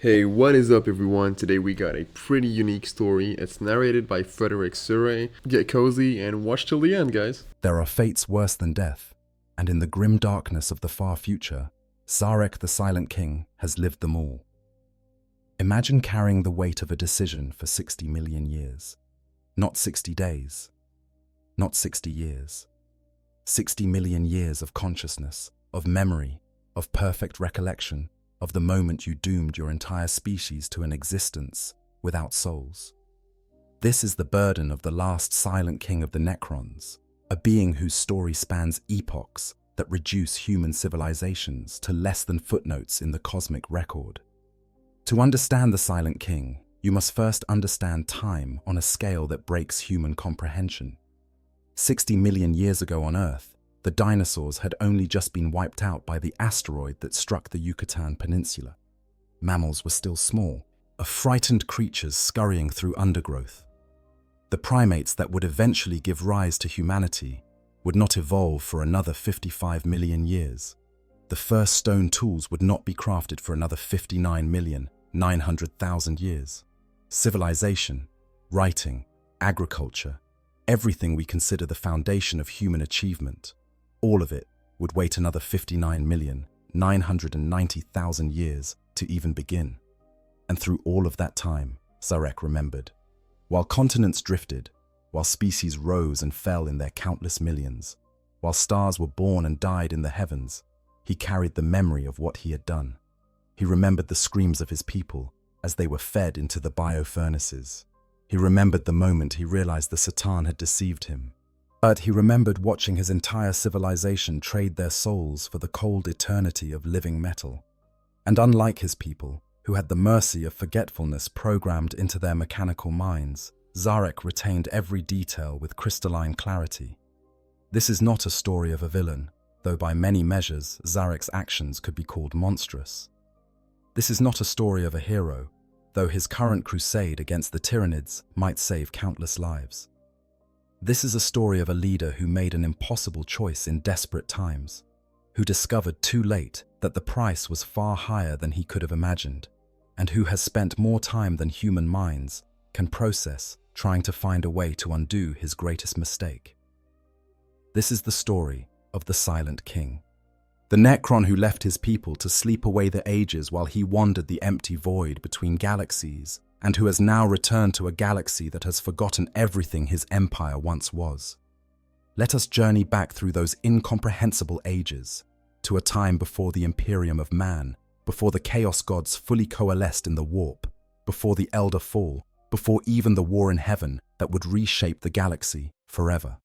Hey, what is up, everyone? Today we got a pretty unique story. It's narrated by Frederick Surrey. Get cozy and watch till the end, guys. There are fates worse than death, and in the grim darkness of the far future, Zarek the Silent King has lived them all. Imagine carrying the weight of a decision for 60 million years. Not 60 days, not 60 years. 60 million years of consciousness, of memory, of perfect recollection, of the moment you doomed your entire species to an existence without souls. This is the burden of the last silent king of the Necrons, a being whose story spans epochs that reduce human civilizations to less than footnotes in the cosmic record. To understand the Silent King, you must first understand time on a scale that breaks human comprehension. 60 million years ago on Earth, the dinosaurs had only just been wiped out by the asteroid that struck the Yucatan Peninsula. Mammals were still small, frightened creatures scurrying through undergrowth. The primates that would eventually give rise to humanity would not evolve for another 55 million years. The first stone tools would not be crafted for another 59,900,000 years. Civilization, writing, agriculture, everything we consider the foundation of human achievement, all of it would wait another 59,990,000 years to even begin. And through all of that time, Zarek remembered. While continents drifted, while species rose and fell in their countless millions, while stars were born and died in the heavens, he carried the memory of what he had done. He remembered the screams of his people as they were fed into the biofurnaces. He remembered the moment he realized the Satan had deceived him. But he remembered watching his entire civilization trade their souls for the cold eternity of living metal. And unlike his people, who had the mercy of forgetfulness programmed into their mechanical minds, Zarek retained every detail with crystalline clarity. This is not a story of a villain, though by many measures Zarek's actions could be called monstrous. This is not a story of a hero, though his current crusade against the Tyranids might save countless lives. This is a story of a leader who made an impossible choice in desperate times, who discovered too late that the price was far higher than he could have imagined, and who has spent more time than human minds can process trying to find a way to undo his greatest mistake. This is the story of the Silent King, the Necron who left his people to sleep away the ages while he wandered the empty void between galaxies, and who has now returned to a galaxy that has forgotten everything his empire once was. Let us journey back through those incomprehensible ages, to a time before the Imperium of man, before the Chaos Gods fully coalesced in the warp, before the Elder Fall, before even the war in heaven that would reshape the galaxy forever.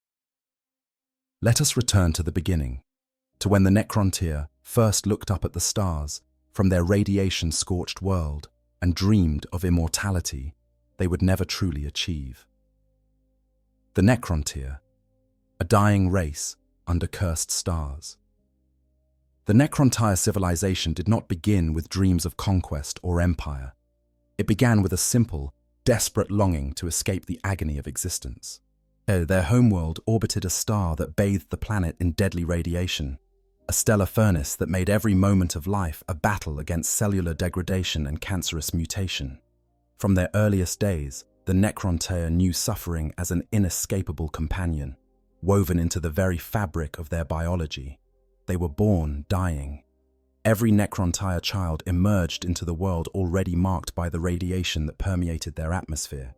Let us return to the beginning, to when the Necrontyr first looked up at the stars from their radiation-scorched world and dreamed of immortality they would never truly achieve. The Necrontyr, a dying race under cursed stars. The Necrontyr civilization did not begin with dreams of conquest or empire. It began with a simple, desperate longing to escape the agony of existence. Their homeworld orbited a star that bathed the planet in deadly radiation, a stellar furnace that made every moment of life a battle against cellular degradation and cancerous mutation. From their earliest days, the Necrontyr knew suffering as an inescapable companion, woven into the very fabric of their biology. They were born dying. Every Necrontyr child emerged into the world already marked by the radiation that permeated their atmosphere,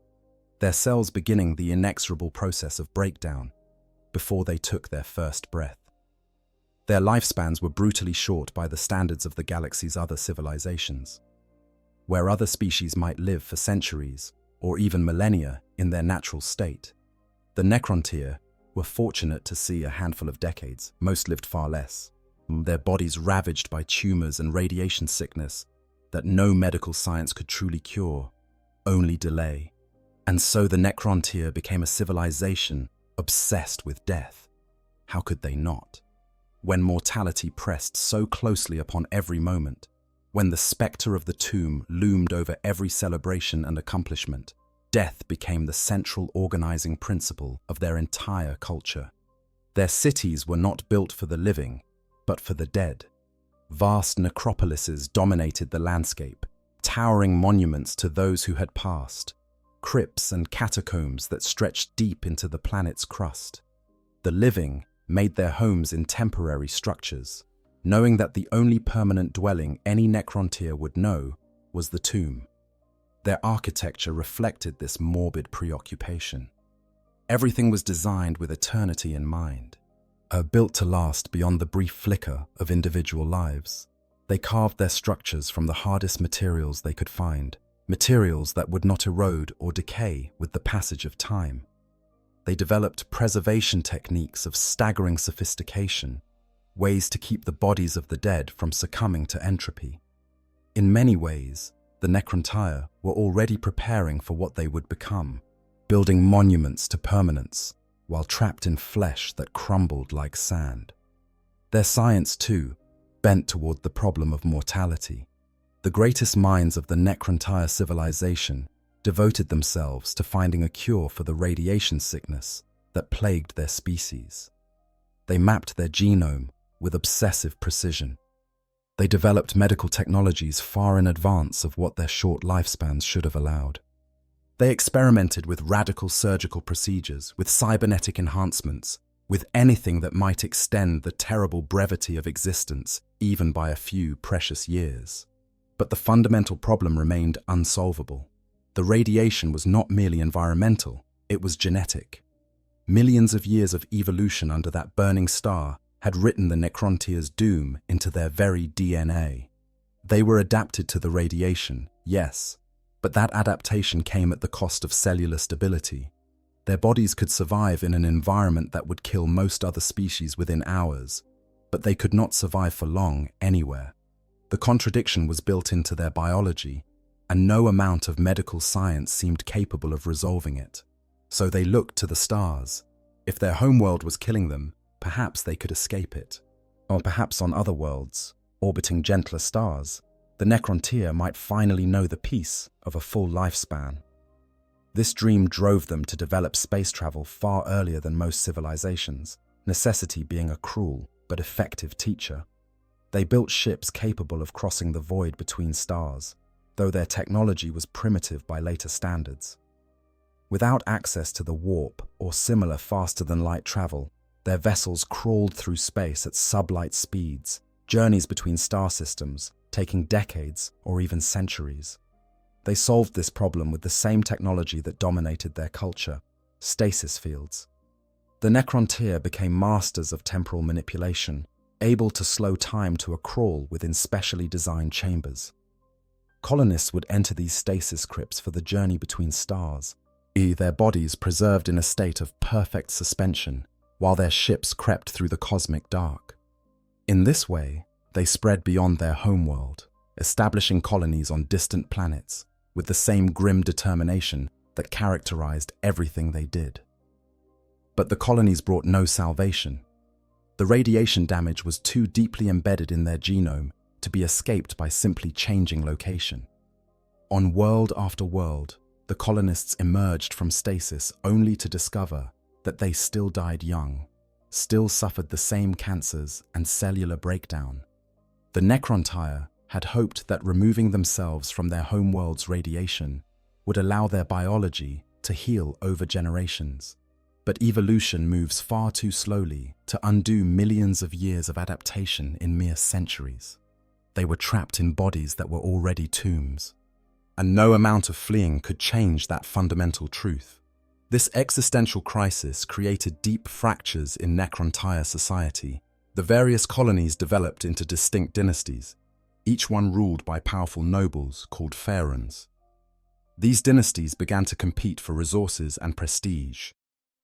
their cells beginning the inexorable process of breakdown before they took their first breath. Their lifespans were brutally short by the standards of the galaxy's other civilizations. Where other species might live for centuries, or even millennia in their natural state, the Necrontyr were fortunate to see a handful of decades. Most lived far less, their bodies ravaged by tumors and radiation sickness that no medical science could truly cure, only delay. And so the Necrontyr became a civilization obsessed with death. How could they not? When mortality pressed so closely upon every moment, when the spectre of the tomb loomed over every celebration and accomplishment, death became the central organizing principle of their entire culture. Their cities were not built for the living, but for the dead. Vast necropolises dominated the landscape, towering monuments to those who had passed, crypts and catacombs that stretched deep into the planet's crust. The living made their homes in temporary structures, knowing that the only permanent dwelling any Necrontyr would know was the tomb. Their architecture reflected this morbid preoccupation. Everything was designed with eternity in mind, built to last beyond the brief flicker of individual lives. They carved their structures from the hardest materials they could find, materials that would not erode or decay with the passage of time. They developed preservation techniques of staggering sophistication, ways to keep the bodies of the dead from succumbing to entropy. In many ways, the Necrontyr were already preparing for what they would become, building monuments to permanence, while trapped in flesh that crumbled like sand. Their science, too, bent toward the problem of mortality. The greatest minds of the Necrontyr civilization devoted themselves to finding a cure for the radiation sickness that plagued their species. They mapped their genome with obsessive precision. They developed medical technologies far in advance of what their short lifespans should have allowed. They experimented with radical surgical procedures, with cybernetic enhancements, with anything that might extend the terrible brevity of existence even by a few precious years. But the fundamental problem remained unsolvable. The radiation was not merely environmental, it was genetic. Millions of years of evolution under that burning star had written the Necrontyr's doom into their very DNA. They were adapted to the radiation, yes, but that adaptation came at the cost of cellular stability. Their bodies could survive in an environment that would kill most other species within hours, but they could not survive for long anywhere. The contradiction was built into their biology, and no amount of medical science seemed capable of resolving it. So they looked to the stars. If their homeworld was killing them, perhaps they could escape it. Or perhaps on other worlds, orbiting gentler stars, the Necrontyr might finally know the peace of a full lifespan. This dream drove them to develop space travel far earlier than most civilizations, necessity being a cruel but effective teacher. They built ships capable of crossing the void between stars, though their technology was primitive by later standards. Without access to the warp or similar faster-than-light travel, their vessels crawled through space at sublight speeds, journeys between star systems taking decades or even centuries. They solved this problem with the same technology that dominated their culture, stasis fields. The Necrontyr became masters of temporal manipulation, able to slow time to a crawl within specially designed chambers. Colonists would enter these stasis crypts for the journey between stars, their bodies preserved in a state of perfect suspension, while their ships crept through the cosmic dark. In this way, they spread beyond their homeworld, establishing colonies on distant planets with the same grim determination that characterized everything they did. But the colonies brought no salvation. The radiation damage was too deeply embedded in their genome to be escaped by simply changing location. On world after world, the colonists emerged from stasis only to discover that they still died young, still suffered the same cancers and cellular breakdown. The Necrontyr had hoped that removing themselves from their homeworld's radiation would allow their biology to heal over generations. But evolution moves far too slowly to undo millions of years of adaptation in mere centuries. They were trapped in bodies that were already tombs, and no amount of fleeing could change that fundamental truth. This existential crisis created deep fractures in Necrontyr society. The various colonies developed into distinct dynasties, each one ruled by powerful nobles called pharaohs. These dynasties began to compete for resources and prestige,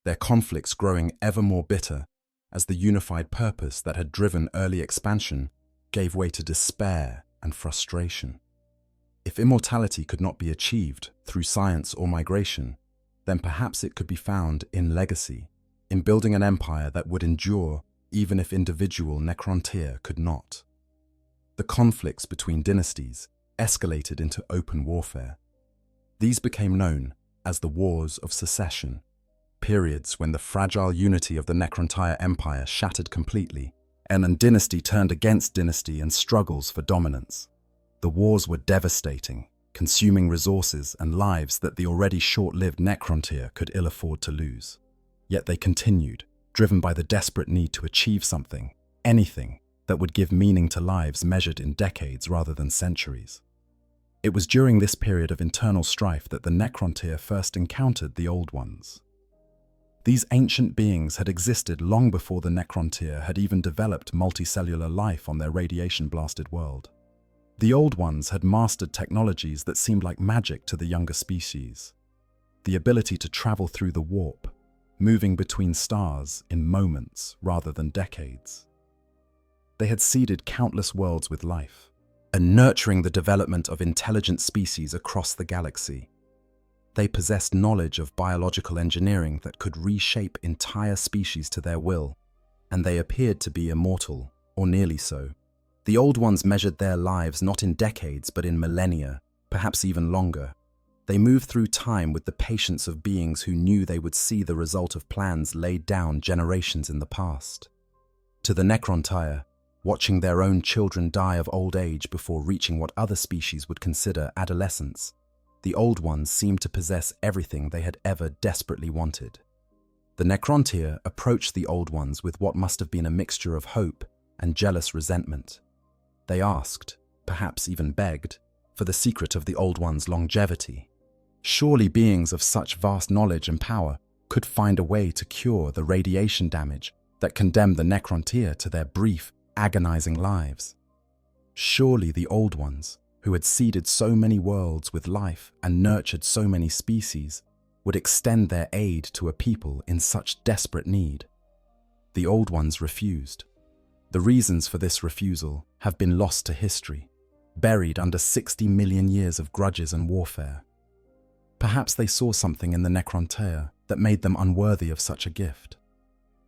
their conflicts growing ever more bitter as the unified purpose that had driven early expansion gave way to despair and frustration. If immortality could not be achieved through science or migration, then perhaps it could be found in legacy, in building an empire that would endure even if individual Necrontyr could not. The conflicts between dynasties escalated into open warfare. These became known as the Wars of Secession, periods when the fragile unity of the Necrontyr Empire shattered completely, and a dynasty turned against dynasty in struggles for dominance. The wars were devastating, consuming resources and lives that the already short-lived Necrontyr could ill afford to lose. Yet they continued, driven by the desperate need to achieve something, anything, that would give meaning to lives measured in decades rather than centuries. It was during this period of internal strife that the Necrontyr first encountered the Old Ones. These ancient beings had existed long before the Necrontyr had even developed multicellular life on their radiation-blasted world. The Old Ones had mastered technologies that seemed like magic to the younger species. The ability to travel through the warp, moving between stars in moments rather than decades. They had seeded countless worlds with life, and nurturing the development of intelligent species across the galaxy. They possessed knowledge of biological engineering that could reshape entire species to their will, and they appeared to be immortal, or nearly so. The Old Ones measured their lives not in decades but in millennia, perhaps even longer. They moved through time with the patience of beings who knew they would see the result of plans laid down generations in the past. To the Necrontyr, watching their own children die of old age before reaching what other species would consider adolescence, the Old Ones seemed to possess everything they had ever desperately wanted. The Necrontyr approached the Old Ones with what must have been a mixture of hope and jealous resentment. They asked, perhaps even begged, for the secret of the Old Ones' longevity. Surely beings of such vast knowledge and power could find a way to cure the radiation damage that condemned the Necrontyr to their brief, agonizing lives. Surely the Old Ones, who had seeded so many worlds with life and nurtured so many species, would extend their aid to a people in such desperate need. The Old Ones refused. The reasons for this refusal have been lost to history, buried under 60 million years of grudges and warfare. Perhaps they saw something in the Necrontyr that made them unworthy of such a gift.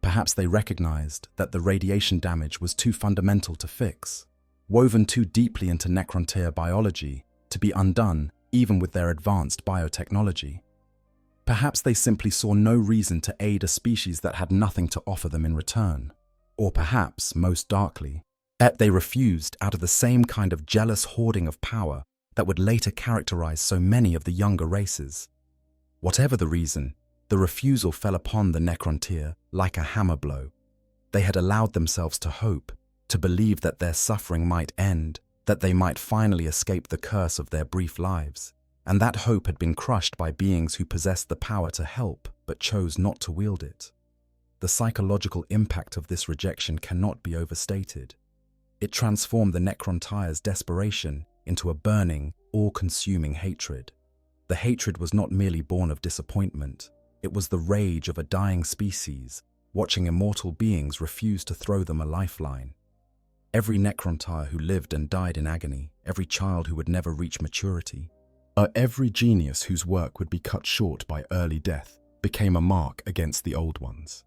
Perhaps they recognized that the radiation damage was too fundamental to fix, woven too deeply into Necrontyr biology to be undone even with their advanced biotechnology. Perhaps they simply saw no reason to aid a species that had nothing to offer them in return. Or perhaps, most darkly, they refused out of the same kind of jealous hoarding of power that would later characterize so many of the younger races. Whatever the reason, the refusal fell upon the Necrontyr like a hammer blow. They had allowed themselves to hope, to believe that their suffering might end, that they might finally escape the curse of their brief lives, and that hope had been crushed by beings who possessed the power to help but chose not to wield it. The psychological impact of this rejection cannot be overstated. It transformed the Necrontyr's desperation into a burning, all-consuming hatred. The hatred was not merely born of disappointment. It was the rage of a dying species, watching immortal beings refuse to throw them a lifeline. Every Necrontyr who lived and died in agony, every child who would never reach maturity, every genius whose work would be cut short by early death, became a mark against the Old Ones.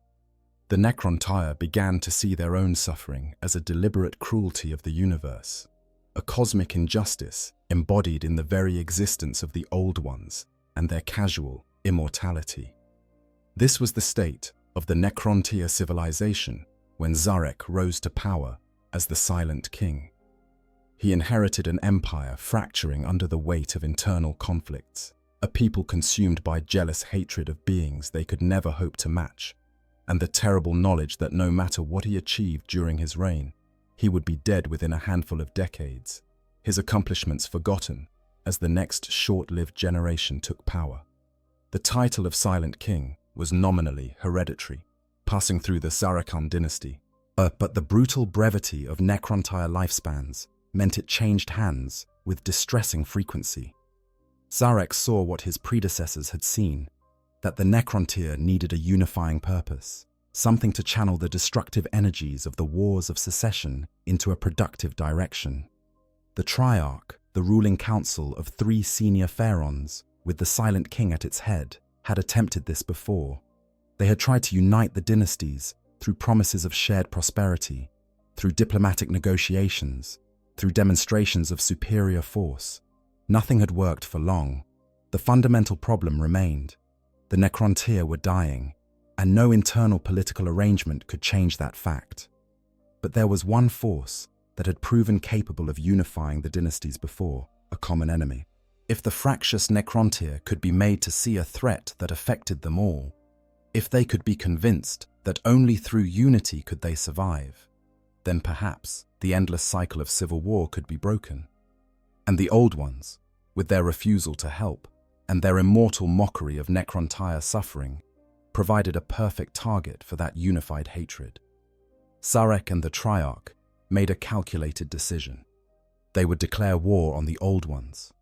The Necrontyr began to see their own suffering as a deliberate cruelty of the universe, a cosmic injustice embodied in the very existence of the Old Ones and their casual immortality. This was the state of the Necrontyr civilization when Zarek rose to power as the Silent King. He inherited an empire fracturing under the weight of internal conflicts, a people consumed by jealous hatred of beings they could never hope to match, and the terrible knowledge that no matter what he achieved during his reign, he would be dead within a handful of decades, his accomplishments forgotten as the next short-lived generation took power. The title of Silent King was nominally hereditary, passing through the Zarakan dynasty, but the brutal brevity of Necrontyr lifespans meant it changed hands with distressing frequency. Zarek saw what his predecessors had seen, that the Necrontyr needed a unifying purpose, something to channel the destructive energies of the wars of secession into a productive direction. The Triarch, the ruling council of 3 senior pharaohs, with the Silent King at its head, had attempted this before. They had tried to unite the dynasties through promises of shared prosperity, through diplomatic negotiations, through demonstrations of superior force. Nothing had worked for long. The fundamental problem remained. The Necrontyr were dying, and no internal political arrangement could change that fact. But there was one force that had proven capable of unifying the dynasties before, a common enemy. If the fractious Necrontyr could be made to see a threat that affected them all, if they could be convinced that only through unity could they survive, then perhaps the endless cycle of civil war could be broken. And the Old Ones, with their refusal to help and their immortal mockery of Necrontyr suffering, provided a perfect target for that unified hatred. Sarek and the Triarch made a calculated decision. They would declare war on the Old Ones,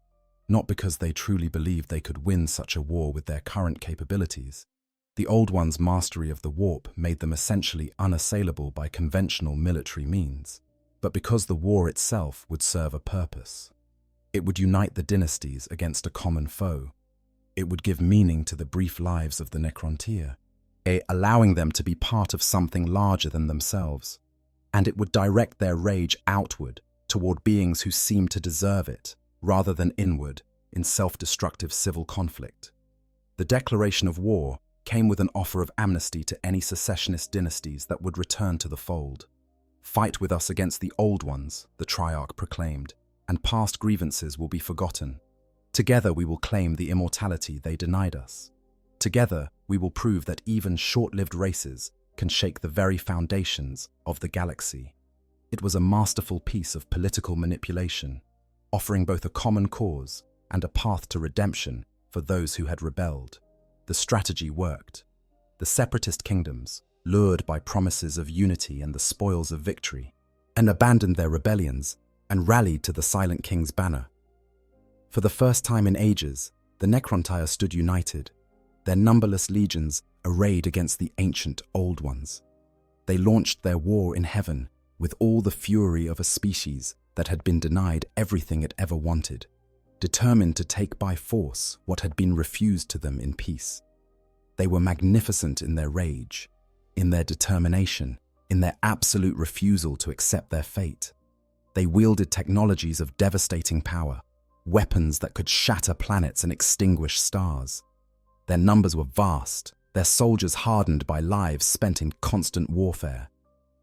not because they truly believed they could win such a war with their current capabilities. The Old Ones' mastery of the warp made them essentially unassailable by conventional military means, but because the war itself would serve a purpose. It would unite the dynasties against a common foe. It would give meaning to the brief lives of the Necrontyr, allowing them to be part of something larger than themselves. And it would direct their rage outward toward beings who seemed to deserve it, rather than inward in self-destructive civil conflict. The declaration of war came with an offer of amnesty to any secessionist dynasties that would return to the fold. "Fight with us against the Old Ones," the Triarch proclaimed, "and past grievances will be forgotten. Together we will claim the immortality they denied us. Together we will prove that even short-lived races can shake the very foundations of the galaxy." It was a masterful piece of political manipulation, offering both a common cause and a path to redemption for those who had rebelled. The strategy worked. The separatist kingdoms, lured by promises of unity and the spoils of victory, and abandoned their rebellions and rallied to the Silent King's banner. For the first time in ages, the Necrontyr stood united, their numberless legions arrayed against the ancient Old Ones. They launched their war in heaven with all the fury of a species that had been denied everything it ever wanted, determined to take by force what had been refused to them in peace. They were magnificent in their rage, in their determination, in their absolute refusal to accept their fate. They wielded technologies of devastating power, weapons that could shatter planets and extinguish stars. Their numbers were vast, their soldiers hardened by lives spent in constant warfare.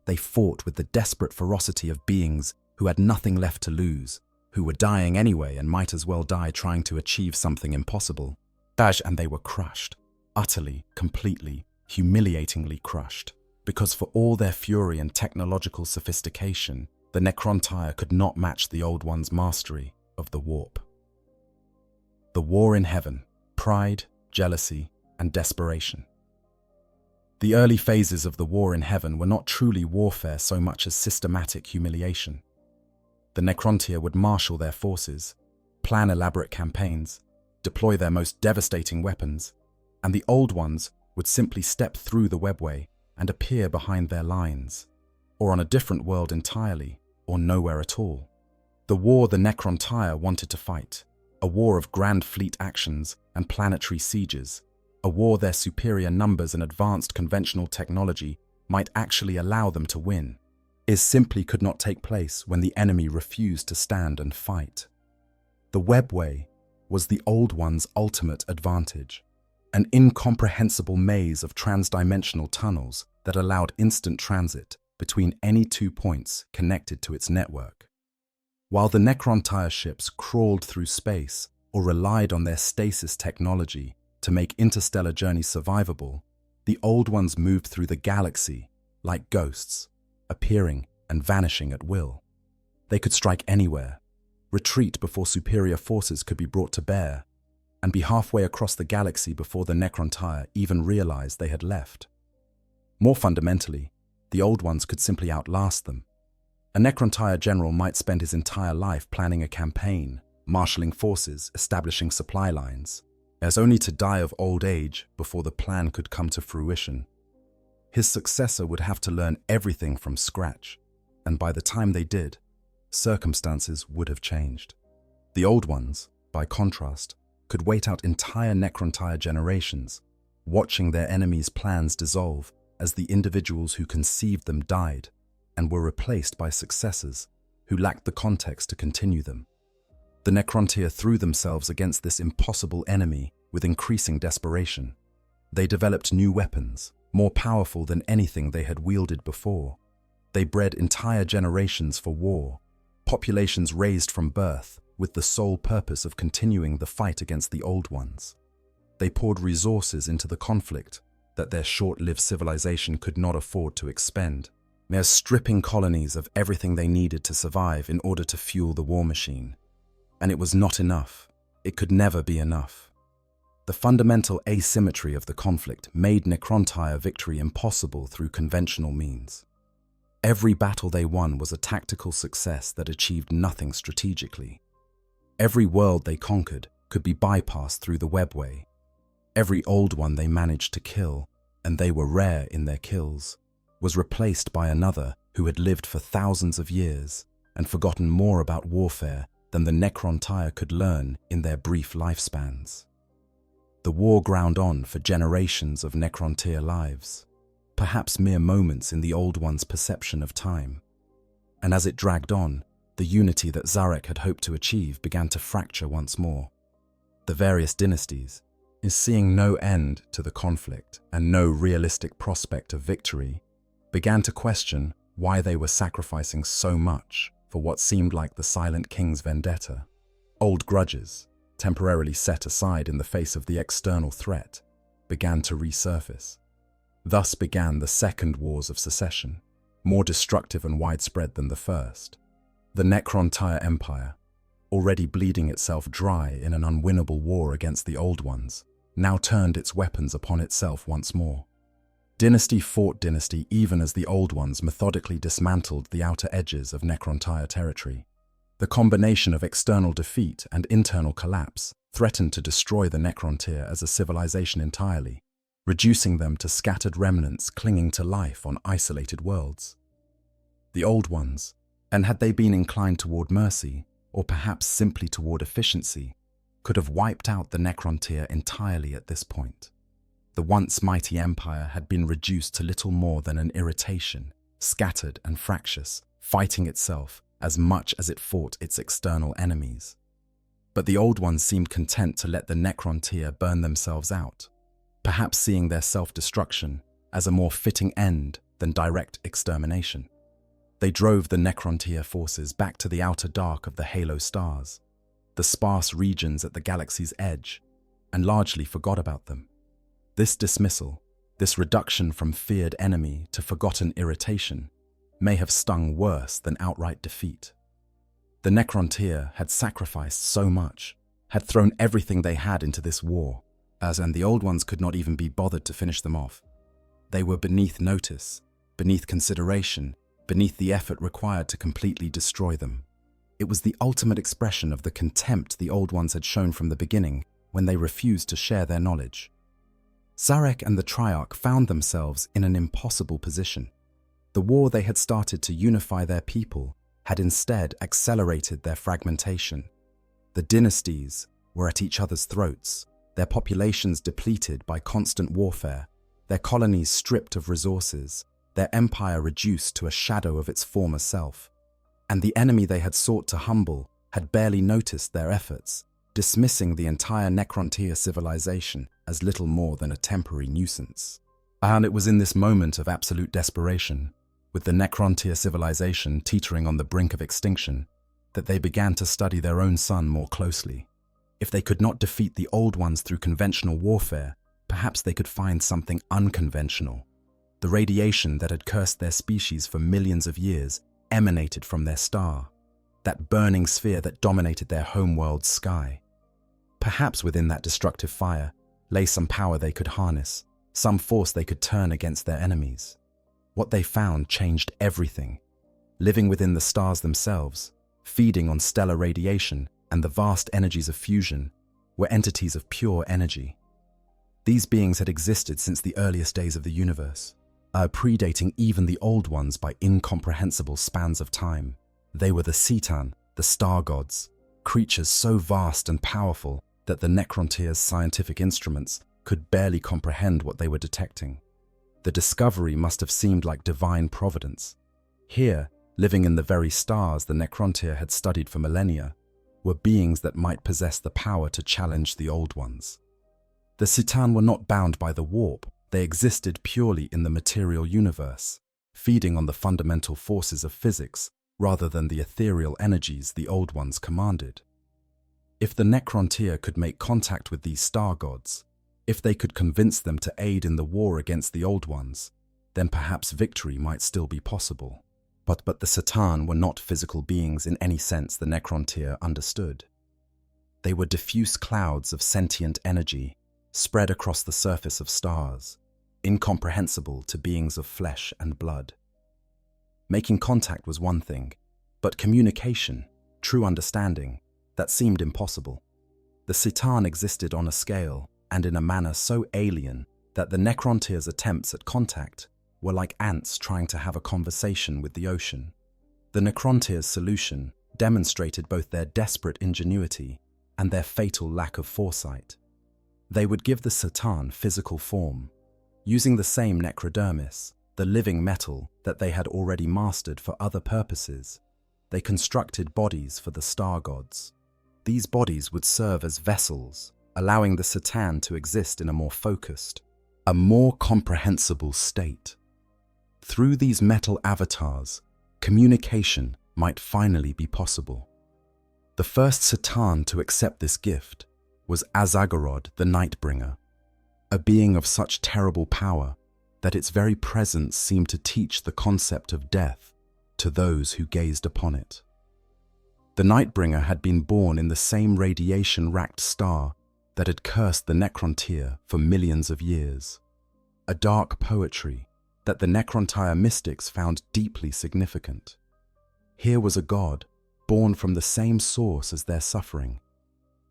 They fought with the desperate ferocity of beings who had nothing left to lose, who were dying anyway and might as well die trying to achieve something impossible. And they were crushed, utterly, completely, humiliatingly crushed, because for all their fury and technological sophistication, the Necrontyr could not match the Old One's mastery of the warp. The war in heaven, pride, jealousy, and desperation. The early phases of the war in heaven were not truly warfare so much as systematic humiliation. The Necrontyr would marshal their forces, plan elaborate campaigns, deploy their most devastating weapons, and the Old Ones would simply step through the webway and appear behind their lines, or on a different world entirely, or nowhere at all. The war the Necrontyr wanted to fight, a war of grand fleet actions and planetary sieges, a war their superior numbers and advanced conventional technology might actually allow them to win, simply could not take place when the enemy refused to stand and fight. The webway was the Old One's ultimate advantage, an incomprehensible maze of transdimensional tunnels that allowed instant transit between any 2 points connected to its network. While the Necrontyr ships crawled through space or relied on their stasis technology to make interstellar journeys survivable, the Old Ones moved through the galaxy like ghosts, appearing and vanishing at will. They could strike anywhere, retreat before superior forces could be brought to bear, and be halfway across the galaxy before the Necrontyr even realized they had left. More fundamentally, the Old Ones could simply outlast them. A Necrontyr general might spend his entire life planning a campaign, marshalling forces, establishing supply lines, as only to die of old age before the plan could come to fruition. His successor would have to learn everything from scratch, and by the time they did, circumstances would have changed. The Old Ones, by contrast, could wait out entire Necrontyr generations, watching their enemies' plans dissolve as the individuals who conceived them died and were replaced by successors who lacked the context to continue them. The Necrontyr threw themselves against this impossible enemy with increasing desperation. They developed new weapons, more powerful than anything they had wielded before. They bred entire generations for war, populations raised from birth with the sole purpose of continuing the fight against the Old Ones. They poured resources into the conflict that their short-lived civilization could not afford to expend, mere stripping colonies of everything they needed to survive in order to fuel the war machine. And it was not enough. It could never be enough. The fundamental asymmetry of the conflict made Necron victory impossible through conventional means. Every battle they won was a tactical success that achieved nothing strategically. Every world they conquered could be bypassed through the webway. Every Old One they managed to kill, and they were rare in their kills, was replaced by another who had lived for thousands of years and forgotten more about warfare than the Necron could learn in their brief lifespans. The war ground on for generations of Necron lives, perhaps mere moments in the Old One's perception of time. And as it dragged on, the unity that Zarek had hoped to achieve began to fracture once more. The various dynasties, seeing no end to the conflict and no realistic prospect of victory, began to question why they were sacrificing so much for what seemed like the Silent King's vendetta. Old grudges, temporarily set aside in the face of the external threat, began to resurface. Thus began the Second Wars of Secession, more destructive and widespread than the first. The Necron Empire, already bleeding itself dry in an unwinnable war against the Old Ones, now turned its weapons upon itself once more. Dynasty fought dynasty even as the Old Ones methodically dismantled the outer edges of Necron territory. The combination of external defeat and internal collapse threatened to destroy the Necron as a civilization entirely, reducing them to scattered remnants clinging to life on isolated worlds. The Old Ones, and had they been inclined toward mercy, or perhaps simply toward efficiency, could have wiped out the Necron entirely at this point. The once mighty empire had been reduced to little more than an irritation, scattered and fractious, fighting itself as much as it fought its external enemies. But the Old Ones seemed content to let the Necron burn themselves out, perhaps seeing their self-destruction as a more fitting end than direct extermination. They drove the Necron forces back to the outer dark of the halo stars, the sparse regions at the galaxy's edge, and largely forgot about them. This dismissal, this reduction from feared enemy to forgotten irritation, may have stung worse than outright defeat. The Necron had sacrificed so much, had thrown everything they had into this war, and the Old Ones could not even be bothered to finish them off. They were beneath notice, beneath consideration, beneath the effort required to completely destroy them. It was the ultimate expression of the contempt the Old Ones had shown from the beginning when they refused to share their knowledge. Zarek and the Triarch found themselves in an impossible position. The war they had started to unify their people had instead accelerated their fragmentation. The dynasties were at each other's throats, their populations depleted by constant warfare, their colonies stripped of resources, their empire reduced to a shadow of its former self. And the enemy they had sought to humble had barely noticed their efforts, dismissing the entire Necron civilization as little more than a temporary nuisance. And it was in this moment of absolute desperation, with the Necron civilization teetering on the brink of extinction, that they began to study their own sun more closely. If they could not defeat the Old Ones through conventional warfare, perhaps they could find something unconventional. The radiation that had cursed their species for millions of years emanated from their star, that burning sphere that dominated their homeworld's sky. Perhaps within that destructive fire lay some power they could harness, some force they could turn against their enemies. What they found changed everything. Living within the stars themselves, feeding on stellar radiation and the vast energies of fusion, were entities of pure energy. These beings had existed since the earliest days of the universe, predating even the Old Ones by incomprehensible spans of time. They were the Citan, the star gods, creatures so vast and powerful that the Necron scientific instruments could barely comprehend what they were detecting. The discovery must have seemed like divine providence. Here, living in the very stars the Necron had studied for millennia, were beings that might possess the power to challenge the Old Ones. The Citan were not bound by the warp. They existed purely in the material universe, feeding on the fundamental forces of physics rather than the ethereal energies the Old Ones commanded. If the Necrontyr could make contact with these star gods, if they could convince them to aid in the war against the Old Ones, then perhaps victory might still be possible. But the C'tan were not physical beings in any sense the Necrontyr understood. They were diffuse clouds of sentient energy spread across the surface of stars, incomprehensible to beings of flesh and blood. Making contact was one thing, but communication, true understanding, that seemed impossible. The C'tan existed on a scale and in a manner so alien that the Necrontyr's attempts at contact were like ants trying to have a conversation with the ocean. The Necrontyr's solution demonstrated both their desperate ingenuity and their fatal lack of foresight. They would give the C'tan physical form, using the same necrodermis, the living metal that they had already mastered for other purposes. They constructed bodies for the star gods. These bodies would serve as vessels, allowing the C'tan to exist in a more focused, a more comprehensible state. Through these metal avatars, communication might finally be possible. The first C'tan to accept this gift was Azagorod the Nightbringer, a being of such terrible power that its very presence seemed to teach the concept of death to those who gazed upon it. The Nightbringer had been born in the same radiation-racked star that had cursed the Necrontyr for millions of years, a dark poetry that the Necrontyr mystics found deeply significant. Here was a god born from the same source as their suffering,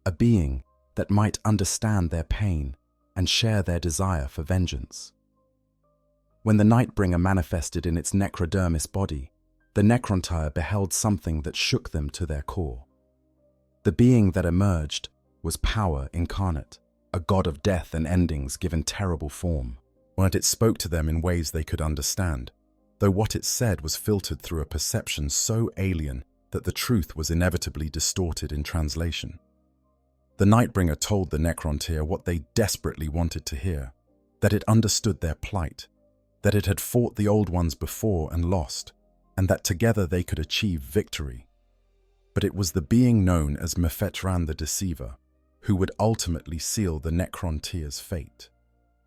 a being that might understand their pain and share their desire for vengeance. When the Nightbringer manifested in its necrodermis body, the Necrontyr beheld something that shook them to their core. The being that emerged was power incarnate, a god of death and endings given terrible form. And it spoke to them in ways they could understand, though what it said was filtered through a perception so alien that the truth was inevitably distorted in translation. The Nightbringer told the Necrontyr what they desperately wanted to hear, that it understood their plight, that it had fought the Old Ones before and lost, and that together they could achieve victory. But it was the being known as Mephetran the Deceiver who would ultimately seal the Necrontyr's fate.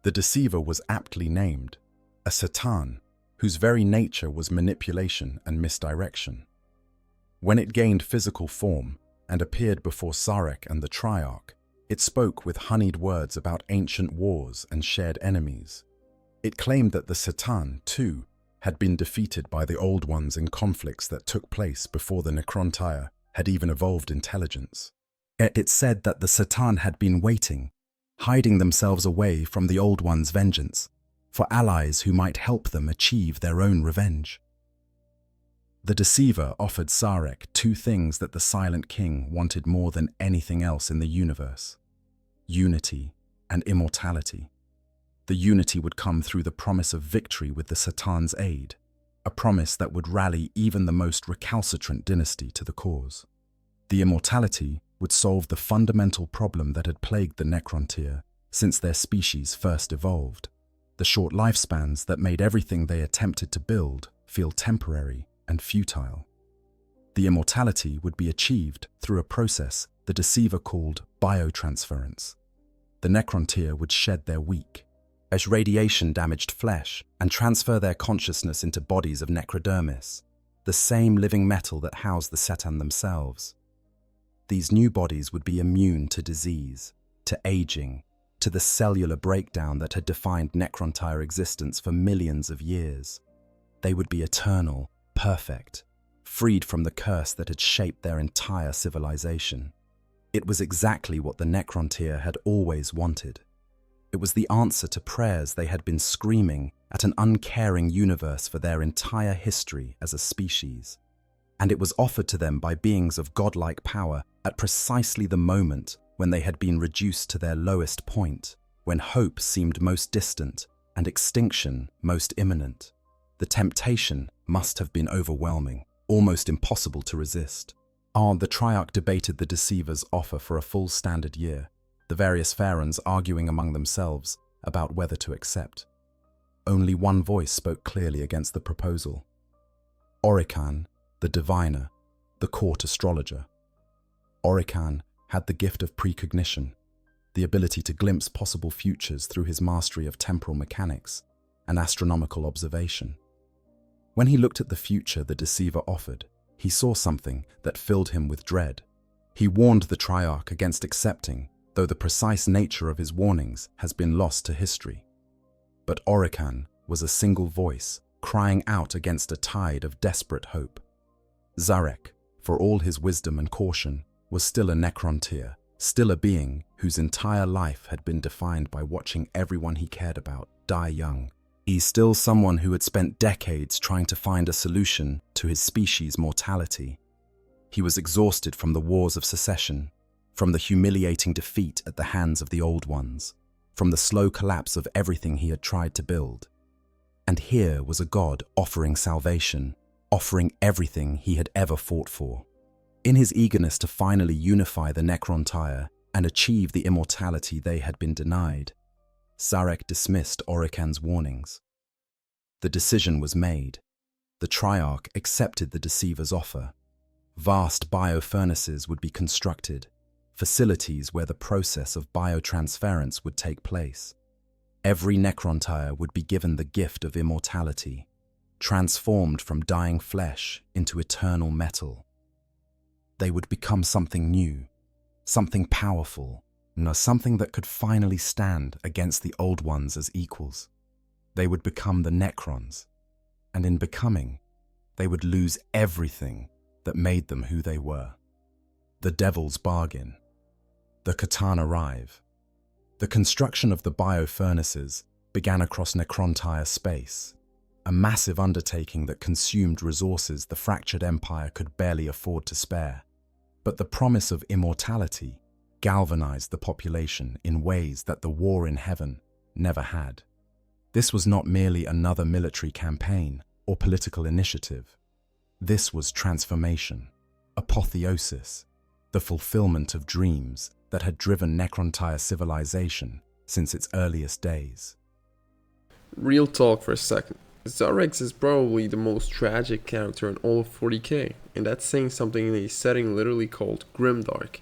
The Deceiver was aptly named, a C'tan whose very nature was manipulation and misdirection. When it gained physical form and appeared before Sarek and the Triarch, it spoke with honeyed words about ancient wars and shared enemies. It claimed that the C'tan, too, had been defeated by the Old Ones in conflicts that took place before the Necrontyr had even evolved intelligence. It said that the C'tan had been waiting, hiding themselves away from the Old Ones' vengeance, for allies who might help them achieve their own revenge. The Deceiver offered Sarek two things that the Silent King wanted more than anything else in the universe: unity and immortality. The unity would come through the promise of victory with the C'tan's aid, a promise that would rally even the most recalcitrant dynasty to the cause. The immortality would solve the fundamental problem that had plagued the Necrontyr since their species first evolved, the short lifespans that made everything they attempted to build feel temporary and futile. The immortality would be achieved through a process the Deceiver called biotransference. The Necrontyr would shed their weak, as radiation-damaged flesh and transfer their consciousness into bodies of necrodermis, the same living metal that housed the C'tan themselves. These new bodies would be immune to disease, to aging, to the cellular breakdown that had defined Necrontyr existence for millions of years. They would be eternal, perfect, freed from the curse that had shaped their entire civilization. It was exactly what the Necrontyr had always wanted. It was the answer to prayers they had been screaming at an uncaring universe for their entire history as a species. And it was offered to them by beings of godlike power at precisely the moment when they had been reduced to their lowest point, when hope seemed most distant and extinction most imminent. The temptation must have been overwhelming, almost impossible to resist. The Triarch debated the Deceiver's offer for a full standard year, the various pharaohs arguing among themselves about whether to accept. only one voice spoke clearly against the proposal. Orican, the diviner, the court astrologer. Orican had the gift of precognition, the ability to glimpse possible futures through his mastery of temporal mechanics and astronomical observation. When he looked at the future the deceiver offered, he saw something that filled him with dread. He warned the Triarch against accepting, though the precise nature of his warnings has been lost to history. But Orican was a single voice, crying out against a tide of desperate hope. Zarek, for all his wisdom and caution, was still a Necrontyr, still a being whose entire life had been defined by watching everyone he cared about die young. He's still someone who had spent decades trying to find a solution to his species' mortality. He was exhausted from the wars of secession, from the humiliating defeat at the hands of the Old Ones, from the slow collapse of everything he had tried to build. And here was a god offering salvation, offering everything he had ever fought for. In his eagerness to finally unify the Necrontyr and achieve the immortality they had been denied, Zarek dismissed Orican's warnings. The decision was made. The Triarch accepted the deceiver's offer. Vast biofurnaces would be constructed, facilities where the process of biotransference would take place. Every Necrontyr would be given the gift of immortality, transformed from dying flesh into eternal metal. They would become something new, something powerful, something that could finally stand against the Old Ones as equals. They would become the Necrons, and in becoming, they would lose everything that made them who they were. The Devil's Bargain. The Khatan arrive. The construction of the biofurnaces began across Necrontyr space, a massive undertaking that consumed resources the fractured empire could barely afford to spare. But the promise of immortality galvanized the population in ways that the war in heaven never had. This was not merely another military campaign or political initiative. This was transformation, apotheosis, the fulfillment of dreams that had driven Necrontyr civilization since its earliest days. Real talk for a second. Zarex is probably the most tragic character in all of 40k, and that's saying something in a setting literally called Grimdark.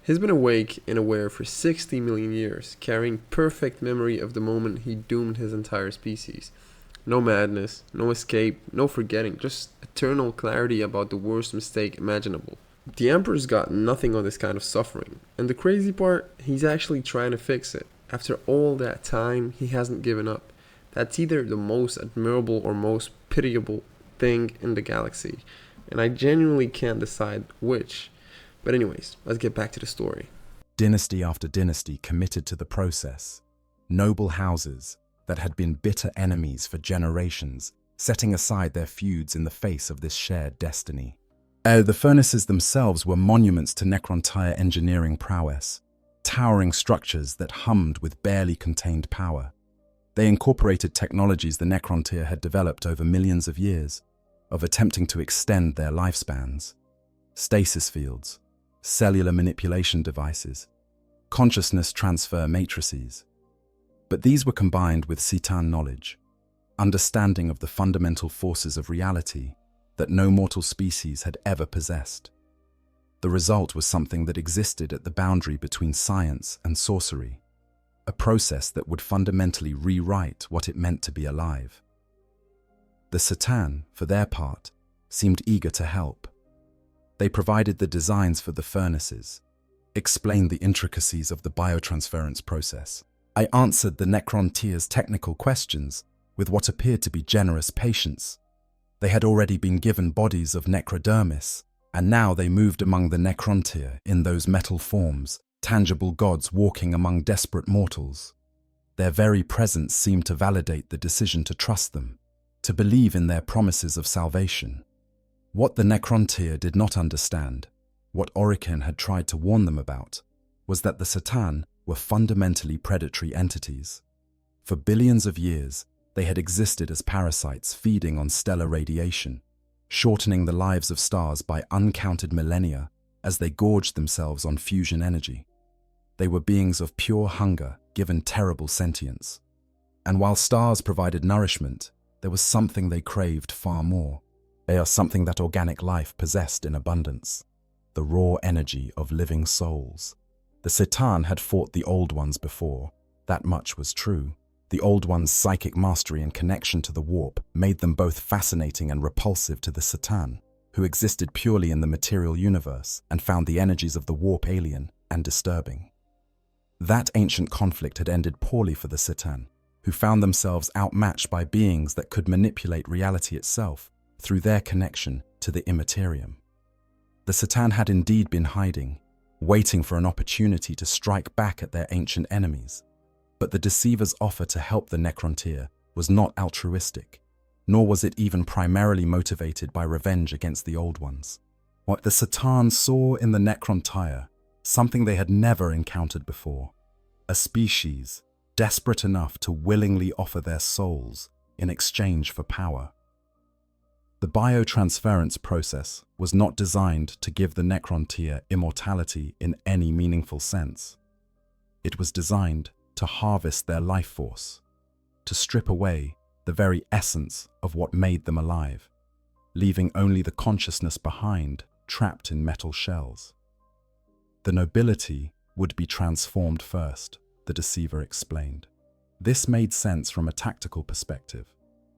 He's been awake and aware for 60 million years, carrying perfect memory of the moment he doomed his entire species. No madness, no escape, no forgetting, just eternal clarity about the worst mistake imaginable. The Emperor's got nothing on this kind of suffering, and the crazy part, he's actually trying to fix it. After all that time, he hasn't given up. That's either the most admirable or most pitiable thing in the galaxy, and I genuinely can't decide which. But anyways, let's get back to the story. Dynasty after dynasty committed to the process. Noble houses that had been bitter enemies for generations, setting aside their feuds in the face of this shared destiny. The furnaces themselves were monuments to Necrontyr engineering prowess, towering structures that hummed with barely contained power. They incorporated technologies the Necrontyr had developed over millions of years, of attempting to extend their lifespans. Stasis fields, cellular manipulation devices, consciousness transfer matrices. But these were combined with Citan knowledge, understanding of the fundamental forces of reality that no mortal species had ever possessed. The result was something that existed at the boundary between science and sorcery, a process that would fundamentally rewrite what it meant to be alive. The Citan, for their part, seemed eager to help. They provided the designs for the furnaces, explained the intricacies of the biotransference process. I answered the Necrontyr's technical questions with what appeared to be generous patience. They had already been given bodies of necrodermis, and now they moved among the Necrontyr in those metal forms, tangible gods walking among desperate mortals. Their very presence seemed to validate the decision to trust them, to believe in their promises of salvation. What the Necrontyr did not understand, what Orican had tried to warn them about, was that the Citan were fundamentally predatory entities. For billions of years, they had existed as parasites feeding on stellar radiation, shortening the lives of stars by uncounted millennia as they gorged themselves on fusion energy. They were beings of pure hunger given terrible sentience. And while stars provided nourishment, there was something they craved far more. They are something that organic life possessed in abundance, the raw energy of living souls. The Citan had fought the Old Ones before. That much was true. The Old Ones' psychic mastery and connection to the warp made them both fascinating and repulsive to the Citan, who existed purely in the material universe and found the energies of the warp alien and disturbing. That ancient conflict had ended poorly for the Citan, who found themselves outmatched by beings that could manipulate reality itself through their connection to the Imperium. The Citan had indeed been hiding, waiting for an opportunity to strike back at their ancient enemies. But the Deceiver's offer to help the Necrontyr was not altruistic, nor was it even primarily motivated by revenge against the Old Ones. What the Citan saw in the Necrontyr, something they had never encountered before, a species desperate enough to willingly offer their souls in exchange for power. The biotransference process was not designed to give the Necrontyr immortality in any meaningful sense. It was designed to harvest their life force, to strip away the very essence of what made them alive, leaving only the consciousness behind, trapped in metal shells. The nobility would be transformed first, the Deceiver explained. This made sense from a tactical perspective.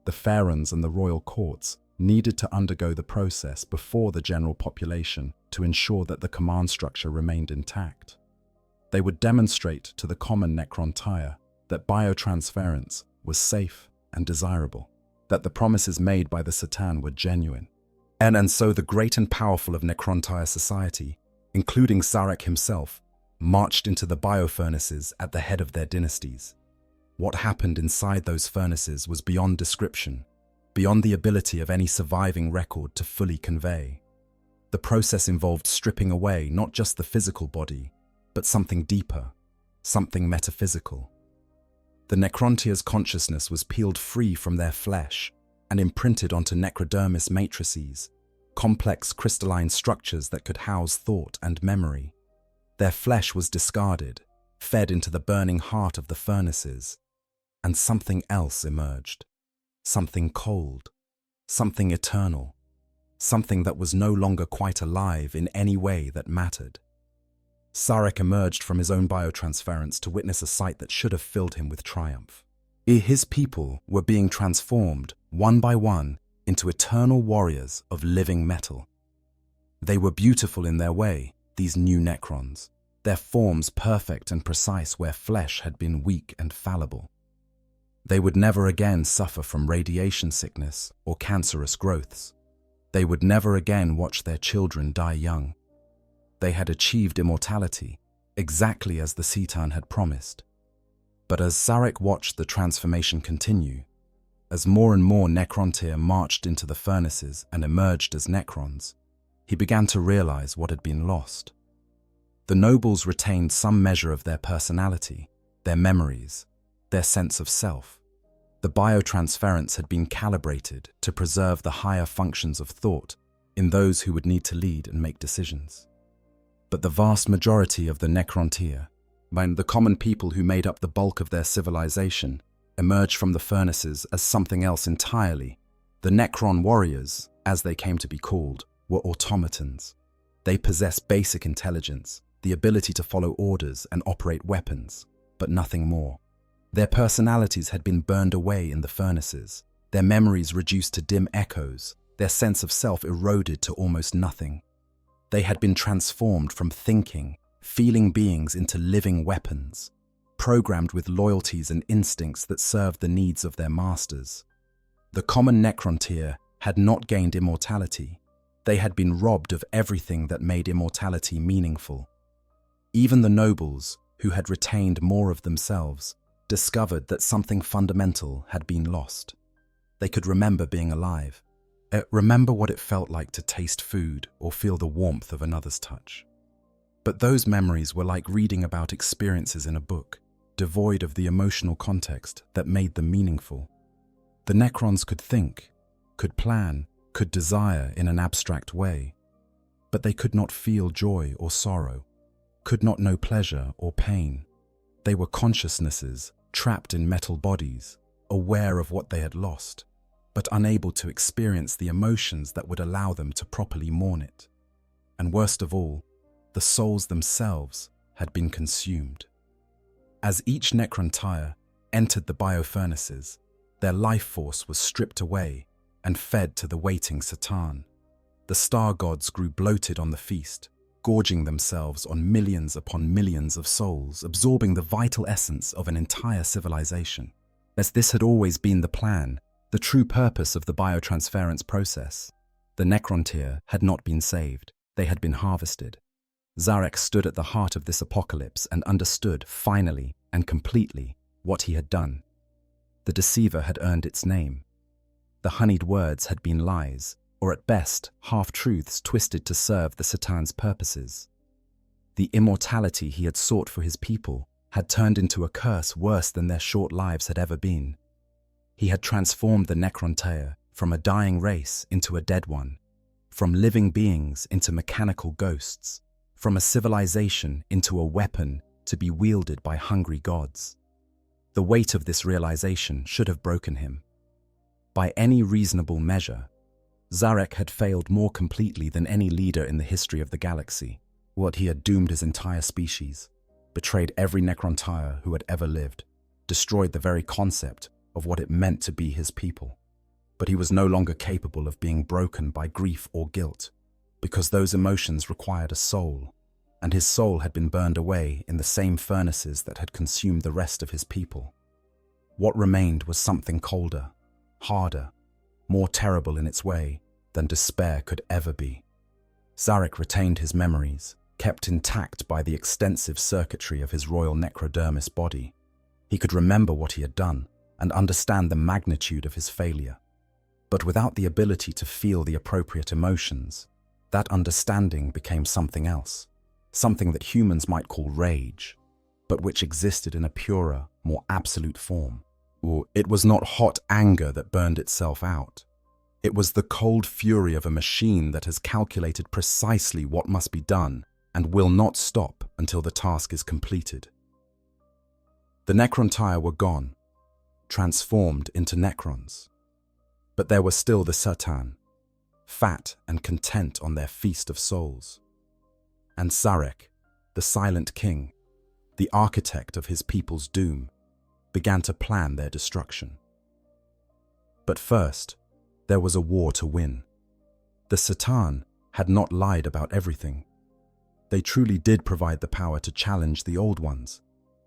The pharaohs and the royal courts needed to undergo the process before the general population to ensure that the command structure remained intact. They would demonstrate to the common Necrontyr that biotransference was safe and desirable, that the promises made by the Citan were genuine. And so the great and powerful of Necrontyr society, including Sarek himself, marched into the biofurnaces at the head of their dynasties. What happened inside those furnaces was beyond description, beyond the ability of any surviving record to fully convey. The process involved stripping away not just the physical body, but something deeper, something metaphysical. The Necrontyr's consciousness was peeled free from their flesh and imprinted onto necrodermis matrices, complex crystalline structures that could house thought and memory. Their flesh was discarded, fed into the burning heart of the furnaces, and something else emerged. Something cold, something eternal, something that was no longer quite alive in any way that mattered. Sarek emerged from his own biotransference to witness a sight that should have filled him with triumph. His people were being transformed, one by one, into eternal warriors of living metal. They were beautiful in their way, these new Necrons, their forms perfect and precise where flesh had been weak and fallible. They would never again suffer from radiation sickness or cancerous growths. They would never again watch their children die young. They had achieved immortality, exactly as the Citan had promised. But as Sarek watched the transformation continue, as more and more Necrontyr marched into the furnaces and emerged as Necrons, he began to realize what had been lost. The nobles retained some measure of their personality, their memories, their sense of self. The biotransference had been calibrated to preserve the higher functions of thought in those who would need to lead and make decisions. But the vast majority of the Necrontyr, the common people who made up the bulk of their civilization, emerged from the furnaces as something else entirely. The Necron warriors, as they came to be called, were automatons. They possessed basic intelligence, the ability to follow orders and operate weapons, but nothing more. Their personalities had been burned away in the furnaces, their memories reduced to dim echoes, their sense of self eroded to almost nothing. They had been transformed from thinking, feeling beings into living weapons, programmed with loyalties and instincts that served the needs of their masters. The common Necrontyr had not gained immortality. They had been robbed of everything that made immortality meaningful. Even the nobles, who had retained more of themselves, discovered that something fundamental had been lost. They could remember being alive, remember what it felt like to taste food or feel the warmth of another's touch. But those memories were like reading about experiences in a book, devoid of the emotional context that made them meaningful. The Necrons could think, could plan, could desire in an abstract way, but they could not feel joy or sorrow, could not know pleasure or pain. They were consciousnesses trapped in metal bodies, aware of what they had lost, but unable to experience the emotions that would allow them to properly mourn it. And worst of all, the souls themselves had been consumed. As each Necron tire entered the biofurnaces, their life force was stripped away and fed to the waiting Satan. The star gods grew bloated on the feast, gorging themselves on millions upon millions of souls, absorbing the vital essence of an entire civilization. As this had always been the plan, the true purpose of the biotransference process, the Necron tier had not been saved, they had been harvested. Zarek stood at the heart of this apocalypse and understood, finally and completely, what he had done. The deceiver had earned its name. The honeyed words had been lies, or at best, half-truths twisted to serve the Satan's purposes. The immortality he had sought for his people had turned into a curse worse than their short lives had ever been. He had transformed the Necron tier from a dying race into a dead one, from living beings into mechanical ghosts, from a civilization into a weapon to be wielded by hungry gods. The weight of this realization should have broken him. By any reasonable measure, Zarek had failed more completely than any leader in the history of the galaxy. What he had doomed his entire species, betrayed every Necron tire who had ever lived, destroyed the very concept of what it meant to be his people. But he was no longer capable of being broken by grief or guilt, because those emotions required a soul, and his soul had been burned away in the same furnaces that had consumed the rest of his people. What remained was something colder, harder, more terrible in its way than despair could ever be. Zarek retained his memories, kept intact by the extensive circuitry of his royal necrodermis body. He could remember what he had done and understand the magnitude of his failure. But without the ability to feel the appropriate emotions, that understanding became something else, something that humans might call rage, but which existed in a purer, more absolute form. It was not hot anger that burned itself out. It was the cold fury of a machine that has calculated precisely what must be done and will not stop until the task is completed. The Necron tire were gone, transformed into Necrons. But there was still the Satan, fat and content on their feast of souls. And Zarek, the silent king, the architect of his people's doom, began to plan their destruction. But first, there was a war to win. The Satan had not lied about everything. They truly did provide the power to challenge the old ones,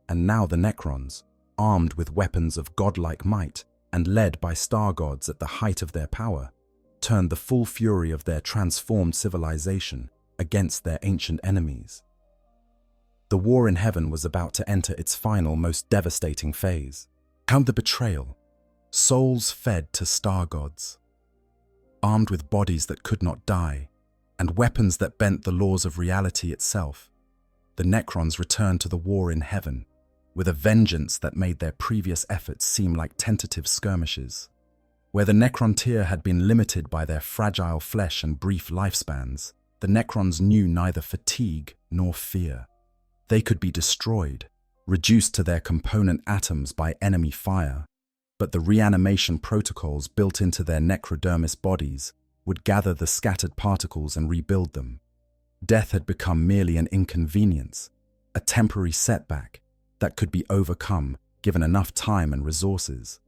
and now the Necrons, armed with weapons of godlike might and led by star gods at the height of their power, turned the full fury of their transformed civilization against their ancient enemies. The war in heaven was about to enter its final, most devastating phase. Count the betrayal. Souls fed to star gods, armed with bodies that could not die, and weapons that bent the laws of reality itself. The Necrons returned to the war in heaven, with a vengeance that made their previous efforts seem like tentative skirmishes. Where the Necron tier had been limited by their fragile flesh and brief lifespans, the Necrons knew neither fatigue nor fear. They could be destroyed, reduced to their component atoms by enemy fire, but the reanimation protocols built into their necrodermis bodies would gather the scattered particles and rebuild them. Death had become merely an inconvenience, a temporary setback that could be overcome given enough time and resources.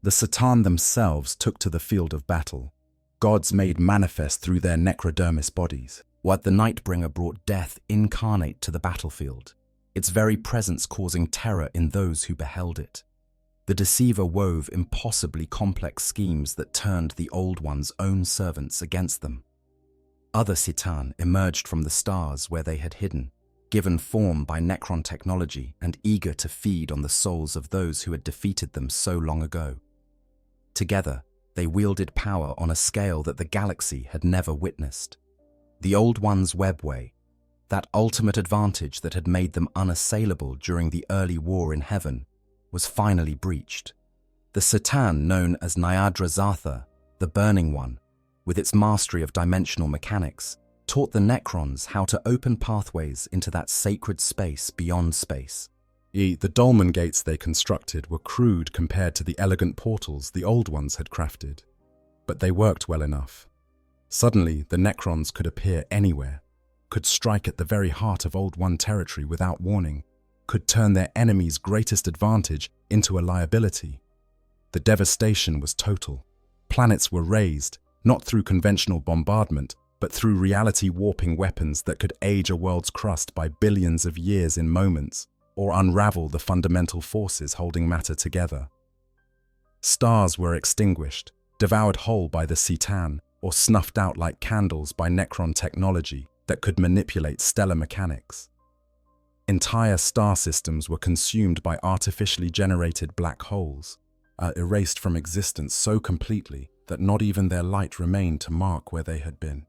The Satan themselves took to the field of battle, gods made manifest through their necrodermis bodies. What the Nightbringer brought death incarnate to the battlefield, its very presence causing terror in those who beheld it. The deceiver wove impossibly complex schemes that turned the old one's own servants against them. Other Satan emerged from the stars where they had hidden, given form by Necron technology and eager to feed on the souls of those who had defeated them so long ago. Together, they wielded power on a scale that the galaxy had never witnessed. The Old One's webway, that ultimate advantage that had made them unassailable during the early war in heaven, was finally breached. The Satan known as Nyadrazatha, the Burning One, with its mastery of dimensional mechanics, taught the Necrons how to open pathways into that sacred space beyond space. The dolmen gates they constructed were crude compared to the elegant portals the old ones had crafted, but they worked well enough. Suddenly, the Necrons could appear anywhere, could strike at the very heart of Old One territory without warning, could turn their enemy's greatest advantage into a liability. The devastation was total. Planets were razed, not through conventional bombardment, but through reality-warping weapons that could age a world's crust by billions of years in moments, or unravel the fundamental forces holding matter together. Stars were extinguished, devoured whole by the Citan, or snuffed out like candles by Necron technology that could manipulate stellar mechanics. Entire star systems were consumed by artificially generated black holes, erased from existence so completely that not even their light remained to mark where they had been.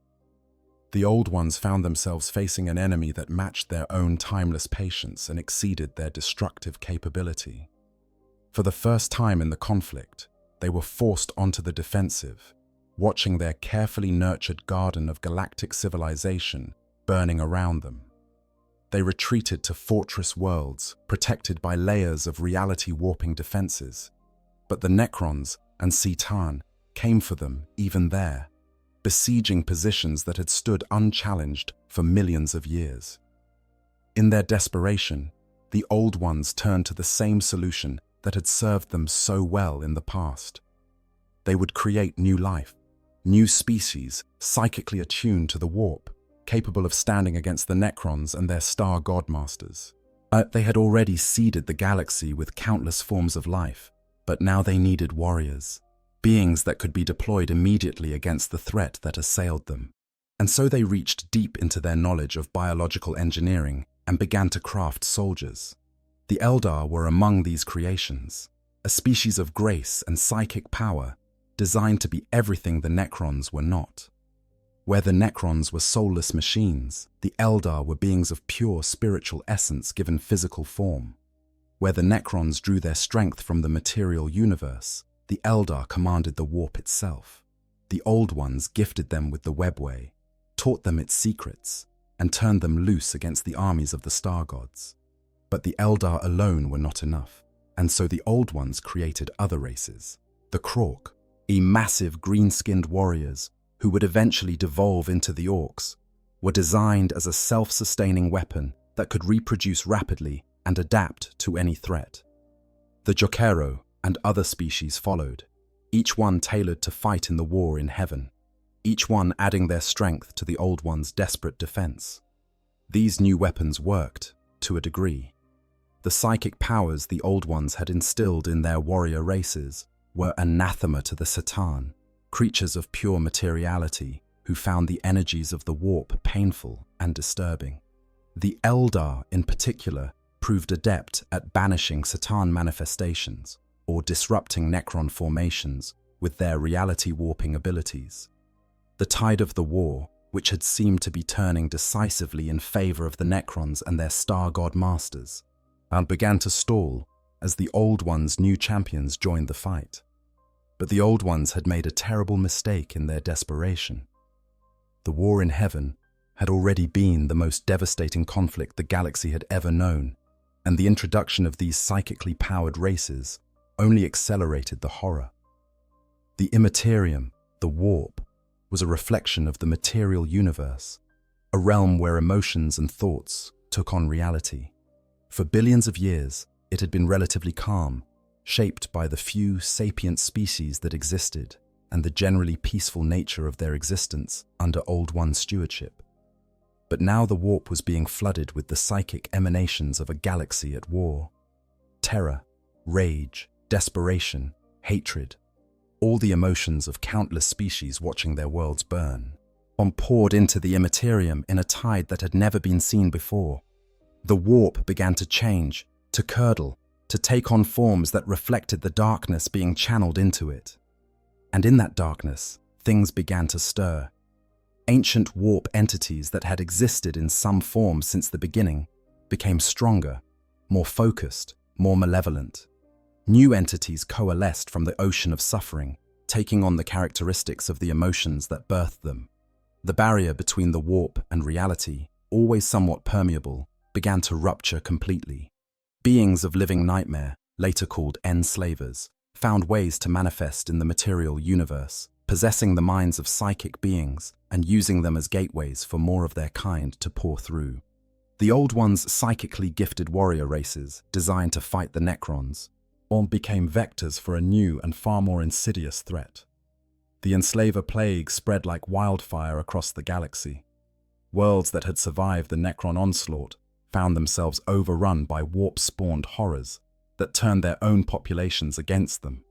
The Old Ones found themselves facing an enemy that matched their own timeless patience and exceeded their destructive capability. For the first time in the conflict, they were forced onto the defensive, watching their carefully nurtured garden of galactic civilization burning around them. They retreated to fortress worlds, protected by layers of reality-warping defenses. But the Necrons and Citan came for them even there, besieging positions that had stood unchallenged for millions of years. In their desperation, the Old Ones turned to the same solution that had served them so well in the past. They would create new life, new species psychically attuned to the warp, capable of standing against the Necrons and their star godmasters. They had already seeded the galaxy with countless forms of life, but now they needed warriors, beings that could be deployed immediately against the threat that assailed them. And so they reached deep into their knowledge of biological engineering and began to craft soldiers. The Eldar were among these creations, a species of grace and psychic power designed to be everything the Necrons were not. Where the Necrons were soulless machines, the Eldar were beings of pure spiritual essence given physical form. Where the Necrons drew their strength from the material universe, the Eldar commanded the warp itself. The Old Ones gifted them with the webway, taught them its secrets, and turned them loose against the armies of the star gods. But the Eldar alone were not enough, and so the Old Ones created other races. The Krork, massive green-skinned warriors who would eventually devolve into the Orcs, were designed as a self-sustaining weapon that could reproduce rapidly and adapt to any threat. The Jokero and other species followed, each one tailored to fight in the war in heaven, each one adding their strength to the Old Ones' desperate defense. These new weapons worked, to a degree. The psychic powers the Old Ones had instilled in their warrior races were anathema to the Satan, creatures of pure materiality who found the energies of the warp painful and disturbing. The Eldar, in particular, proved adept at banishing Satan manifestations or disrupting Necron formations with their reality-warping abilities. The tide of the war, which had seemed to be turning decisively in favor of the Necrons and their star god masters, began to stall as the Old Ones' new champions joined the fight. But the Old Ones had made a terrible mistake in their desperation. The war in heaven had already been the most devastating conflict the galaxy had ever known, and the introduction of these psychically powered races only accelerated the horror. The Imperium, the warp, was a reflection of the material universe, a realm where emotions and thoughts took on reality. For billions of years, it had been relatively calm, shaped by the few sapient species that existed and the generally peaceful nature of their existence under Old One stewardship. But now the warp was being flooded with the psychic emanations of a galaxy at war. Terror, rage, desperation, hatred, all the emotions of countless species watching their worlds burn, poured into the Imperium in a tide that had never been seen before. The warp began to change, to curdle, to take on forms that reflected the darkness being channeled into it. And in that darkness, things began to stir. Ancient warp entities that had existed in some form since the beginning became stronger, more focused, more malevolent. New entities coalesced from the ocean of suffering, taking on the characteristics of the emotions that birthed them. The barrier between the warp and reality, always somewhat permeable, began to rupture completely. Beings of living nightmare, later called enslavers, found ways to manifest in the material universe, possessing the minds of psychic beings and using them as gateways for more of their kind to pour through. The Old One's psychically gifted warrior races, designed to fight the Necrons, all became vectors for a new and far more insidious threat. The Enslaver Plague spread like wildfire across the galaxy. Worlds that had survived the Necron onslaught found themselves overrun by warp-spawned horrors that turned their own populations against them.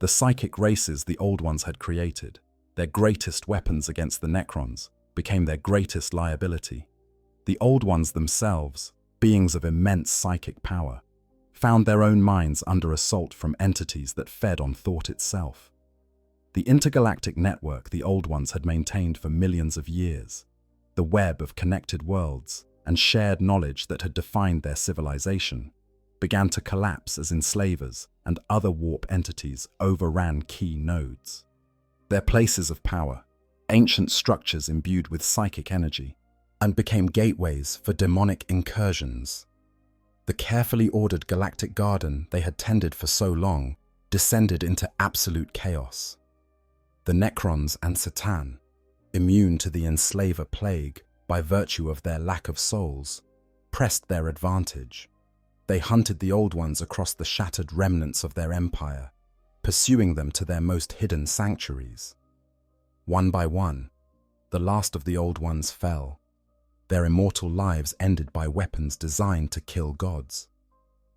The psychic races the Old Ones had created, their greatest weapons against the Necrons, became their greatest liability. The Old Ones themselves, beings of immense psychic power, found their own minds under assault from entities that fed on thought itself. The intergalactic network the Old Ones had maintained for millions of years, the web of connected worlds and shared knowledge that had defined their civilization, began to collapse as enslavers and other warp entities overran key nodes. Their places of power, ancient structures imbued with psychic energy, and became gateways for demonic incursions. The carefully ordered galactic garden they had tended for so long descended into absolute chaos. The Necrons and Satan, immune to the Enslaver Plague by virtue of their lack of souls, pressed their advantage. They hunted the Old Ones across the shattered remnants of their empire, pursuing them to their most hidden sanctuaries. One by one, the last of the Old Ones fell, their immortal lives ended by weapons designed to kill gods.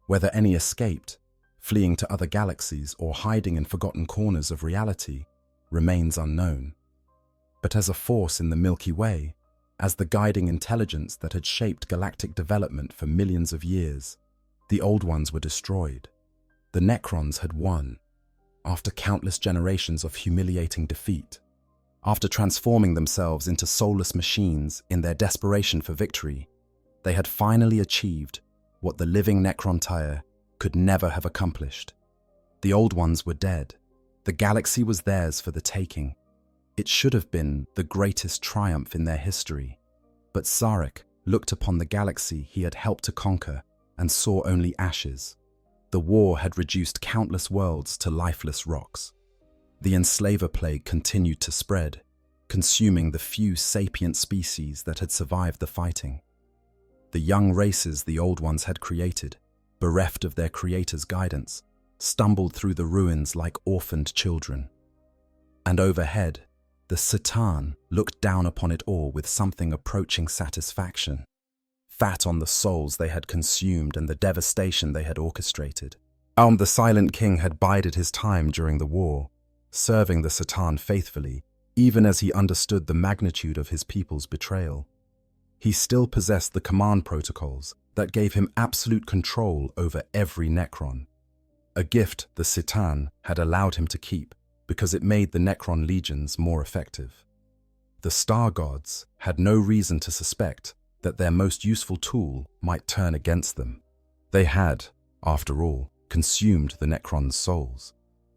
Whether any escaped, fleeing to other galaxies or hiding in forgotten corners of reality, remains unknown. But as a force in the Milky Way, as the guiding intelligence that had shaped galactic development for millions of years, the Old Ones were destroyed. The Necrons had won, after countless generations of humiliating defeat. After transforming themselves into soulless machines in their desperation for victory, they had finally achieved what the living Necrontyre could never have accomplished. The Old Ones were dead. The galaxy was theirs for the taking. It should have been the greatest triumph in their history. But Sarek looked upon the galaxy he had helped to conquer and saw only ashes. The war had reduced countless worlds to lifeless rocks. The Enslaver Plague continued to spread, consuming the few sapient species that had survived the fighting. The young races the Old Ones had created, bereft of their creator's guidance, stumbled through the ruins like orphaned children. And overhead, the Satan looked down upon it all with something approaching satisfaction, fat on the souls they had consumed and the devastation they had orchestrated. The Silent King had bided his time during the war, serving the Satan faithfully, even as he understood the magnitude of his people's betrayal. He still possessed the command protocols that gave him absolute control over every Necron, a gift the Satan had allowed him to keep because it made the Necron legions more effective. The Star Gods had no reason to suspect that their most useful tool might turn against them. They had, after all, consumed the Necron's souls.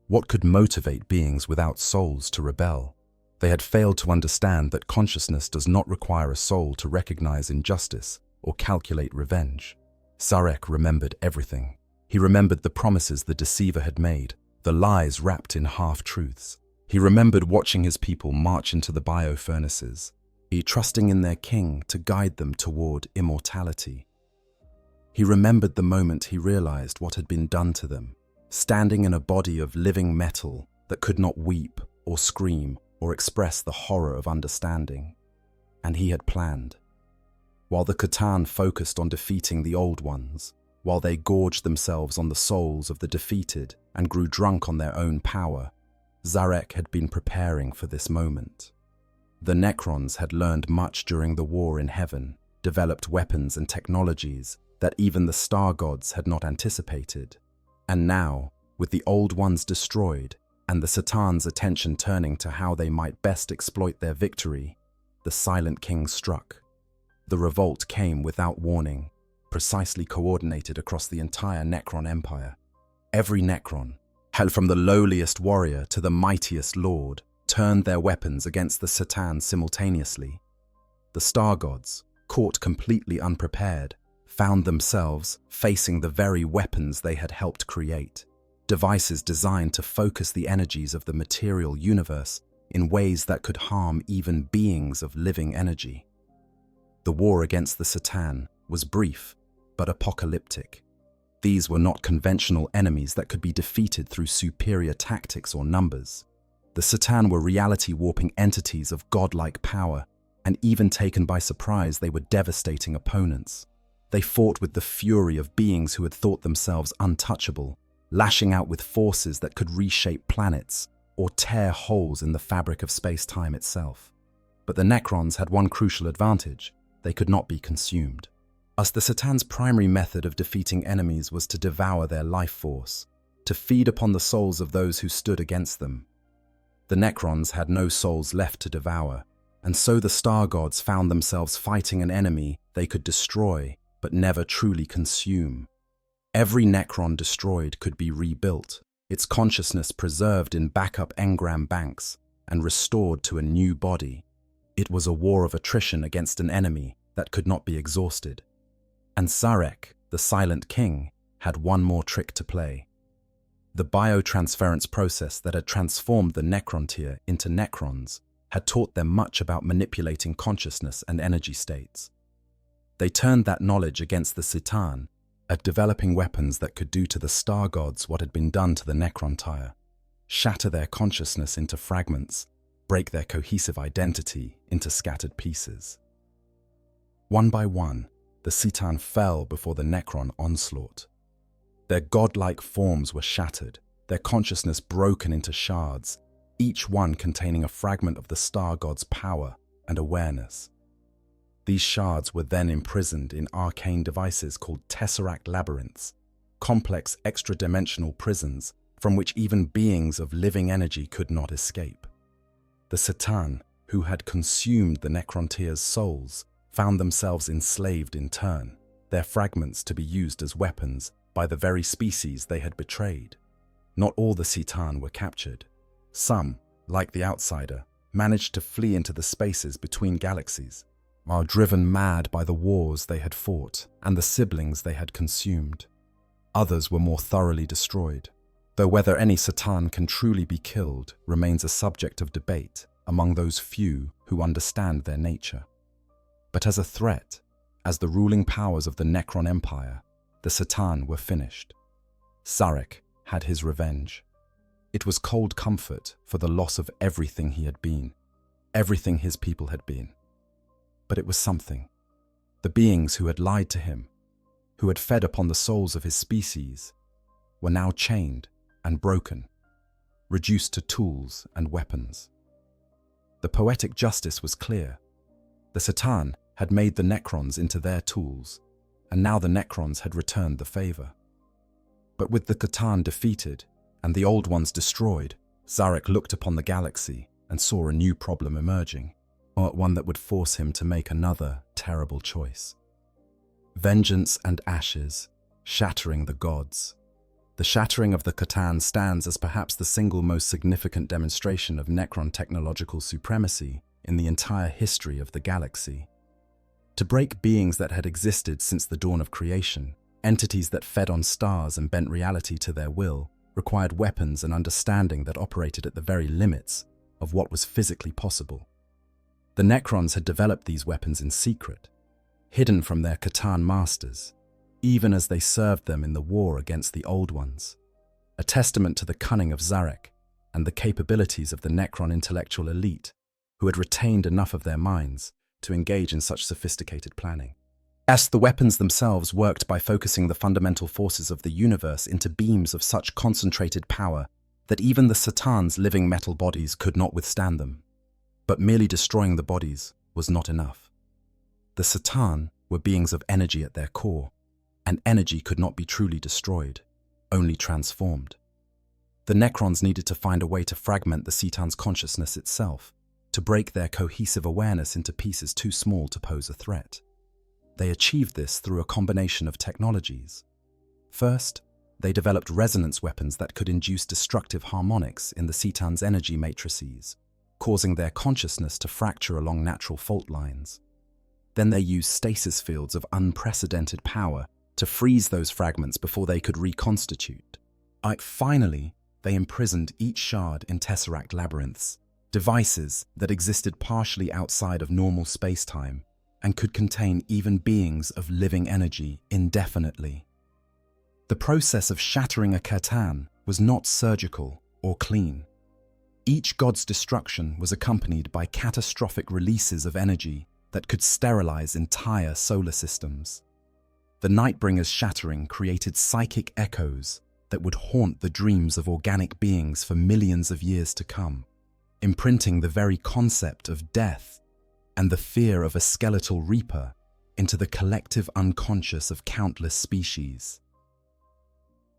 What could motivate beings without souls to rebel? They had failed to understand that consciousness does not require a soul to recognize injustice or calculate revenge. Sarek remembered everything. He remembered the promises the deceiver had made, the lies wrapped in half-truths. He remembered watching his people march into the bio-furnaces, trusting in their king to guide them toward immortality. He remembered the moment he realized what had been done to them, standing in a body of living metal that could not weep or scream or express the horror of understanding. And he had planned. While the Catan focused on defeating the Old Ones, while they gorged themselves on the souls of the defeated and grew drunk on their own power, Zarek had been preparing for this moment. The Necrons had learned much during the war in heaven, developed weapons and technologies that even the Star Gods had not anticipated. And now, with the Old Ones destroyed and the Satan's attention turning to how they might best exploit their victory, the Silent King struck. The revolt came without warning, precisely coordinated across the entire Necron Empire. Every Necron, held from the lowliest warrior to the mightiest lord, turned their weapons against the Satan simultaneously. The Star Gods, caught completely unprepared, found themselves facing the very weapons they had helped create, devices designed to focus the energies of the material universe in ways that could harm even beings of living energy. The war against the Satan was brief, but apocalyptic. These were not conventional enemies that could be defeated through superior tactics or numbers. The Satan were reality-warping entities of godlike power, and even taken by surprise, they were devastating opponents. They fought with the fury of beings who had thought themselves untouchable, lashing out with forces that could reshape planets or tear holes in the fabric of space-time itself. But the Necrons had one crucial advantage: they could not be consumed. As the Satan's primary method of defeating enemies was to devour their life force, to feed upon the souls of those who stood against them. The Necrons had no souls left to devour, and so the star gods found themselves fighting an enemy they could destroy but never truly consume. Every Necron destroyed could be rebuilt, its consciousness preserved in backup engram banks and restored to a new body. It was a war of attrition against an enemy that could not be exhausted. And Zarek, the Silent King, had one more trick to play. The biotransference process that had transformed the Necrontyr into Necrons had taught them much about manipulating consciousness and energy states. They turned that knowledge against the Satan, at developing weapons that could do to the star gods what had been done to the Necrontyr: shatter their consciousness into fragments, break their cohesive identity into scattered pieces. One by one, the Satan fell before the Necron onslaught. Their godlike forms were shattered, their consciousness broken into shards, each one containing a fragment of the star god's power and awareness. These shards were then imprisoned in arcane devices called tesseract labyrinths, complex extra-dimensional prisons from which even beings of living energy could not escape. The Satan, who had consumed the Necrontyr's souls, found themselves enslaved in turn, their fragments to be used as weapons by the very species they had betrayed. Not all the Satan were captured. Some, like the Outsider, managed to flee into the spaces between galaxies, while driven mad by the wars they had fought and the siblings they had consumed. Others were more thoroughly destroyed, though whether any Satan can truly be killed remains a subject of debate among those few who understand their nature. But as a threat, as the ruling powers of the Necron Empire, the Satan were finished. Zarek had his revenge. It was cold comfort for the loss of everything he had been, everything his people had been. But it was something. The beings who had lied to him, who had fed upon the souls of his species, were now chained and broken, reduced to tools and weapons. The poetic justice was clear. The Satan had made the Necrons into their tools, and now the Necrons had returned the favor. But with the Catan defeated and the old ones destroyed, Zarek looked upon the galaxy and saw a new problem emerging, or one that would force him to make another terrible choice. Vengeance and ashes, shattering the gods. The shattering of the Catan stands as perhaps the single most significant demonstration of Necron technological supremacy in the entire history of the galaxy. To break beings that had existed since the dawn of creation, entities that fed on stars and bent reality to their will, required weapons and understanding that operated at the very limits of what was physically possible. The Necrons had developed these weapons in secret, hidden from their Catan masters, even as they served them in the war against the Old Ones, a testament to the cunning of Zarek and the capabilities of the Necron intellectual elite, who had retained enough of their minds to engage in such sophisticated planning. As the weapons themselves worked by focusing the fundamental forces of the universe into beams of such concentrated power that even the Satan's living metal bodies could not withstand them. But merely destroying the bodies was not enough. The Satan were beings of energy at their core, and energy could not be truly destroyed, only transformed. The Necrons needed to find a way to fragment the Satan's consciousness itself, to break their cohesive awareness into pieces too small to pose a threat. They achieved this through a combination of technologies. First, they developed resonance weapons that could induce destructive harmonics in the Satan's energy matrices, causing their consciousness to fracture along natural fault lines. Then they used stasis fields of unprecedented power to freeze those fragments before they could reconstitute. Finally, they imprisoned each shard in tesseract labyrinths, devices that existed partially outside of normal space-time and could contain even beings of living energy indefinitely. The process of shattering a Catan was not surgical or clean. Each god's destruction was accompanied by catastrophic releases of energy that could sterilize entire solar systems. The Nightbringer's shattering created psychic echoes that would haunt the dreams of organic beings for millions of years to come, imprinting the very concept of death and the fear of a skeletal reaper into the collective unconscious of countless species.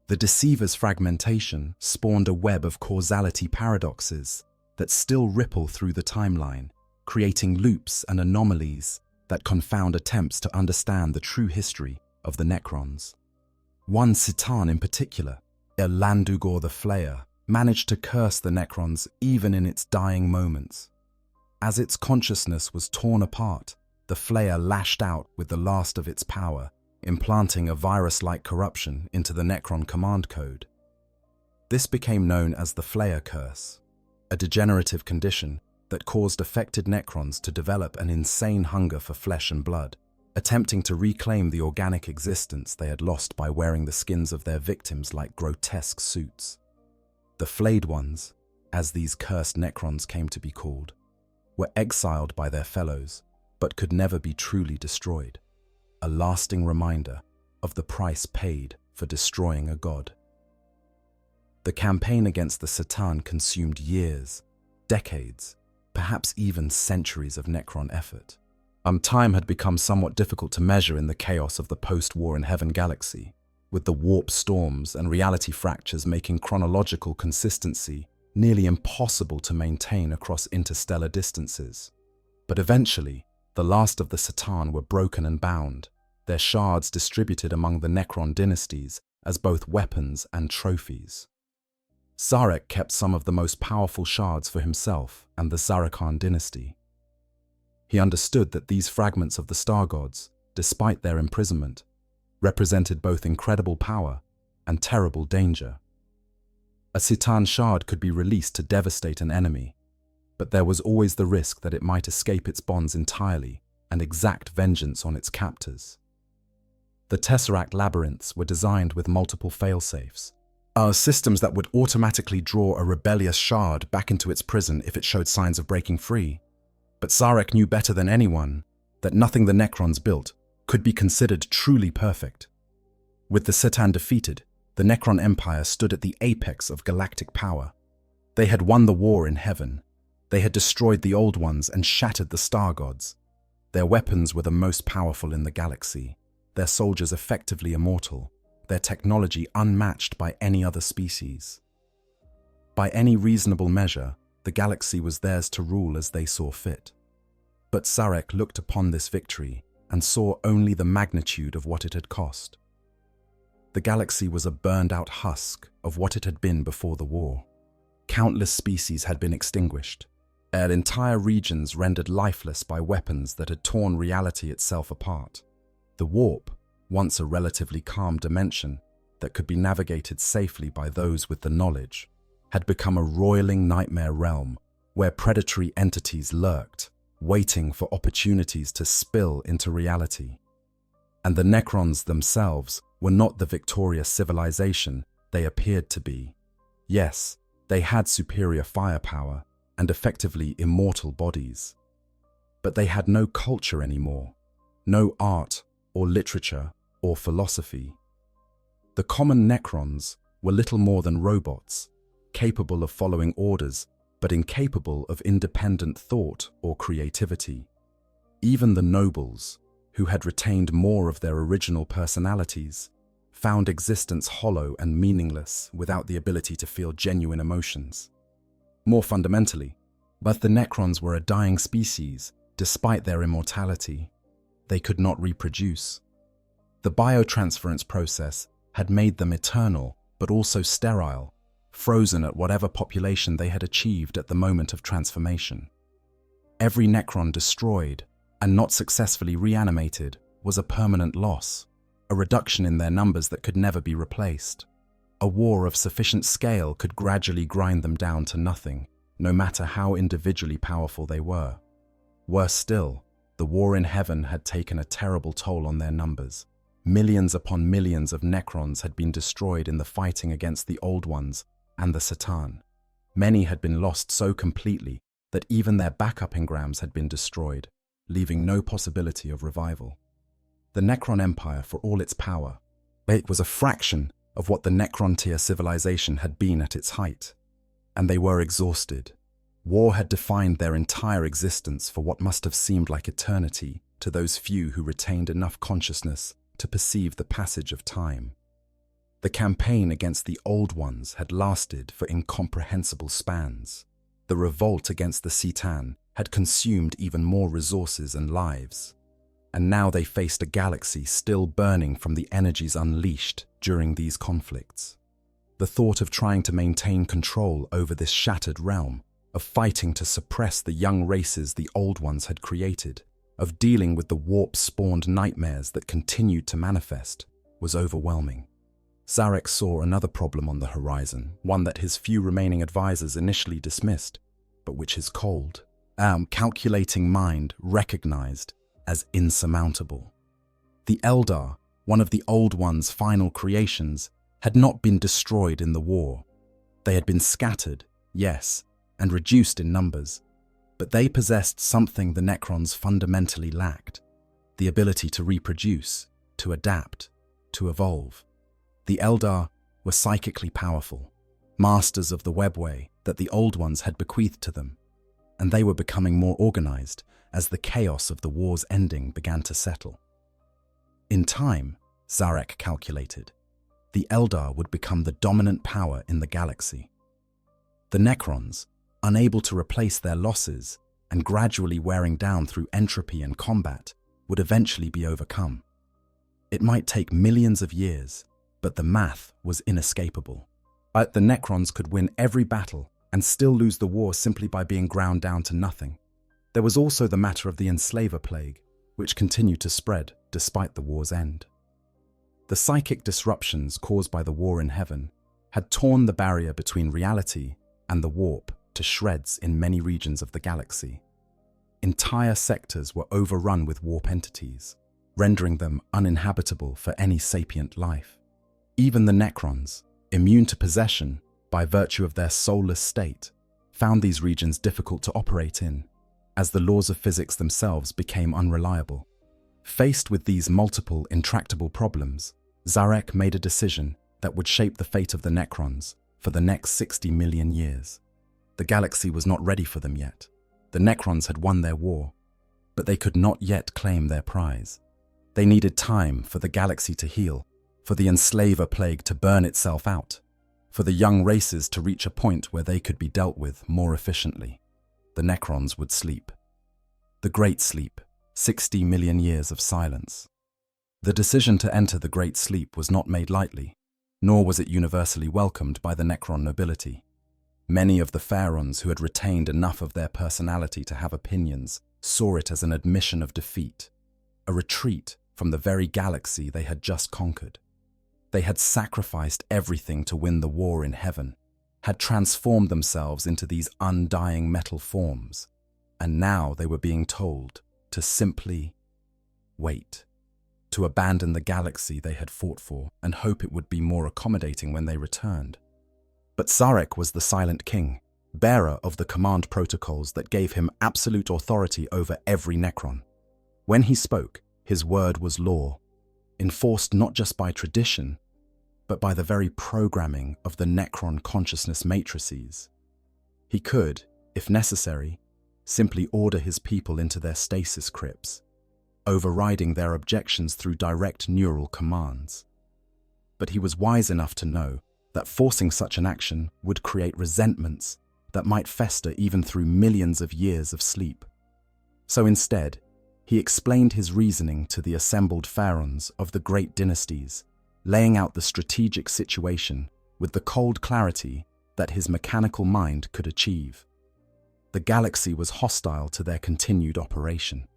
The Deceiver's fragmentation spawned a web of causality paradoxes that still ripple through the timeline, creating loops and anomalies that confound attempts to understand the true history of the Necrons. One Citan in particular, Landugor the Flayer, managed to curse the Necrons even in its dying moments. As its consciousness was torn apart, the Flayer lashed out with the last of its power, implanting a virus-like corruption into the Necron command code. This became known as the Flayer Curse, a degenerative condition that caused affected Necrons to develop an insane hunger for flesh and blood, attempting to reclaim the organic existence they had lost by wearing the skins of their victims like grotesque suits. The Flayed Ones, as these cursed Necrons came to be called, were exiled by their fellows, but could never be truly destroyed, a lasting reminder of the price paid for destroying a god. The campaign against the Citan consumed years, decades, perhaps even centuries of Necron effort. Time had become somewhat difficult to measure in the chaos of the post-War in Heaven galaxy, with the warp storms and reality fractures making chronological consistency nearly impossible to maintain across interstellar distances. But eventually, the last of the Citan were broken and bound, their shards distributed among the Necron dynasties as both weapons and trophies. Zarek kept some of the most powerful shards for himself and the Zarakan dynasty. He understood that these fragments of the star gods, despite their imprisonment, represented both incredible power and terrible danger. A Citan shard could be released to devastate an enemy, but there was always the risk that it might escape its bonds entirely and exact vengeance on its captors. The Tesseract labyrinths were designed with multiple failsafes, systems that would automatically draw a rebellious shard back into its prison if it showed signs of breaking free. But Zarek knew better than anyone that nothing the Necrons built could be considered truly perfect. With the Citan defeated, the Necron Empire stood at the apex of galactic power. They had won the war in heaven. They had destroyed the Old Ones and shattered the star gods. Their weapons were the most powerful in the galaxy, their soldiers effectively immortal, their technology unmatched by any other species. By any reasonable measure, the galaxy was theirs to rule as they saw fit. But Zarek looked upon this victory and saw only the magnitude of what it had cost. The galaxy was a burned-out husk of what it had been before the war. Countless species had been extinguished, and entire regions rendered lifeless by weapons that had torn reality itself apart. The warp, once a relatively calm dimension that could be navigated safely by those with the knowledge, had become a roiling nightmare realm where predatory entities lurked, waiting for opportunities to spill into reality. And the Necrons themselves were not the victorious civilization they appeared to be. Yes, they had superior firepower and effectively immortal bodies. But they had no culture anymore, no art or literature or philosophy. The common Necrons were little more than robots, capable of following orders, but incapable of independent thought or creativity. Even the nobles, who had retained more of their original personalities, found existence hollow and meaningless without the ability to feel genuine emotions. More fundamentally, but the Necrons were a dying species despite their immortality. They could not reproduce. The biotransference process had made them eternal, but also sterile, frozen at whatever population they had achieved at the moment of transformation. Every Necron destroyed and not successfully reanimated was a permanent loss, a reduction in their numbers that could never be replaced. A war of sufficient scale could gradually grind them down to nothing, no matter how individually powerful they were. Worse still, the war in heaven had taken a terrible toll on their numbers. Millions upon millions of Necrons had been destroyed in the fighting against the Old Ones and the Satan. Many had been lost so completely that even their backup engrams had been destroyed, leaving no possibility of revival. The Necron Empire, for all its power, it was a fraction of what the Necron-tier civilization had been at its height, and they were exhausted. War had defined their entire existence for what must have seemed like eternity to those few who retained enough consciousness to perceive the passage of time. The campaign against the Old Ones had lasted for incomprehensible spans. The revolt against the Satan had consumed even more resources and lives. And now they faced a galaxy still burning from the energies unleashed during these conflicts. The thought of trying to maintain control over this shattered realm, of fighting to suppress the young races the Old Ones had created, of dealing with the warp-spawned nightmares that continued to manifest, was overwhelming. Zarek saw another problem on the horizon, one that his few remaining advisors initially dismissed, but which his cold, calculating mind recognized as insurmountable. The Eldar, one of the Old Ones' final creations, had not been destroyed in the war. They had been scattered, yes, and reduced in numbers, but they possessed something the Necrons fundamentally lacked: the ability to reproduce, to adapt, to evolve. The Eldar were psychically powerful, masters of the webway that the Old Ones had bequeathed to them, and they were becoming more organized as the chaos of the war's ending began to settle. In time, Zarek calculated, the Eldar would become the dominant power in the galaxy. The Necrons, unable to replace their losses and gradually wearing down through entropy and combat, would eventually be overcome. It might take millions of years, but the math was inescapable. The Necrons could win every battle and still lose the war simply by being ground down to nothing. There was also the matter of the enslaver plague, which continued to spread despite the war's end. The psychic disruptions caused by the war in heaven had torn the barrier between reality and the warp to shreds in many regions of the galaxy. Entire sectors were overrun with warp entities, rendering them uninhabitable for any sapient life. Even the Necrons, immune to possession by virtue of their soulless state, found these regions difficult to operate in, as the laws of physics themselves became unreliable. Faced with these multiple, intractable problems, Zarek made a decision that would shape the fate of the Necrons for the next 60 million years. The galaxy was not ready for them yet. The Necrons had won their war, but they could not yet claim their prize. They needed time for the galaxy to heal, for the enslaver plague to burn itself out, for the young races to reach a point where they could be dealt with more efficiently. The Necrons would sleep. The Great Sleep, 60 million years of silence. The decision to enter the Great Sleep was not made lightly, nor was it universally welcomed by the Necron nobility. Many of the Pharaons who had retained enough of their personality to have opinions saw it as an admission of defeat, a retreat from the very galaxy they had just conquered. They had sacrificed everything to win the war in heaven, had transformed themselves into these undying metal forms, and now they were being told to simply wait, to abandon the galaxy they had fought for and hope it would be more accommodating when they returned. But Zarek was the Silent King, bearer of the command protocols that gave him absolute authority over every Necron. When he spoke, his word was law, enforced not just by tradition, but by the very programming of the Necron consciousness matrices. He could, if necessary, simply order his people into their stasis crypts, overriding their objections through direct neural commands. But he was wise enough to know that forcing such an action would create resentments that might fester even through millions of years of sleep. So instead, he explained his reasoning to the assembled pharaohs of the great dynasties, laying out the strategic situation with the cold clarity that his mechanical mind could achieve. The galaxy was hostile to their continued operation.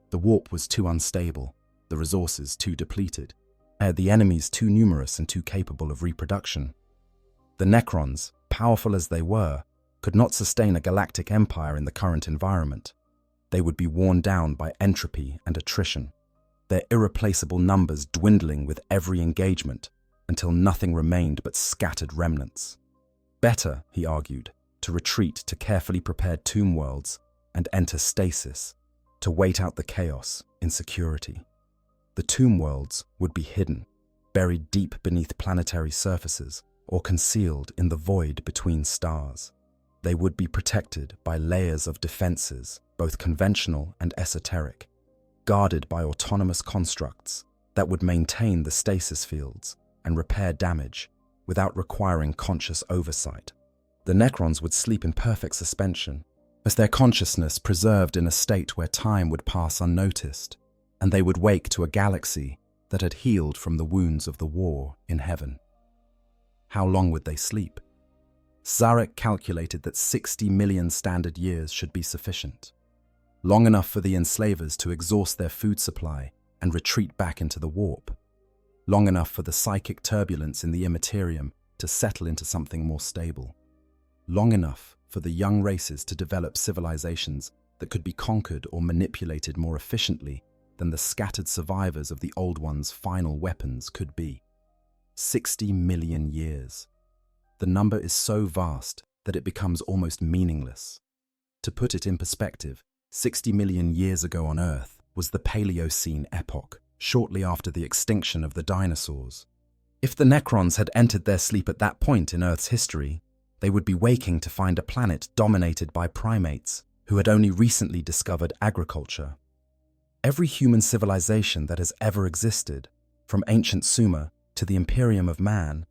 The warp was too unstable, the resources too depleted, and the enemies too numerous and too capable of reproduction. The Necrons, powerful as they were, could not sustain a galactic empire in the current environment. They would be worn down by entropy and attrition, their irreplaceable numbers dwindling with every engagement until nothing remained but scattered remnants. Better, he argued, to retreat to carefully prepared tomb worlds and enter stasis, to wait out the chaos in security. The tomb worlds would be hidden, buried deep beneath planetary surfaces or concealed in the void between stars. They would be protected by layers of defenses, both conventional and esoteric, guarded by autonomous constructs that would maintain the stasis fields and repair damage without requiring conscious oversight. The Necrons would sleep in perfect suspension, as their consciousness preserved in a state where time would pass unnoticed, and they would wake to a galaxy that had healed from the wounds of the war in heaven. How long would they sleep? Zarek calculated that 60 million standard years should be sufficient, long enough for the enslavers to exhaust their food supply and retreat back into the warp, long enough for the psychic turbulence in the Imperium to settle into something more stable, long enough for the young races to develop civilizations that could be conquered or manipulated more efficiently than the scattered survivors of the old one's final weapons could be. 60 million years. The number is so vast that it becomes almost meaningless. To put it in perspective, 60 million years ago on Earth was the Paleocene epoch, shortly after the extinction of the dinosaurs. If the Necrons had entered their sleep at that point in Earth's history, they would be waking to find a planet dominated by primates who had only recently discovered agriculture. Every human civilization that has ever existed, from ancient Sumer to the Imperium of man,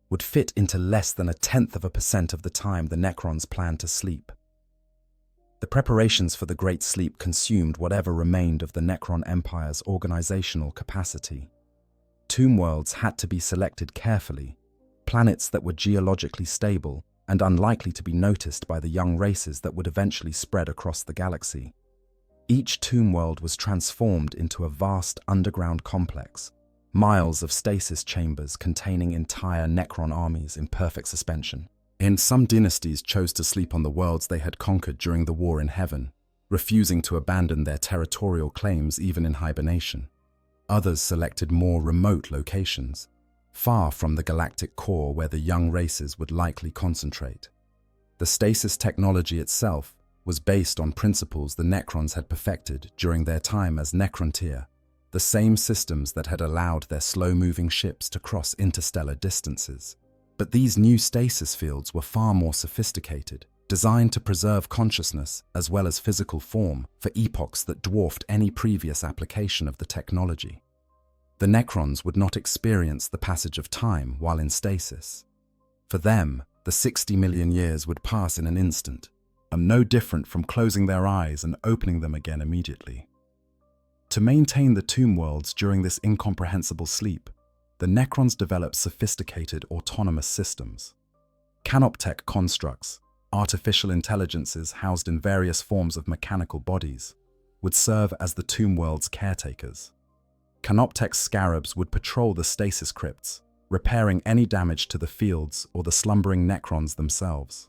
would fit into less than 0.1% of the time the Necrons planned to sleep. The preparations for the Great Sleep consumed whatever remained of the Necron Empire's organizational capacity. Tomb worlds had to be selected carefully, planets that were geologically stable and unlikely to be noticed by the young races that would eventually spread across the galaxy. Each tomb world was transformed into a vast underground complex, miles of stasis chambers containing entire Necron armies in perfect suspension. Some dynasties chose to sleep on the worlds they had conquered during the war in heaven, refusing to abandon their territorial claims even in hibernation. Others selected more remote locations, far from the galactic core where the young races would likely concentrate. The stasis technology itself was based on principles the Necrons had perfected during their time as Necrontyr, the same systems that had allowed their slow-moving ships to cross interstellar distances. But these new stasis fields were far more sophisticated, designed to preserve consciousness as well as physical form for epochs that dwarfed any previous application of the technology. The Necrons would not experience the passage of time while in stasis. For them, the 60 million years would pass in an instant, and no different from closing their eyes and opening them again immediately. To maintain the tomb worlds during this incomprehensible sleep, the Necrons developed sophisticated autonomous systems. Canoptech constructs, artificial intelligences housed in various forms of mechanical bodies, would serve as the tomb world's caretakers. Canoptech scarabs would patrol the stasis crypts, repairing any damage to the fields or the slumbering Necrons themselves.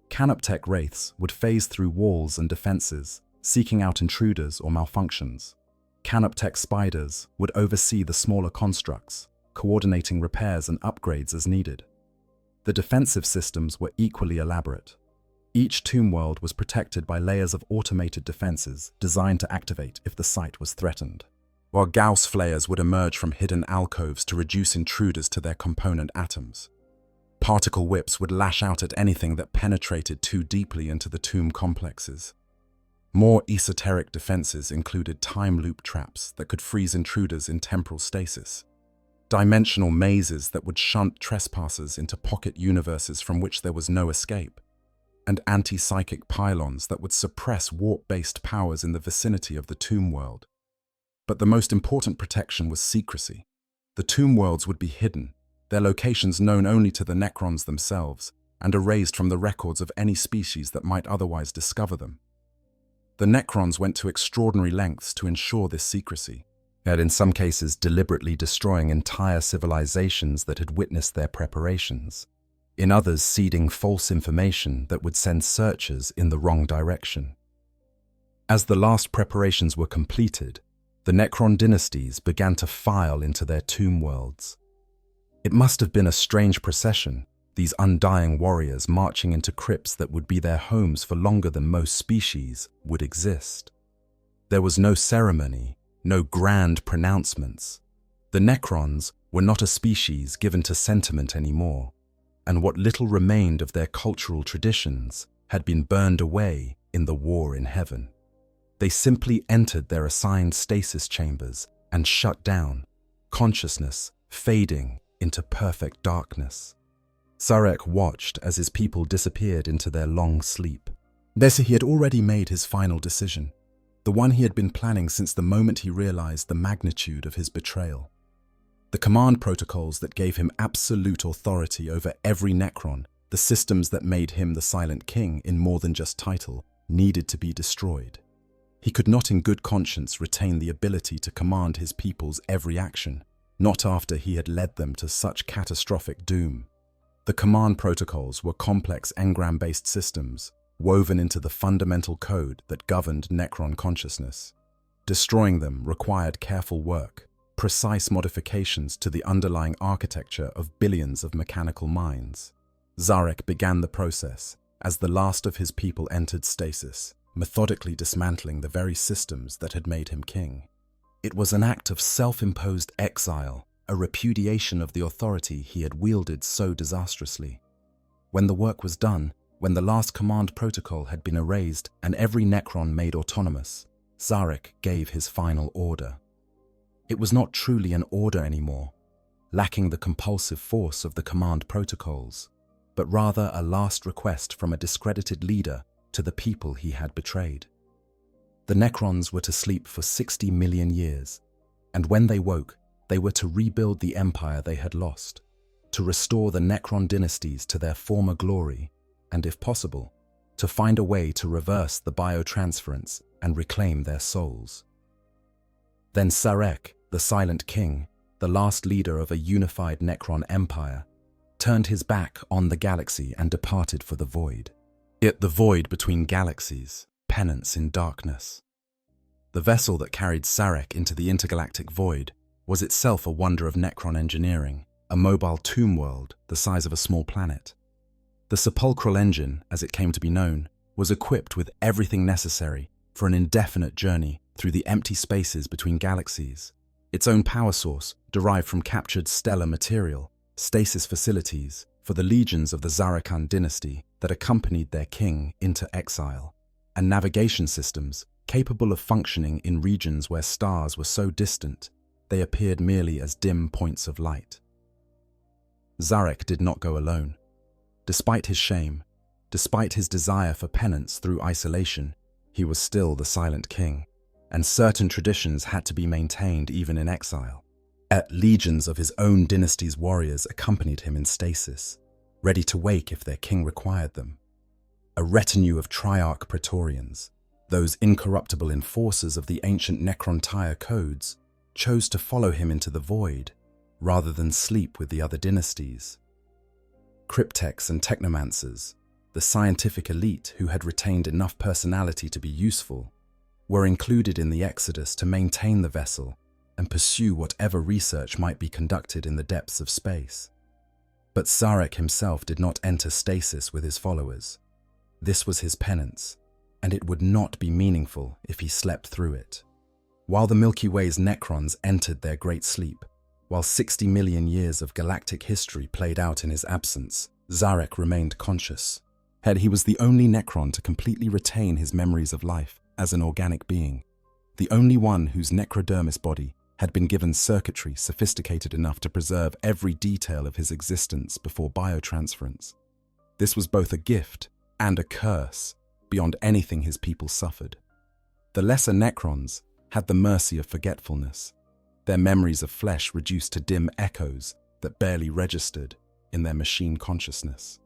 Canoptech wraiths would phase through walls and defenses, seeking out intruders or malfunctions. Canoptech spiders would oversee the smaller constructs, coordinating repairs and upgrades as needed. The defensive systems were equally elaborate. Each tomb world was protected by layers of automated defenses designed to activate if the site was threatened, while Gauss flares would emerge from hidden alcoves to reduce intruders to their component atoms. Particle whips would lash out at anything that penetrated too deeply into the tomb complexes. More esoteric defenses included time loop traps that could freeze intruders in temporal stasis, dimensional mazes that would shunt trespassers into pocket universes from which there was no escape, and anti-psychic pylons that would suppress warp-based powers in the vicinity of the tomb world. But the most important protection was secrecy. The tomb worlds would be hidden, their locations known only to the Necrons themselves, and erased from the records of any species that might otherwise discover them. The Necrons went to extraordinary lengths to ensure this secrecy, and in some cases deliberately destroying entire civilizations that had witnessed their preparations, in others seeding false information that would send searchers in the wrong direction. As the last preparations were completed, the Necron dynasties began to file into their tomb worlds. It must have been a strange procession, these undying warriors marching into crypts that would be their homes for longer than most species would exist. There was no ceremony, no grand pronouncements. The Necrons were not a species given to sentiment anymore, and what little remained of their cultural traditions had been burned away in the war in heaven. They simply entered their assigned stasis chambers and shut down, consciousness fading into perfect darkness. Sarek watched as his people disappeared into their long sleep. He had already made his final decision, the one he had been planning since the moment he realized the magnitude of his betrayal. The command protocols that gave him absolute authority over every Necron, the systems that made him the Silent King in more than just title, needed to be destroyed. He could not in good conscience retain the ability to command his people's every action, not after he had led them to such catastrophic doom. The command protocols were complex engram-based systems, woven into the fundamental code that governed Necron consciousness. Destroying them required careful work, precise modifications to the underlying architecture of billions of mechanical minds. Zarek began the process as the last of his people entered stasis, methodically dismantling the very systems that had made him king. It was an act of self-imposed exile, a repudiation of the authority he had wielded so disastrously. When the work was done, when the last command protocol had been erased and every Necron made autonomous, Zarek gave his final order. It was not truly an order anymore, lacking the compulsive force of the command protocols, but rather a last request from a discredited leader to the people he had betrayed. The Necrons were to sleep for 60 million years, and when they woke, they were to rebuild the empire they had lost, to restore the Necron dynasties to their former glory, and if possible, to find a way to reverse the biotransference and reclaim their souls. Then Sarek, the Silent King, the last leader of a unified Necron empire, turned his back on the galaxy and departed for the void. Yet the void between galaxies, penance in darkness. The vessel that carried Sarek into the intergalactic void was itself a wonder of Necron engineering, a mobile tomb world the size of a small planet. The sepulchral engine, as it came to be known, was equipped with everything necessary for an indefinite journey through the empty spaces between galaxies. Its own power source, derived from captured stellar material, stasis facilities for the legions of the Zarakan dynasty that accompanied their king into exile, and navigation systems capable of functioning in regions where stars were so distant they appeared merely as dim points of light. Zarek did not go alone. Despite his shame, despite his desire for penance through isolation, he was still the Silent King, and certain traditions had to be maintained even in exile. Legions of his own dynasty's warriors accompanied him in stasis, ready to wake if their king required them. A retinue of Triarch Praetorians, those incorruptible enforcers of the ancient Necron codes, chose to follow him into the void, rather than sleep with the other dynasties. Cryptechs and technomancers, the scientific elite who had retained enough personality to be useful, were included in the exodus to maintain the vessel and pursue whatever research might be conducted in the depths of space. But Sarek himself did not enter stasis with his followers. This was his penance, and it would not be meaningful if he slept through it. While the Milky Way's Necrons entered their great sleep, while 60 million years of galactic history played out in his absence, Zarek remained conscious. He was the only Necron to completely retain his memories of life as an organic being, the only one whose necrodermis body had been given circuitry sophisticated enough to preserve every detail of his existence before biotransference. This was both a gift and a curse beyond anything his people suffered. The lesser Necrons had the mercy of forgetfulness, their memories of flesh reduced to dim echoes that barely registered in their machine consciousness.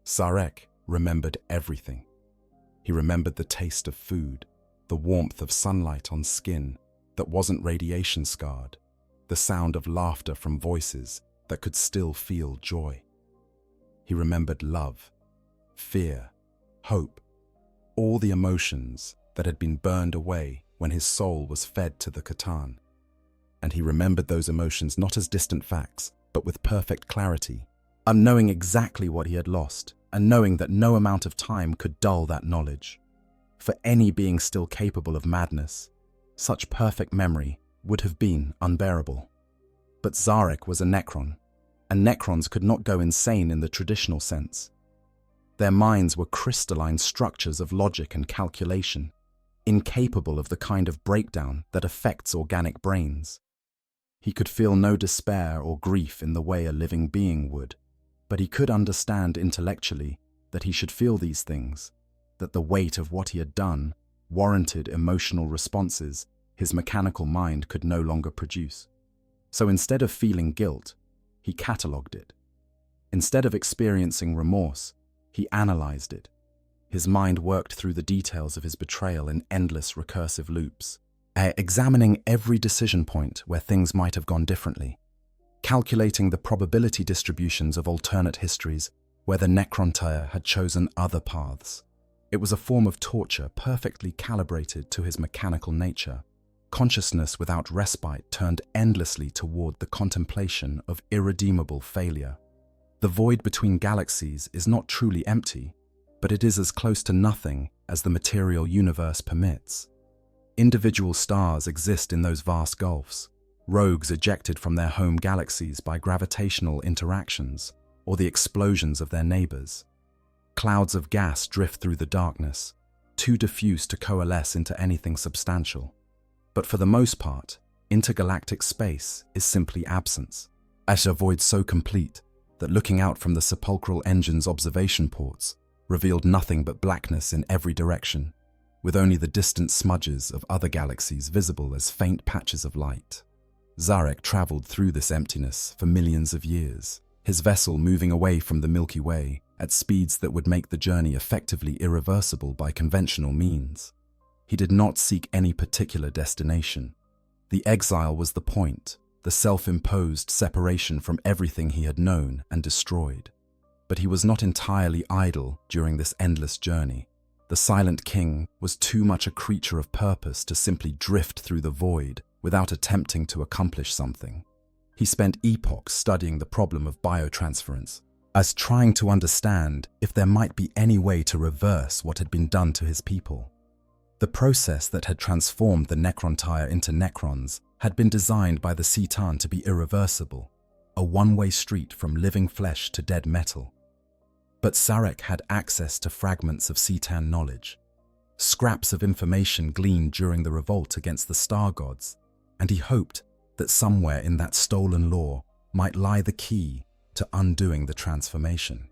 Sarek remembered everything. He remembered the taste of food, the warmth of sunlight on skin that wasn't radiation scarred, the sound of laughter from voices that could still feel joy. He remembered love, fear, hope, all the emotions that had been burned away when his soul was fed to the Catan. And he remembered those emotions not as distant facts, but with perfect clarity, knowing exactly what he had lost, and knowing that no amount of time could dull that knowledge. For any being still capable of madness, such perfect memory would have been unbearable. But Zarek was a Necron, and Necrons could not go insane in the traditional sense. Their minds were crystalline structures of logic and calculation, incapable of the kind of breakdown that affects organic brains. He could feel no despair or grief in the way a living being would, but he could understand intellectually that he should feel these things, that the weight of what he had done warranted emotional responses his mechanical mind could no longer produce. So instead of feeling guilt, he catalogued it. Instead of experiencing remorse, he analyzed it. His mind worked through the details of his betrayal in endless recursive loops, examining every decision point where things might have gone differently, calculating the probability distributions of alternate histories where the Necrontyre had chosen other paths. It was a form of torture perfectly calibrated to his mechanical nature. Consciousness without respite turned endlessly toward the contemplation of irredeemable failure. The void between galaxies is not truly empty, but it is as close to nothing as the material universe permits. Individual stars exist in those vast gulfs, rogues ejected from their home galaxies by gravitational interactions or the explosions of their neighbors. Clouds of gas drift through the darkness, too diffuse to coalesce into anything substantial. But for the most part, intergalactic space is simply absence, as a void so complete that looking out from the sepulchral engine's observation ports revealed nothing but blackness in every direction, with only the distant smudges of other galaxies visible as faint patches of light. Zarek traveled through this emptiness for millions of years, his vessel moving away from the Milky Way at speeds that would make the journey effectively irreversible by conventional means. He did not seek any particular destination. The exile was the point, the self-imposed separation from everything he had known and destroyed. But he was not entirely idle during this endless journey. The Silent King was too much a creature of purpose to simply drift through the void without attempting to accomplish something. He spent epochs studying the problem of biotransference, as trying to understand if there might be any way to reverse what had been done to his people. The process that had transformed the Necrontyre into Necrons had been designed by the Citan to be irreversible, a one-way street from living flesh to dead metal. But Zarek had access to fragments of Citan knowledge, scraps of information gleaned during the revolt against the star gods, and he hoped that somewhere in that stolen lore might lie the key to undoing the transformation.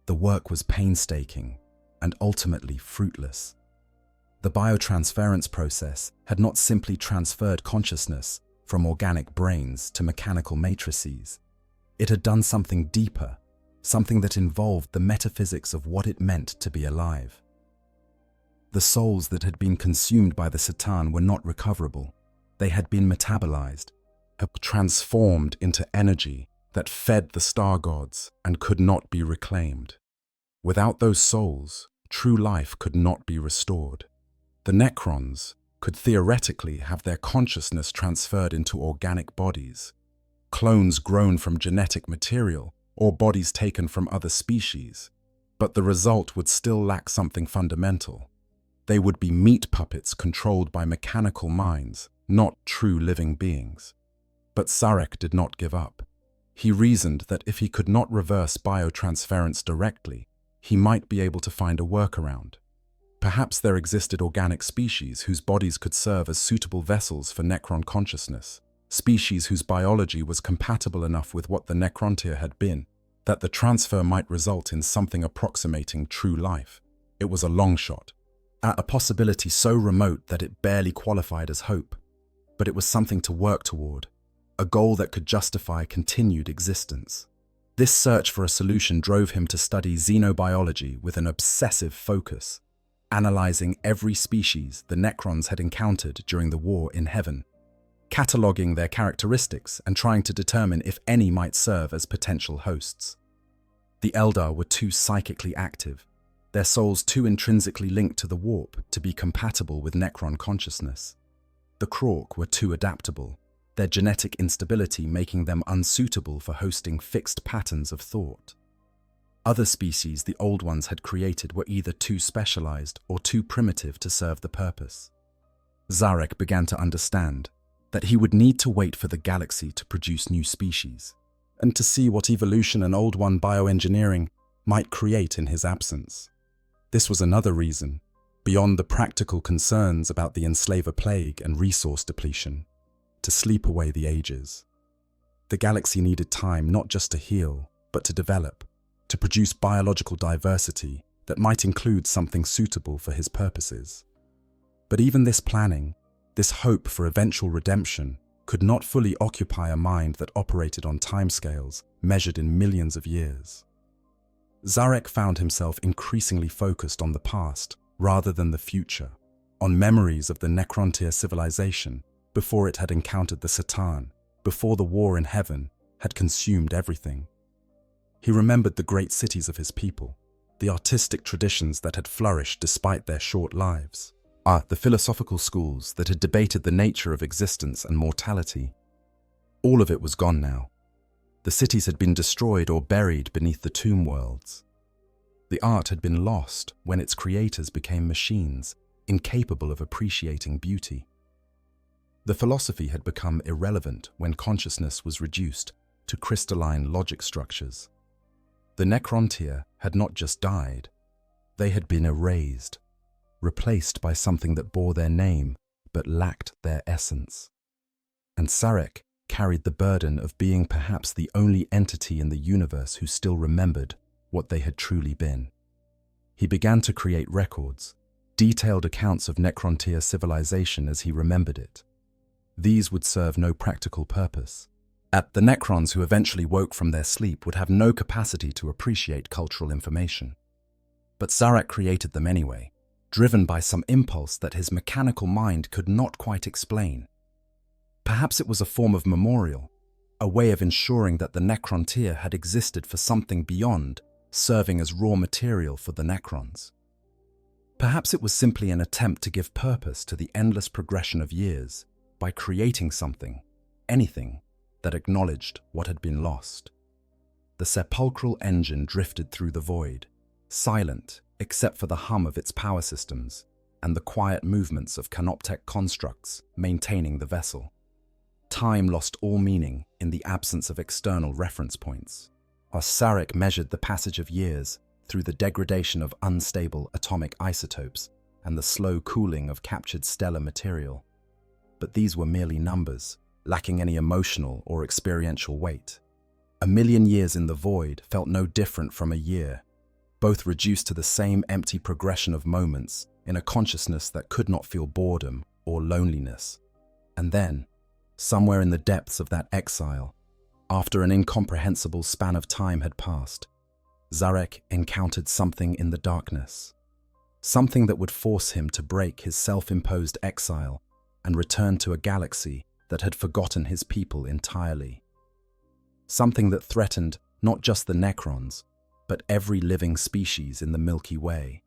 The work was painstaking and ultimately fruitless. The biotransference process had not simply transferred consciousness from organic brains to mechanical matrices. It had done something deeper, something that involved the metaphysics of what it meant to be alive. The souls that had been consumed by the Citan were not recoverable. They had been metabolized, transformed into energy that fed the star gods and could not be reclaimed. Without those souls, true life could not be restored. The Necrons could theoretically have their consciousness transferred into organic bodies, clones grown from genetic material or bodies taken from other species, but the result would still lack something fundamental. They would be meat puppets controlled by mechanical minds, not true living beings. But Zarek did not give up. He reasoned that if he could not reverse biotransference directly, he might be able to find a workaround. Perhaps there existed organic species whose bodies could serve as suitable vessels for Necron consciousness, species whose biology was compatible enough with what the Necrontyre had been, that the transfer might result in something approximating true life. It was a long shot, a possibility so remote that it barely qualified as hope, but it was something to work toward, a goal that could justify continued existence. This search for a solution drove him to study xenobiology with an obsessive focus, analyzing every species the Necrons had encountered during the war in Heaven, cataloguing their characteristics and trying to determine if any might serve as potential hosts. The Eldar were too psychically active, their souls too intrinsically linked to the warp to be compatible with Necron consciousness. The Krork were too adaptable, their genetic instability making them unsuitable for hosting fixed patterns of thought. Other species the Old Ones had created were either too specialized or too primitive to serve the purpose. Zarek began to understand that he would need to wait for the galaxy to produce new species, and to see what evolution and Old One bioengineering might create in his absence. This was another reason, beyond the practical concerns about the Enslaver plague and resource depletion, to sleep away the ages. The galaxy needed time not just to heal, but to develop, to produce biological diversity that might include something suitable for his purposes. But even this planning, this hope for eventual redemption, could not fully occupy a mind that operated on timescales measured in millions of years. Zarek found himself increasingly focused on the past rather than the future, on memories of the Necrontyr civilization before it had encountered the Satan, before the war in Heaven had consumed everything. He remembered the great cities of his people, the artistic traditions that had flourished despite their short lives, the philosophical schools that had debated the nature of existence and mortality. All of it was gone now. The cities had been destroyed or buried beneath the tomb worlds. The art had been lost when its creators became machines, incapable of appreciating beauty. The philosophy had become irrelevant when consciousness was reduced to crystalline logic structures. The Necrontyr had not just died, they had been erased, replaced by something that bore their name but lacked their essence. And Zarek carried the burden of being perhaps the only entity in the universe who still remembered what they had truly been. He began to create records, detailed accounts of Necrontyr civilization as he remembered it. These would serve no practical purpose. The Necrons who eventually woke from their sleep would have no capacity to appreciate cultural information. But Zarek created them anyway, driven by some impulse that his mechanical mind could not quite explain. Perhaps it was a form of memorial, a way of ensuring that the Necrontyr had existed for something beyond, serving as raw material for the Necrons. Perhaps it was simply an attempt to give purpose to the endless progression of years, by creating something, anything, that acknowledged what had been lost. The sepulchral engine drifted through the void, silent except for the hum of its power systems and the quiet movements of canoptek constructs maintaining the vessel. Time lost all meaning in the absence of external reference points. Zarek measured the passage of years through the degradation of unstable atomic isotopes and the slow cooling of captured stellar material. But these were merely numbers, lacking any emotional or experiential weight. 1,000,000 years in the void felt no different from a year, both reduced to the same empty progression of moments in a consciousness that could not feel boredom or loneliness. And then, somewhere in the depths of that exile, after an incomprehensible span of time had passed, Zarek encountered something in the darkness, something that would force him to break his self-imposed exile and return to a galaxy that had forgotten his people entirely. Something that threatened not just the Necrons, but every living species in the Milky Way,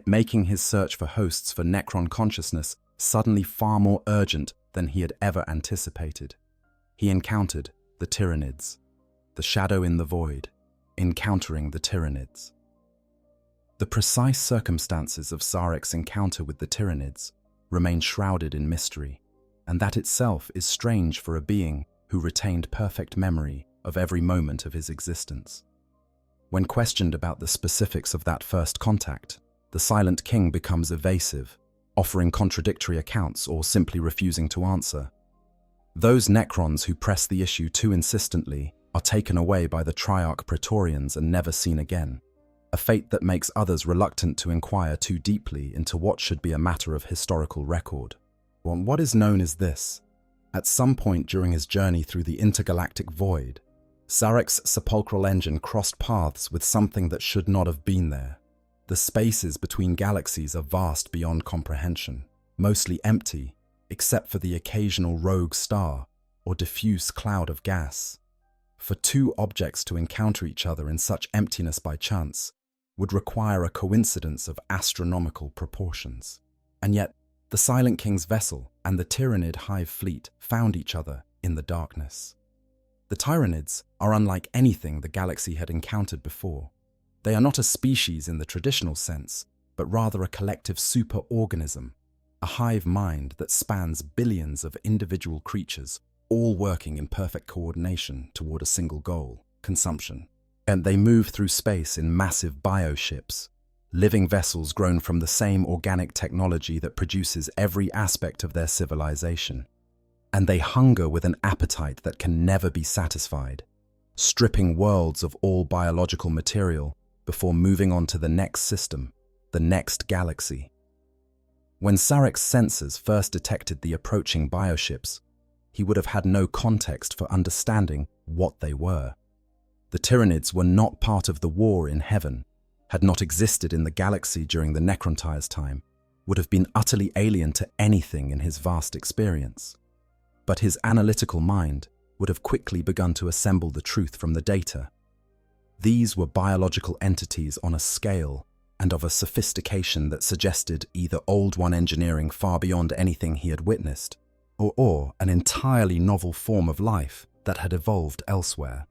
making his search for hosts for Necron consciousness suddenly far more urgent than he had ever anticipated. He encountered the Tyranids, the shadow in the void, encountering the Tyranids. The precise circumstances of Zarek's encounter with the Tyranids remain shrouded in mystery, and that itself is strange for a being who retained perfect memory of every moment of his existence. When questioned about the specifics of that first contact, the Silent King becomes evasive, offering contradictory accounts or simply refusing to answer. Those Necrons who press the issue too insistently are taken away by the Triarch Praetorians and never seen again, a fate that makes others reluctant to inquire too deeply into what should be a matter of historical record. What is known is this: at some point during his journey through the intergalactic void, Zarek's sepulchral engine crossed paths with something that should not have been there. The spaces between galaxies are vast beyond comprehension, mostly empty, except for the occasional rogue star or diffuse cloud of gas. For two objects to encounter each other in such emptiness by chance would require a coincidence of astronomical proportions. And yet, the Silent King's vessel and the Tyrannid hive fleet found each other in the darkness. The Tyranids are unlike anything the galaxy had encountered before. They are not a species in the traditional sense, but rather a collective superorganism, a hive mind that spans billions of individual creatures, all working in perfect coordination toward a single goal: consumption. And they move through space in massive bioships, living vessels grown from the same organic technology that produces every aspect of their civilization. And they hunger with an appetite that can never be satisfied, stripping worlds of all biological material before moving on to the next system, the next galaxy. When Zarek's sensors first detected the approaching bioships, he would have had no context for understanding what they were. The Tyranids were not part of the war in heaven, had not existed in the galaxy during the Necrontyre's time, would have been utterly alien to anything in his vast experience. But his analytical mind would have quickly begun to assemble the truth from the data. These were biological entities on a scale and of a sophistication that suggested either Old One engineering far beyond anything he had witnessed, or an entirely novel form of life that had evolved elsewhere.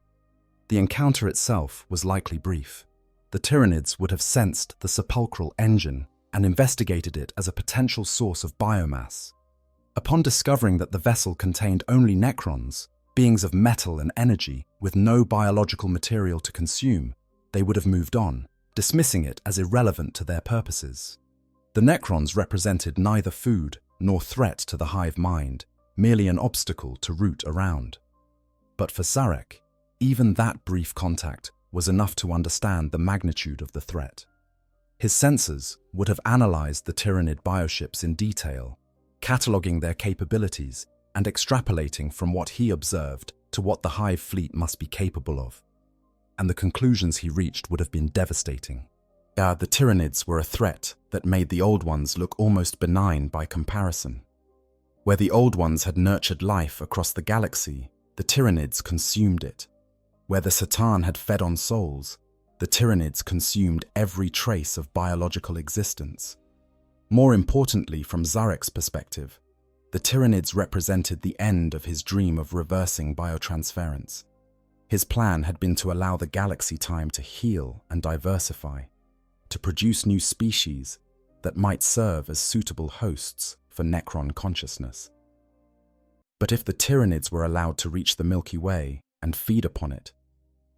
The encounter itself was likely brief. The Tyranids would have sensed the sepulchral engine and investigated it as a potential source of biomass. Upon discovering that the vessel contained only Necrons, beings of metal and energy with no biological material to consume, they would have moved on, dismissing it as irrelevant to their purposes. The Necrons represented neither food nor threat to the hive mind, merely an obstacle to root around. But for Zarek, even that brief contact was enough to understand the magnitude of the threat. His sensors would have analyzed the Tyranid bioships in detail, cataloguing their capabilities and extrapolating from what he observed to what the hive fleet must be capable of. And the conclusions he reached would have been devastating. The Tyranids were a threat that made the Old Ones look almost benign by comparison. Where the Old Ones had nurtured life across the galaxy, the Tyranids consumed it. Where the Satan had fed on souls, the Tyranids consumed every trace of biological existence. More importantly, from Zarek's perspective, the Tyranids represented the end of his dream of reversing biotransference. His plan had been to allow the galaxy time to heal and diversify, to produce new species that might serve as suitable hosts for Necron consciousness. But if the Tyranids were allowed to reach the Milky Way and feed upon it,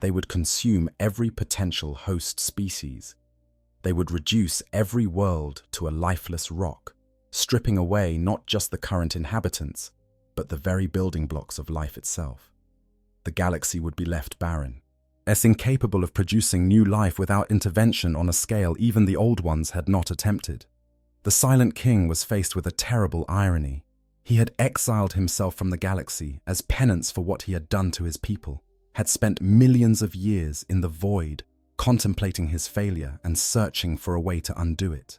they would consume every potential host species. They would reduce every world to a lifeless rock, stripping away not just the current inhabitants, but the very building blocks of life itself. The galaxy would be left barren, as incapable of producing new life without intervention on a scale even the Old Ones had not attempted. The Silent King was faced with a terrible irony. He had exiled himself from the galaxy as penance for what he had done to his people, had spent millions of years in the void, contemplating his failure and searching for a way to undo it.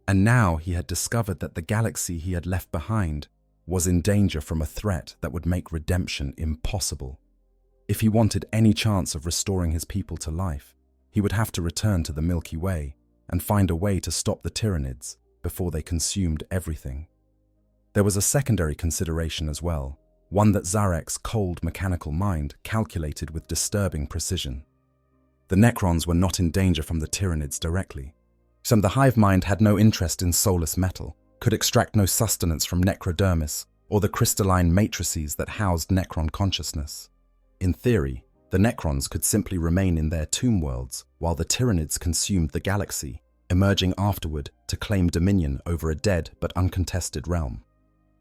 And now he had discovered that the galaxy he had left behind was in danger from a threat that would make redemption impossible. If he wanted any chance of restoring his people to life, he would have to return to the Milky Way and find a way to stop the Tyranids before they consumed everything. There was a secondary consideration as well, one that Zarek's cold mechanical mind calculated with disturbing precision. The Necrons were not in danger from the Tyranids directly. The hive mind had no interest in soulless metal, could extract no sustenance from necrodermis or the crystalline matrices that housed Necron consciousness. In theory, the Necrons could simply remain in their tomb worlds while the Tyranids consumed the galaxy, emerging afterward to claim dominion over a dead but uncontested realm.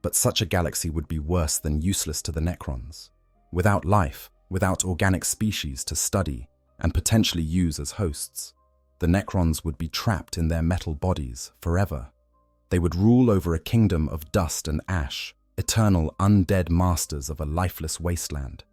But such a galaxy would be worse than useless to the Necrons. Without life, without organic species to study and potentially use as hosts, the Necrons would be trapped in their metal bodies forever. They would rule over a kingdom of dust and ash, eternal undead masters of a lifeless wasteland.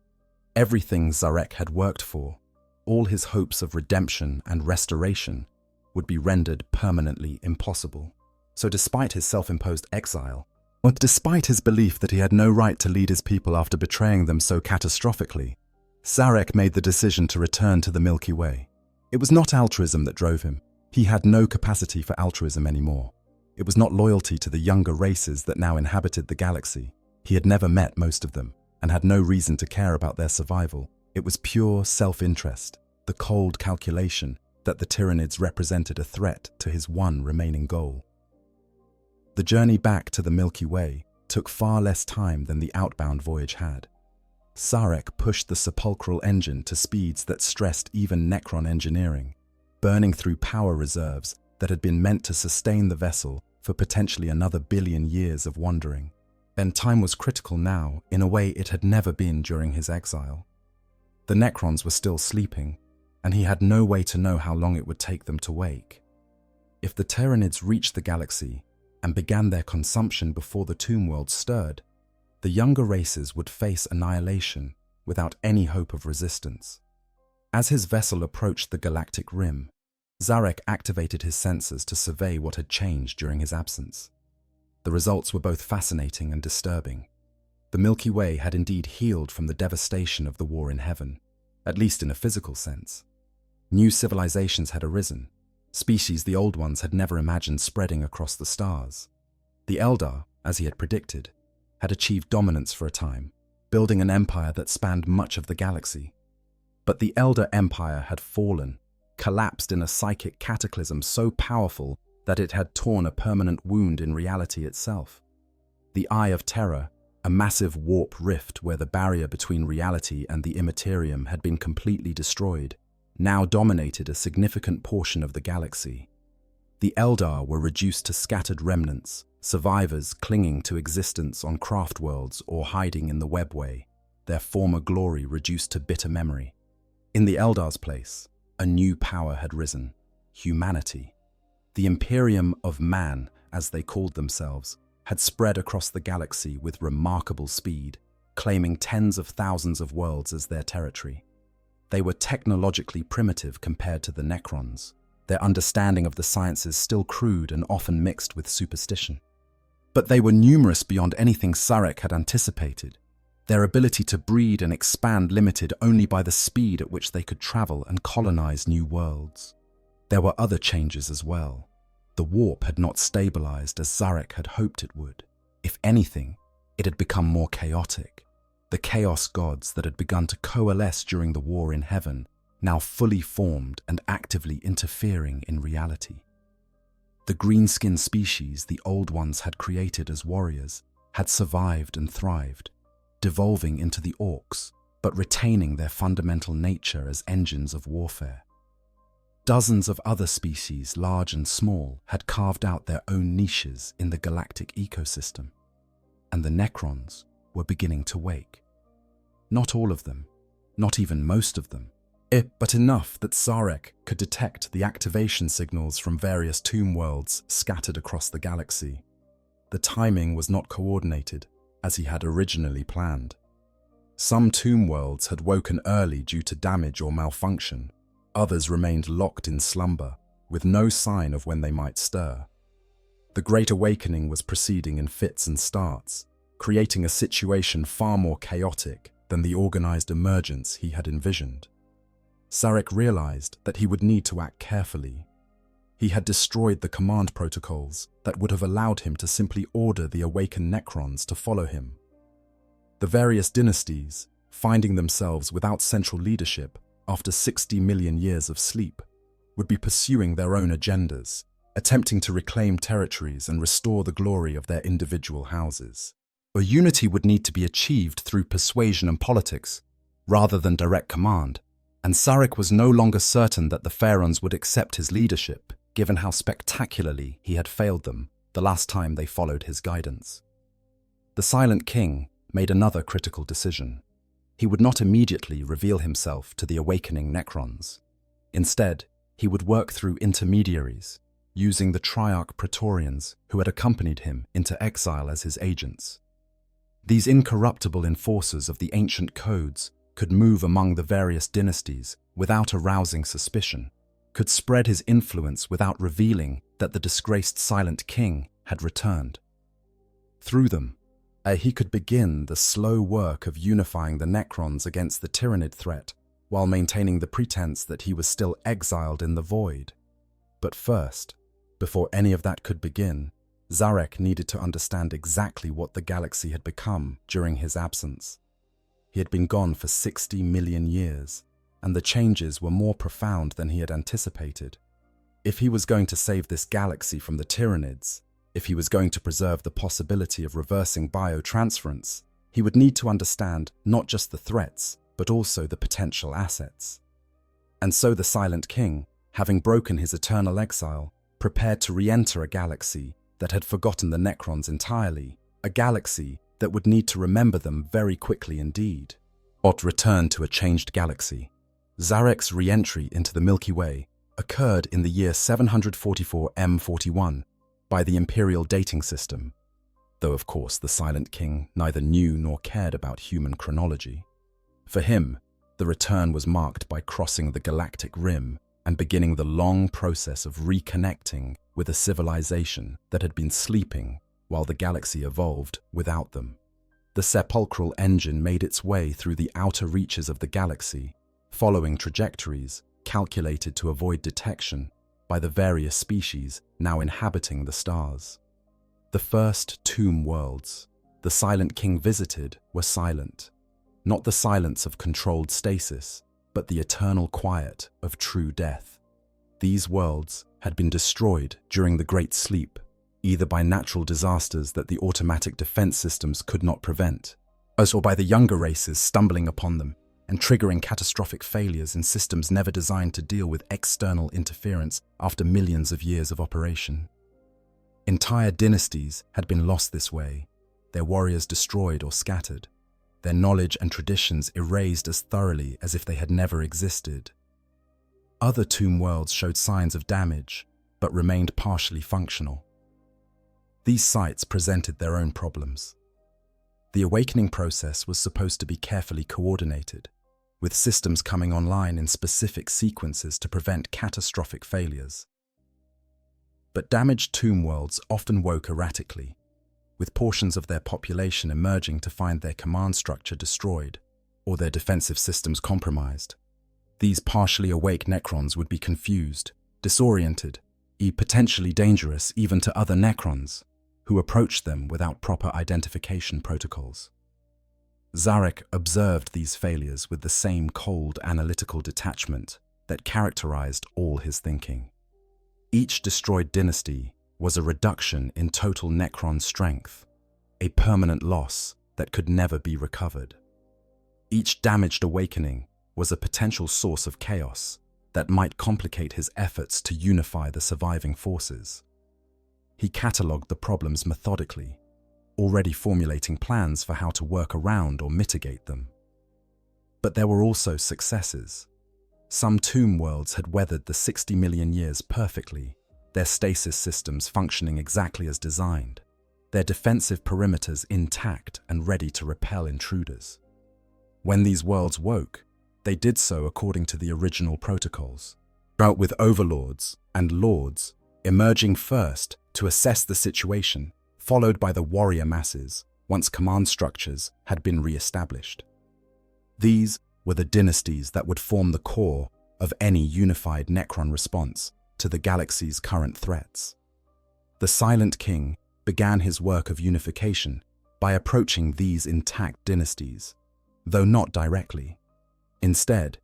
Everything Zarek had worked for, all his hopes of redemption and restoration, would be rendered permanently impossible. So despite his self-imposed exile, or despite his belief that he had no right to lead his people after betraying them so catastrophically, Zarek made the decision to return to the Milky Way. It was not altruism that drove him. He had no capacity for altruism anymore. It was not loyalty to the younger races that now inhabited the galaxy. He had never met most of them and had no reason to care about their survival. It was pure self-interest, the cold calculation that the Tyranids represented a threat to his one remaining goal. The journey back to the Milky Way took far less time than the outbound voyage had. Zarek pushed the sepulchral engine to speeds that stressed even Necron engineering, burning through power reserves that had been meant to sustain the vessel for potentially another billion years of wandering. And time was critical now in a way it had never been during his exile. The Necrons were still sleeping, and he had no way to know how long it would take them to wake. If the Tyranids reached the galaxy and began their consumption before the Tomb World stirred, the younger races would face annihilation without any hope of resistance. As his vessel approached the galactic rim, Zarek activated his sensors to survey what had changed during his absence. The results were both fascinating and disturbing. The Milky Way had indeed healed from the devastation of the war in heaven, at least in a physical sense. New civilizations had arisen, species the old ones had never imagined spreading across the stars. The Eldar, as he had predicted, had achieved dominance for a time, building an empire that spanned much of the galaxy. But the Elder Empire had fallen, collapsed in a psychic cataclysm so powerful that it had torn a permanent wound in reality itself. The Eye of Terror, a massive warp rift where the barrier between reality and the Imperium had been completely destroyed, now dominated a significant portion of the galaxy. The Eldar were reduced to scattered remnants, survivors clinging to existence on craft worlds or hiding in the webway, their former glory reduced to bitter memory. In the Eldar's place, a new power had risen: humanity. The Imperium of Man, as they called themselves, had spread across the galaxy with remarkable speed, claiming tens of thousands of worlds as their territory. They were technologically primitive compared to the Necrons, their understanding of the sciences still crude and often mixed with superstition. But they were numerous beyond anything Zarek had anticipated, their ability to breed and expand limited only by the speed at which they could travel and colonize new worlds. There were other changes as well. The warp had not stabilized as Zarek had hoped it would. If anything, it had become more chaotic. The chaos gods that had begun to coalesce during the war in heaven, now fully formed and actively interfering in reality. The green-skinned species the old ones had created as warriors had survived and thrived, devolving into the orcs, but retaining their fundamental nature as engines of warfare. Dozens of other species, large and small, had carved out their own niches in the galactic ecosystem, and the Necrons were beginning to wake. Not all of them, not even most of them, but enough that Zarek could detect the activation signals from various tomb worlds scattered across the galaxy. The timing was not coordinated, as he had originally planned. Some tomb worlds had woken early due to damage or malfunction. Others remained locked in slumber, with no sign of when they might stir. The Great Awakening was proceeding in fits and starts, creating a situation far more chaotic than the organized emergence he had envisioned. Zarek realized that he would need to act carefully. He had destroyed the command protocols that would have allowed him to simply order the awakened Necrons to follow him. The various dynasties, finding themselves without central leadership after 60 million years of sleep, would be pursuing their own agendas, attempting to reclaim territories and restore the glory of their individual houses. A unity would need to be achieved through persuasion and politics, rather than direct command, and Zarek was no longer certain that the Pharaons would accept his leadership, given how spectacularly he had failed them the last time they followed his guidance. The Silent King made another critical decision. He would not immediately reveal himself to the awakening Necrons. Instead, he would work through intermediaries, using the Triarch Praetorians who had accompanied him into exile as his agents. These incorruptible enforcers of the ancient codes could move among the various dynasties without arousing suspicion, could spread his influence without revealing that the disgraced Silent King had returned. Through them, he could begin the slow work of unifying the Necrons against the Tyranid threat while maintaining the pretense that he was still exiled in the void. But first, before any of that could begin, Zarek needed to understand exactly what the galaxy had become during his absence. He had been gone for 60 million years, and the changes were more profound than he had anticipated. If he was going to save this galaxy from the Tyranids, if he was going to preserve the possibility of reversing biotransference, he would need to understand not just the threats, but also the potential assets. And so the Silent King, having broken his eternal exile, prepared to re-enter a galaxy that had forgotten the Necrons entirely, a galaxy that would need to remember them very quickly indeed. Ot returned to a changed galaxy. Zarek's re-entry into the Milky Way occurred in the year 744 M41 by the Imperial dating system, though of course the Silent King neither knew nor cared about human chronology. For him, the return was marked by crossing the galactic rim and beginning the long process of reconnecting with a civilization that had been sleeping while the galaxy evolved without them. The sepulchral engine made its way through the outer reaches of the galaxy, following trajectories calculated to avoid detection by the various species now inhabiting the stars. The first tomb worlds the Silent King visited were silent, not the silence of controlled stasis, but the eternal quiet of true death. These worlds had been destroyed during the Great Sleep, either by natural disasters that the automatic defense systems could not prevent, or by the younger races stumbling upon them and triggering catastrophic failures in systems never designed to deal with external interference after millions of years of operation. Entire dynasties had been lost this way, their warriors destroyed or scattered, their knowledge and traditions erased as thoroughly as if they had never existed. Other tomb worlds showed signs of damage, but remained partially functional. These sites presented their own problems. The awakening process was supposed to be carefully coordinated, with systems coming online in specific sequences to prevent catastrophic failures. But damaged tomb worlds often woke erratically, with portions of their population emerging to find their command structure destroyed or their defensive systems compromised. These partially awake Necrons would be confused, disoriented, potentially dangerous even to other Necrons, who approached them without proper identification protocols. Zarek observed these failures with the same cold analytical detachment that characterized all his thinking. Each destroyed dynasty was a reduction in total Necron strength, a permanent loss that could never be recovered. Each damaged awakening was a potential source of chaos that might complicate his efforts to unify the surviving forces. He catalogued the problems methodically, already formulating plans for how to work around or mitigate them. But there were also successes. Some tomb worlds had weathered the 60 million years perfectly, their stasis systems functioning exactly as designed, their defensive perimeters intact and ready to repel intruders. When these worlds woke, they did so according to the original protocols, with overlords and lords emerging first to assess the situation, followed by the warrior masses once command structures had been re-established. These were the dynasties that would form the core of any unified Necron response to the galaxy's current threats. The Silent King began his work of unification by approaching these intact dynasties, though not directly. Instead,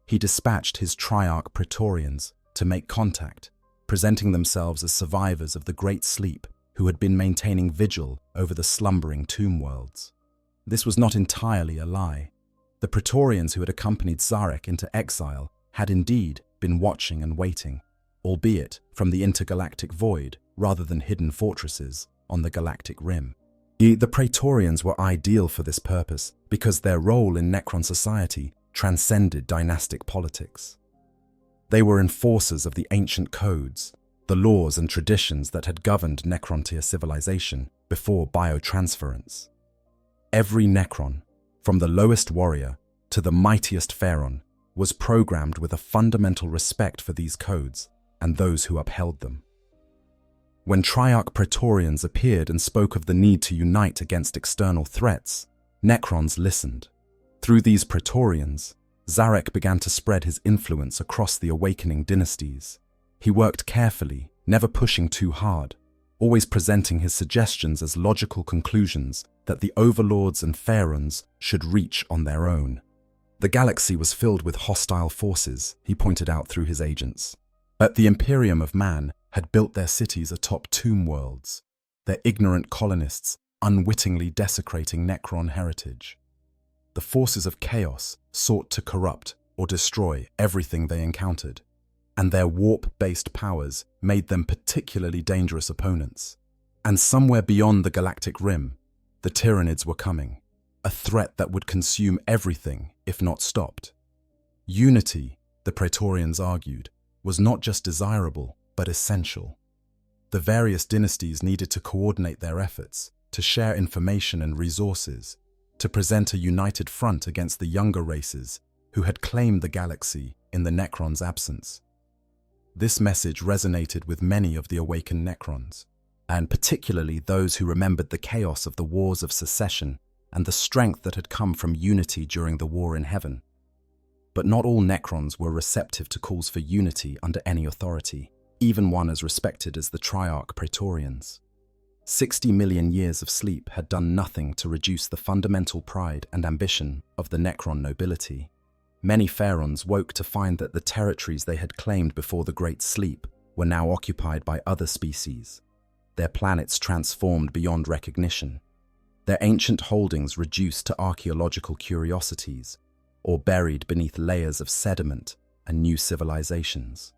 he dispatched his Triarch Praetorians to make contact, presenting themselves as survivors of the Great Sleep who had been maintaining vigil over the slumbering tomb worlds. This was not entirely a lie. The Praetorians who had accompanied Zarek into exile had indeed been watching and waiting, albeit from the intergalactic void rather than hidden fortresses on the galactic rim. The Praetorians were ideal for this purpose because their role in Necron society transcended dynastic politics. They were enforcers of the ancient codes, the laws and traditions that had governed Necrontier civilization before biotransference. Every Necron, from the lowest warrior to the mightiest pharaoh, was programmed with a fundamental respect for these codes and those who upheld them. When Triarch Praetorians appeared and spoke of the need to unite against external threats, Necrons listened. Through these Praetorians, Zarek began to spread his influence across the awakening dynasties. He worked carefully, never pushing too hard, always presenting his suggestions as logical conclusions that the overlords and pharaohs should reach on their own. The galaxy was filled with hostile forces, he pointed out through his agents. But the Imperium of Man had built their cities atop tomb worlds, their ignorant colonists unwittingly desecrating Necron heritage. The forces of chaos sought to corrupt or destroy everything they encountered, and their warp-based powers made them particularly dangerous opponents. And somewhere beyond the galactic rim, the Tyranids were coming, a threat that would consume everything if not stopped. Unity, the Praetorians argued, was not just desirable, but essential. The various dynasties needed to coordinate their efforts, to share information and resources, to present a united front against the younger races who had claimed the galaxy in the Necrons' absence. This message resonated with many of the awakened Necrons, and particularly those who remembered the chaos of the Wars of Secession and the strength that had come from unity during the War in Heaven. But not all Necrons were receptive to calls for unity under any authority, even one as respected as the Triarch Praetorians. 60 million years of sleep had done nothing to reduce the fundamental pride and ambition of the Necron nobility. Many pharaohs woke to find that the territories they had claimed before the Great Sleep were now occupied by other species, their planets transformed beyond recognition, their ancient holdings reduced to archaeological curiosities, or buried beneath layers of sediment and new civilizations.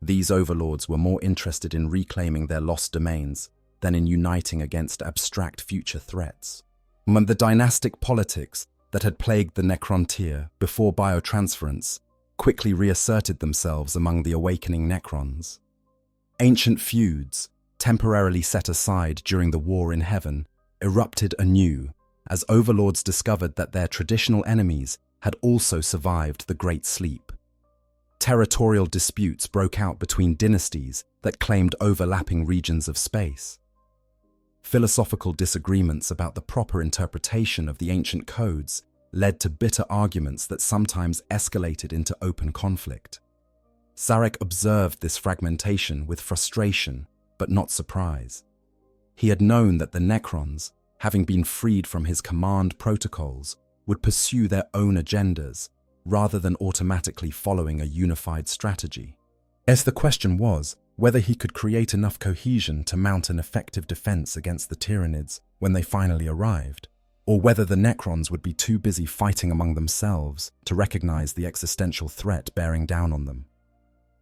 These overlords were more interested in reclaiming their lost domains than in uniting against abstract future threats. When the dynastic politics that had plagued the Necrontier before biotransference quickly reasserted themselves among the awakening Necrons. Ancient feuds, temporarily set aside during the War in Heaven, erupted anew as overlords discovered that their traditional enemies had also survived the Great Sleep. Territorial disputes broke out between dynasties that claimed overlapping regions of space. Philosophical disagreements about the proper interpretation of the ancient codes led to bitter arguments that sometimes escalated into open conflict. Zarek observed this fragmentation with frustration, but not surprise. He had known that the Necrons, having been freed from his command protocols, would pursue their own agendas rather than automatically following a unified strategy. As the question was whether he could create enough cohesion to mount an effective defense against the Tyranids when they finally arrived, or whether the Necrons would be too busy fighting among themselves to recognize the existential threat bearing down on them.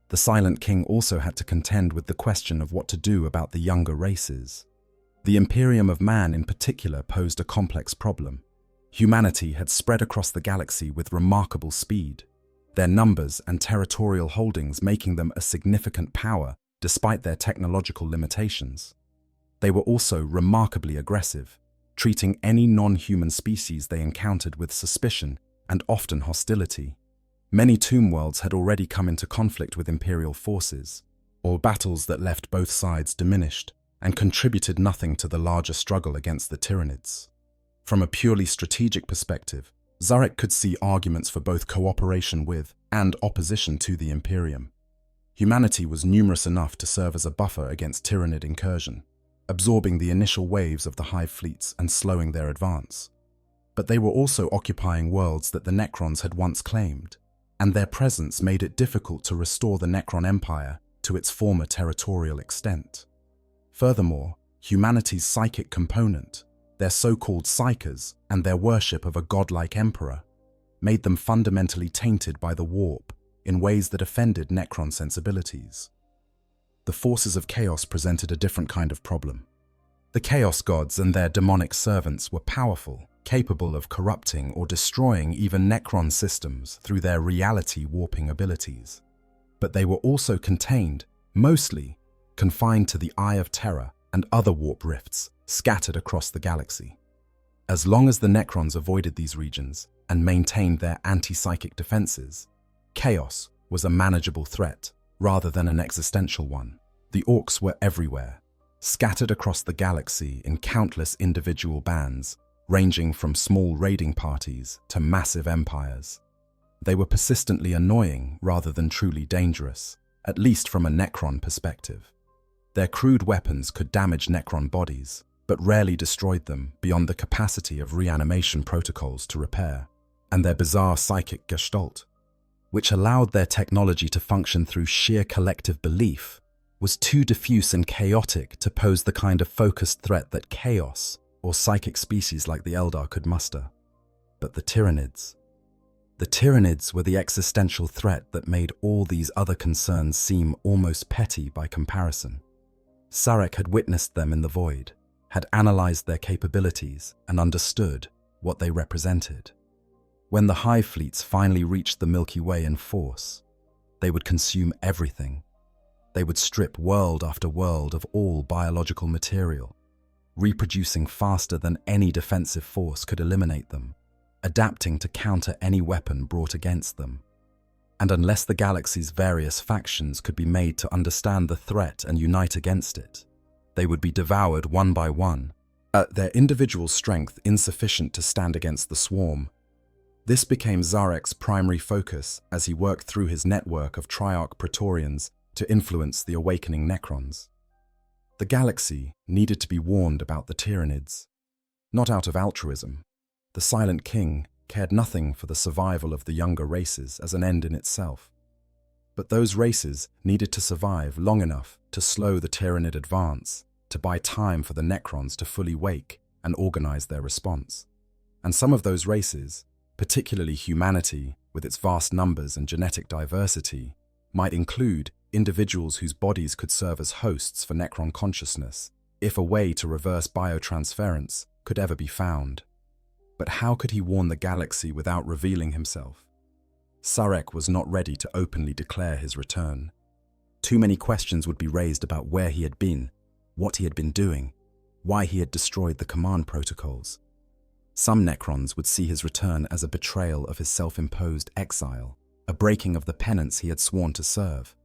The Silent King also had to contend with the question of what to do about the younger races. The Imperium of Man in particular posed a complex problem. Humanity had spread across the galaxy with remarkable speed, their numbers and territorial holdings making them a significant power despite their technological limitations. They were also remarkably aggressive, treating any non-human species they encountered with suspicion and often hostility. Many tomb worlds had already come into conflict with Imperial forces, or battles that left both sides diminished and contributed nothing to the larger struggle against the Tyranids. From a purely strategic perspective, Zarek could see arguments for both cooperation with and opposition to the Imperium. Humanity was numerous enough to serve as a buffer against Tyranid incursion, absorbing the initial waves of the hive fleets and slowing their advance. But they were also occupying worlds that the Necrons had once claimed, and their presence made it difficult to restore the Necron Empire to its former territorial extent. Furthermore, humanity's psychic component, their so-called psychers and their worship of a godlike emperor, made them fundamentally tainted by the warp in ways that offended Necron sensibilities. The forces of chaos presented a different kind of problem. The chaos gods and their demonic servants were powerful, capable of corrupting or destroying even Necron systems through their reality warping abilities. But they were also contained, mostly confined to the Eye of Terror and other warp rifts scattered across the galaxy. As long as the Necrons avoided these regions and maintained their anti-psychic defenses, chaos was a manageable threat rather than an existential one. The orcs were everywhere, scattered across the galaxy in countless individual bands, ranging from small raiding parties to massive empires. They were persistently annoying rather than truly dangerous, at least from a Necron perspective. Their crude weapons could damage Necron bodies, but rarely destroyed them beyond the capacity of reanimation protocols to repair, and their bizarre psychic gestalt, which allowed their technology to function through sheer collective belief, was too diffuse and chaotic to pose the kind of focused threat that chaos or psychic species like the Eldar could muster. But the Tyranids were the existential threat that made all these other concerns seem almost petty by comparison. Sarek had witnessed them in the void, had analyzed their capabilities, and understood what they represented. When the hive fleets finally reached the Milky Way in force, they would consume everything. They would strip world after world of all biological material, reproducing faster than any defensive force could eliminate them, adapting to counter any weapon brought against them. And unless the galaxy's various factions could be made to understand the threat and unite against it, they would be devoured one by one, their individual strength insufficient to stand against the swarm. This became Zarek's primary focus as he worked through his network of Triarch Praetorians to influence the awakening Necrons. The galaxy needed to be warned about the Tyranids, not out of altruism. The Silent King cared nothing for the survival of the younger races as an end in itself. But those races needed to survive long enough to slow the Tyranid advance, to buy time for the Necrons to fully wake and organize their response. And some of those races, particularly humanity with its vast numbers and genetic diversity, might include individuals whose bodies could serve as hosts for Necron consciousness, if a way to reverse biotransference could ever be found. But how could he warn the galaxy without revealing himself? Sarek was not ready to openly declare his return. Too many questions would be raised about where he had been, what he had been doing, why he had destroyed the command protocols. Some Necrons would see his return as a betrayal of his self-imposed exile, a breaking of the penance he had sworn to serve.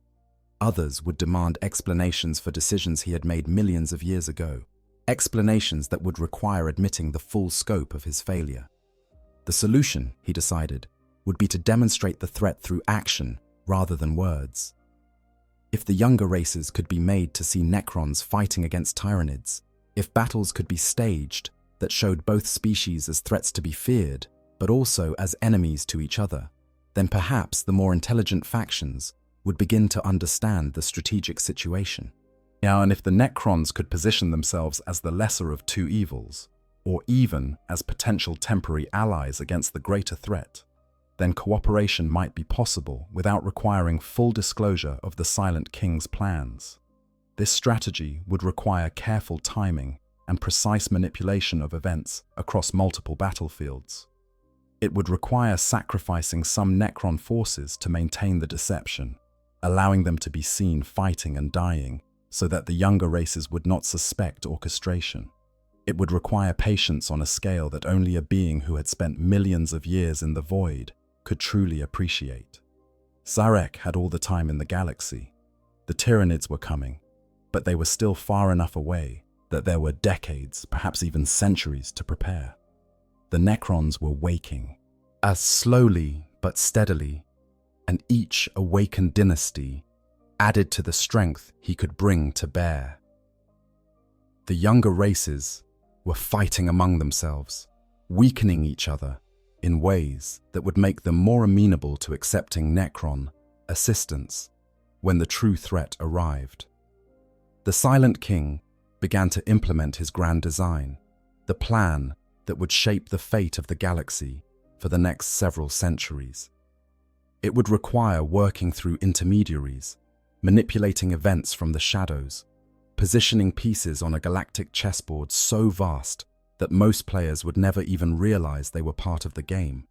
Others would demand explanations for decisions he had made millions of years ago, explanations that would require admitting the full scope of his failure. The solution, he decided, would be to demonstrate the threat through action rather than words. If the younger races could be made to see Necrons fighting against Tyranids, if battles could be staged that showed both species as threats to be feared, but also as enemies to each other, then perhaps the more intelligent factions would begin to understand the strategic situation. And if the Necrons could position themselves as the lesser of two evils, or even as potential temporary allies against the greater threat, then cooperation might be possible without requiring full disclosure of the Silent King's plans. This strategy would require careful timing and precise manipulation of events across multiple battlefields. It would require sacrificing some Necron forces to maintain the deception, allowing them to be seen fighting and dying so that the younger races would not suspect orchestration. It would require patience on a scale that only a being who had spent millions of years in the void could truly appreciate. Sarek had all the time in the galaxy. The Tyranids were coming, but they were still far enough away that there were decades, perhaps even centuries, to prepare. The Necrons were waking, as slowly but steadily, and each awakened dynasty added to the strength he could bring to bear. The younger races were fighting among themselves, weakening each other in ways that would make them more amenable to accepting Necron assistance when the true threat arrived. The Silent King began to implement his grand design, the plan that would shape the fate of the galaxy for the next several centuries. It would require working through intermediaries, manipulating events from the shadows, positioning pieces on a galactic chessboard so vast that most players would never even realize they were part of the game.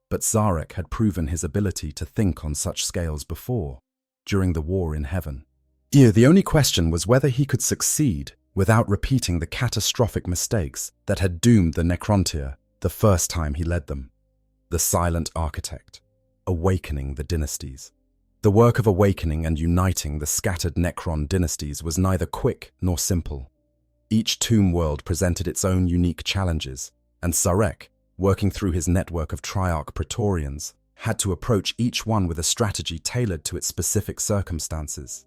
But Zarek had proven his ability to think on such scales before, during the War in Heaven. The only question was whether he could succeed without repeating the catastrophic mistakes that had doomed the Necrontyr the first time he led them. the silent architect, awakening the dynasties. The work of awakening and uniting the scattered Necron dynasties was neither quick nor simple. Each tomb world presented its own unique challenges, and Sarek, working through his network of Triarch Praetorians, had to approach each one with a strategy tailored to its specific circumstances.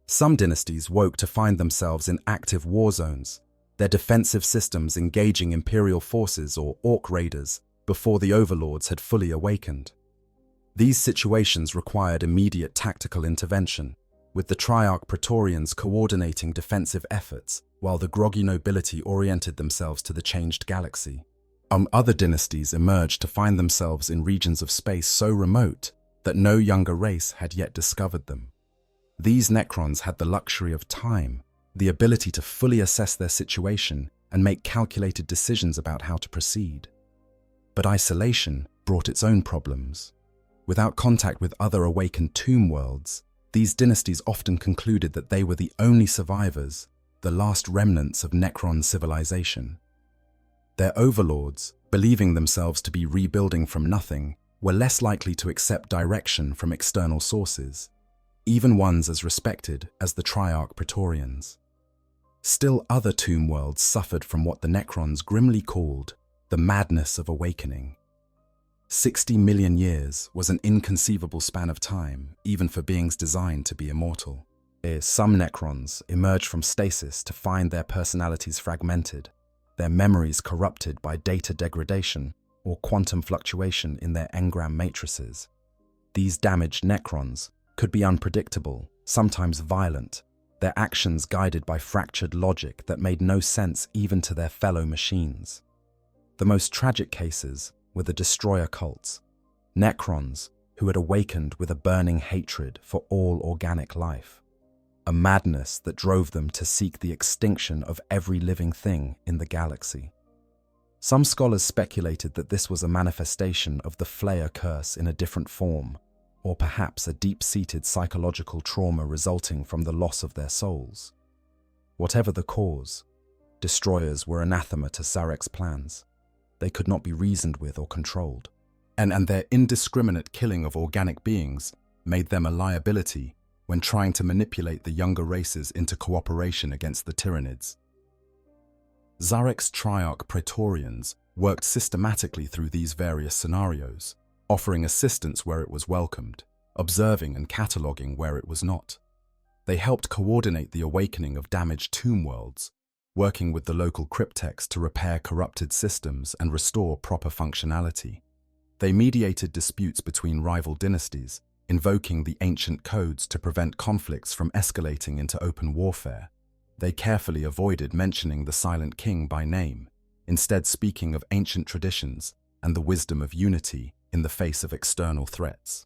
Some dynasties woke to find themselves in active war zones, their defensive systems engaging Imperial forces or Orc raiders before the overlords had fully awakened. These situations required immediate tactical intervention, with the Triarch Praetorians coordinating defensive efforts while the groggy nobility oriented themselves to the changed galaxy. Other dynasties emerged to find themselves in regions of space so remote that no younger race had yet discovered them. These Necrons had the luxury of time, the ability to fully assess their situation and make calculated decisions about how to proceed. But isolation brought its own problems. Without contact with other awakened tomb worlds, these dynasties often concluded that they were the only survivors, the last remnants of Necron civilization. Their overlords, believing themselves to be rebuilding from nothing, were less likely to accept direction from external sources, even ones as respected as the Triarch Praetorians. Still other tomb worlds suffered from what the Necrons grimly called the madness of awakening. 60 million years was an inconceivable span of time, even for beings designed to be immortal. Some Necrons emerged from stasis to find their personalities fragmented, their memories corrupted by data degradation or quantum fluctuation in their engram matrices. These damaged Necrons could be unpredictable, sometimes violent, their actions guided by fractured logic that made no sense even to their fellow machines. The most tragic cases were the destroyer cults, Necrons who had awakened with a burning hatred for all organic life, a madness that drove them to seek the extinction of every living thing in the galaxy. Some scholars speculated that this was a manifestation of the Flayer curse in a different form, or perhaps a deep-seated psychological trauma resulting from the loss of their souls. Whatever the cause, destroyers were anathema to Sarek's plans. They could not be reasoned with or controlled, and their indiscriminate killing of organic beings made them a liability when trying to manipulate the younger races into cooperation against the Tyranids. Zarek's Triarch Praetorians worked systematically through these various scenarios, offering assistance where it was welcomed, observing and cataloguing where it was not. They helped coordinate the awakening of damaged tomb worlds, working with the local cryptex to repair corrupted systems and restore proper functionality. They mediated disputes between rival dynasties, invoking the ancient codes to prevent conflicts from escalating into open warfare. They carefully avoided mentioning the Silent King by name, instead speaking of ancient traditions and the wisdom of unity in the face of external threats.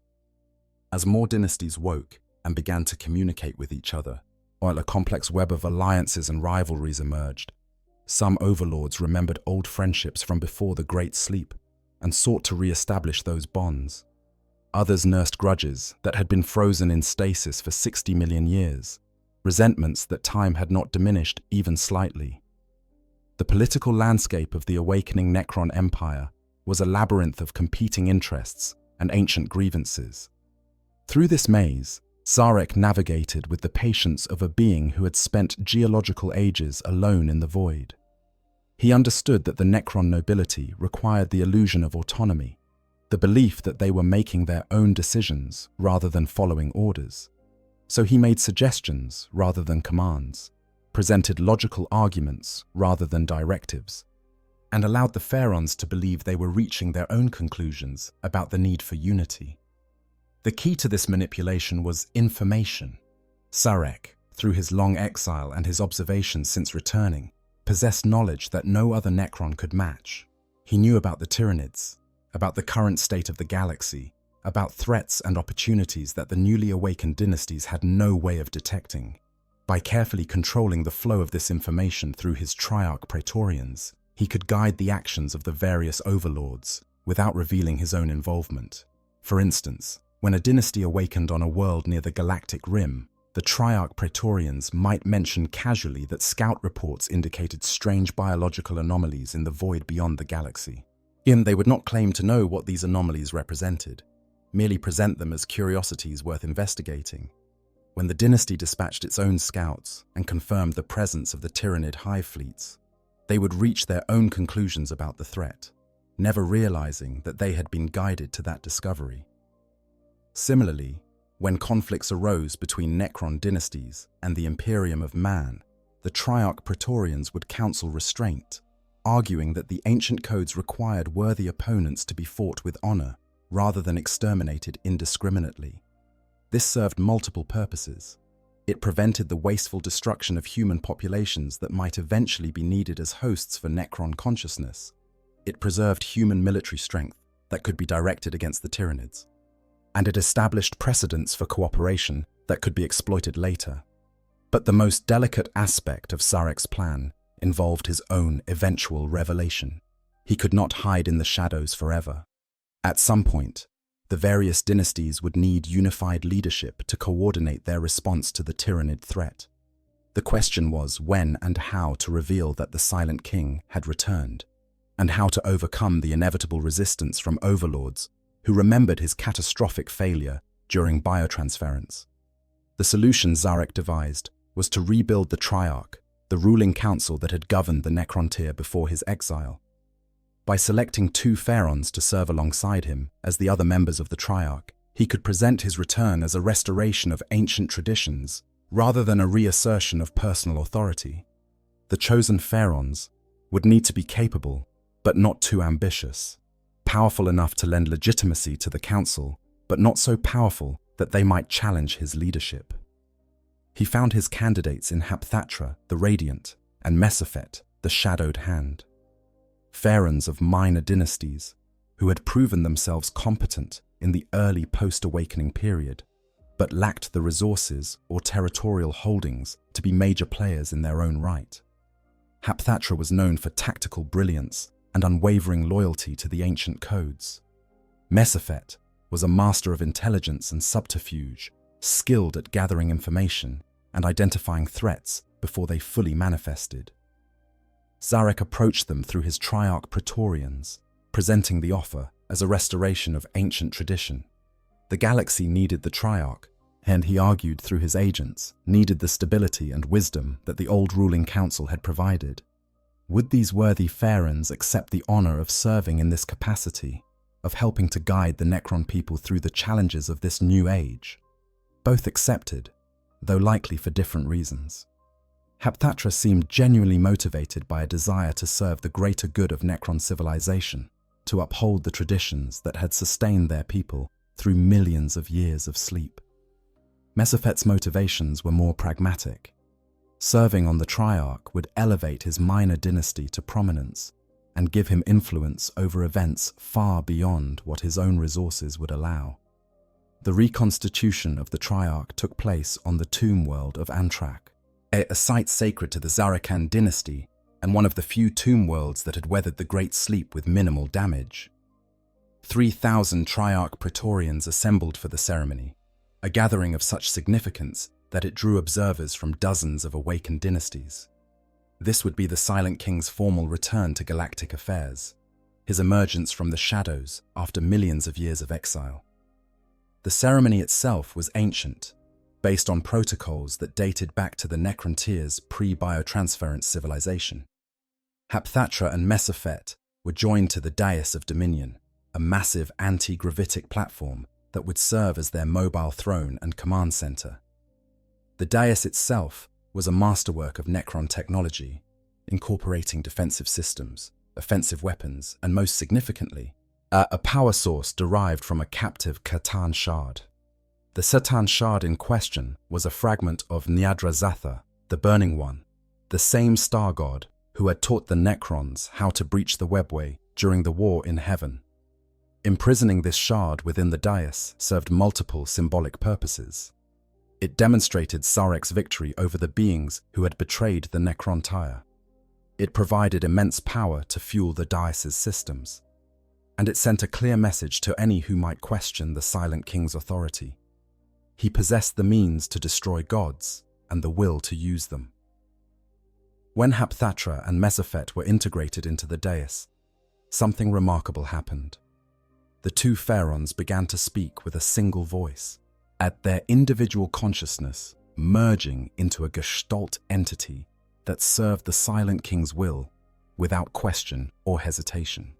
As more dynasties woke and began to communicate with each other, while a complex web of alliances and rivalries emerged, some overlords remembered old friendships from before the Great Sleep and sought to re-establish those bonds. Others nursed grudges that had been frozen in stasis for 60 million years, resentments that time had not diminished even slightly. The political landscape of the awakening Necron Empire was a labyrinth of competing interests and ancient grievances. Through this maze, Zarek navigated with the patience of a being who had spent geological ages alone in the void. He understood that the Necron nobility required the illusion of autonomy, the belief that they were making their own decisions rather than following orders. So he made suggestions rather than commands, presented logical arguments rather than directives, and allowed the Pharaons to believe they were reaching their own conclusions about the need for unity. The key to this manipulation was information. Sarek, through his long exile and his observations since returning, possessed knowledge that no other Necron could match. He knew about the Tyranids, about the current state of the galaxy, about threats and opportunities that the newly awakened dynasties had no way of detecting. By carefully controlling the flow of this information through his Triarch Praetorians, he could guide the actions of the various overlords without revealing his own involvement. For instance, when a dynasty awakened on a world near the galactic rim, the Triarch Praetorians might mention casually that scout reports indicated strange biological anomalies in the void beyond the galaxy. They would not claim to know what these anomalies represented, merely present them as curiosities worth investigating. When the dynasty dispatched its own scouts and confirmed the presence of the Tyranid hive fleets, they would reach their own conclusions about the threat, never realizing that they had been guided to that discovery. Similarly, when conflicts arose between Necron dynasties and the Imperium of Man, the Triarch Praetorians would counsel restraint, arguing that the ancient codes required worthy opponents to be fought with honor rather than exterminated indiscriminately. This served multiple purposes. It prevented the wasteful destruction of human populations that might eventually be needed as hosts for Necron consciousness. It preserved human military strength that could be directed against the Tyranids. And it established precedents for cooperation that could be exploited later. But the most delicate aspect of Sarek's plan involved his own eventual revelation. He could not hide in the shadows forever. At some point, the various dynasties would need unified leadership to coordinate their response to the Tyranid threat. The question was when and how to reveal that the Silent King had returned, and how to overcome the inevitable resistance from overlords who remembered his catastrophic failure during biotransference. The solution Zarek devised was to rebuild the Triarch, the ruling council that had governed the Necrontyr before his exile. By selecting 2 pharaons to serve alongside him as the other members of the Triarch, he could present his return as a restoration of ancient traditions rather than a reassertion of personal authority. The chosen pharaons would need to be capable, but not too ambitious, powerful enough to lend legitimacy to the council, but not so powerful that they might challenge his leadership. He found his candidates in Hapthatra, the Radiant, and Mesophet, the Shadowed Hand. Pharaons of minor dynasties who had proven themselves competent in the early post-awakening period, but lacked the resources or territorial holdings to be major players in their own right. Hapthatra was known for tactical brilliance and unwavering loyalty to the ancient codes. Mesophet was a master of intelligence and subterfuge, skilled at gathering information and identifying threats before they fully manifested. Zarek approached them through his Triarch Praetorians, presenting the offer as a restoration of ancient tradition. The galaxy needed the Triarch, and he argued through his agents, needed the stability and wisdom that the old ruling council had provided. Would these worthy pharaons accept the honor of serving in this capacity, of helping to guide the Necron people through the challenges of this new age? Both accepted, though likely for different reasons. Hapthatra seemed genuinely motivated by a desire to serve the greater good of Necron civilization, to uphold the traditions that had sustained their people through millions of years of sleep. Mesophet's motivations were more pragmatic. Serving on the Triarch would elevate his minor dynasty to prominence and give him influence over events far beyond what his own resources would allow. The reconstitution of the Triarch took place on the tomb world of Antrak, a site sacred to the Zarakan dynasty and one of the few tomb worlds that had weathered the Great Sleep with minimal damage. 3,000 Triarch Praetorians assembled for the ceremony, a gathering of such significance that it drew observers from dozens of awakened dynasties. This would be the Silent King's formal return to galactic affairs, his emergence from the shadows after millions of years of exile. The ceremony itself was ancient, based on protocols that dated back to the Necrontyr's pre-biotransference civilization. Hapthatra and Mesophet were joined to the Dais of Dominion, a massive anti-gravitic platform that would serve as their mobile throne and command center. The Dais itself was a masterwork of Necron technology, incorporating defensive systems, offensive weapons, and most significantly, a power source derived from a captive Khatan shard. The Satan shard in question was a fragment of Nyadrazatha, the Burning One, the same star god who had taught the Necrons how to breach the webway during the war in heaven. Imprisoning this shard within the dais served multiple symbolic purposes. It demonstrated Sarek's victory over the beings who had betrayed the Necrontyr. It provided immense power to fuel the dais's systems, and it sent a clear message to any who might question the Silent King's authority. He possessed the means to destroy gods and the will to use them. When Hapthatra and Mesophet were integrated into the dais, something remarkable happened. The two pharaohs began to speak with a single voice, at their individual consciousness merging into a gestalt entity that served the Silent King's will without question or hesitation.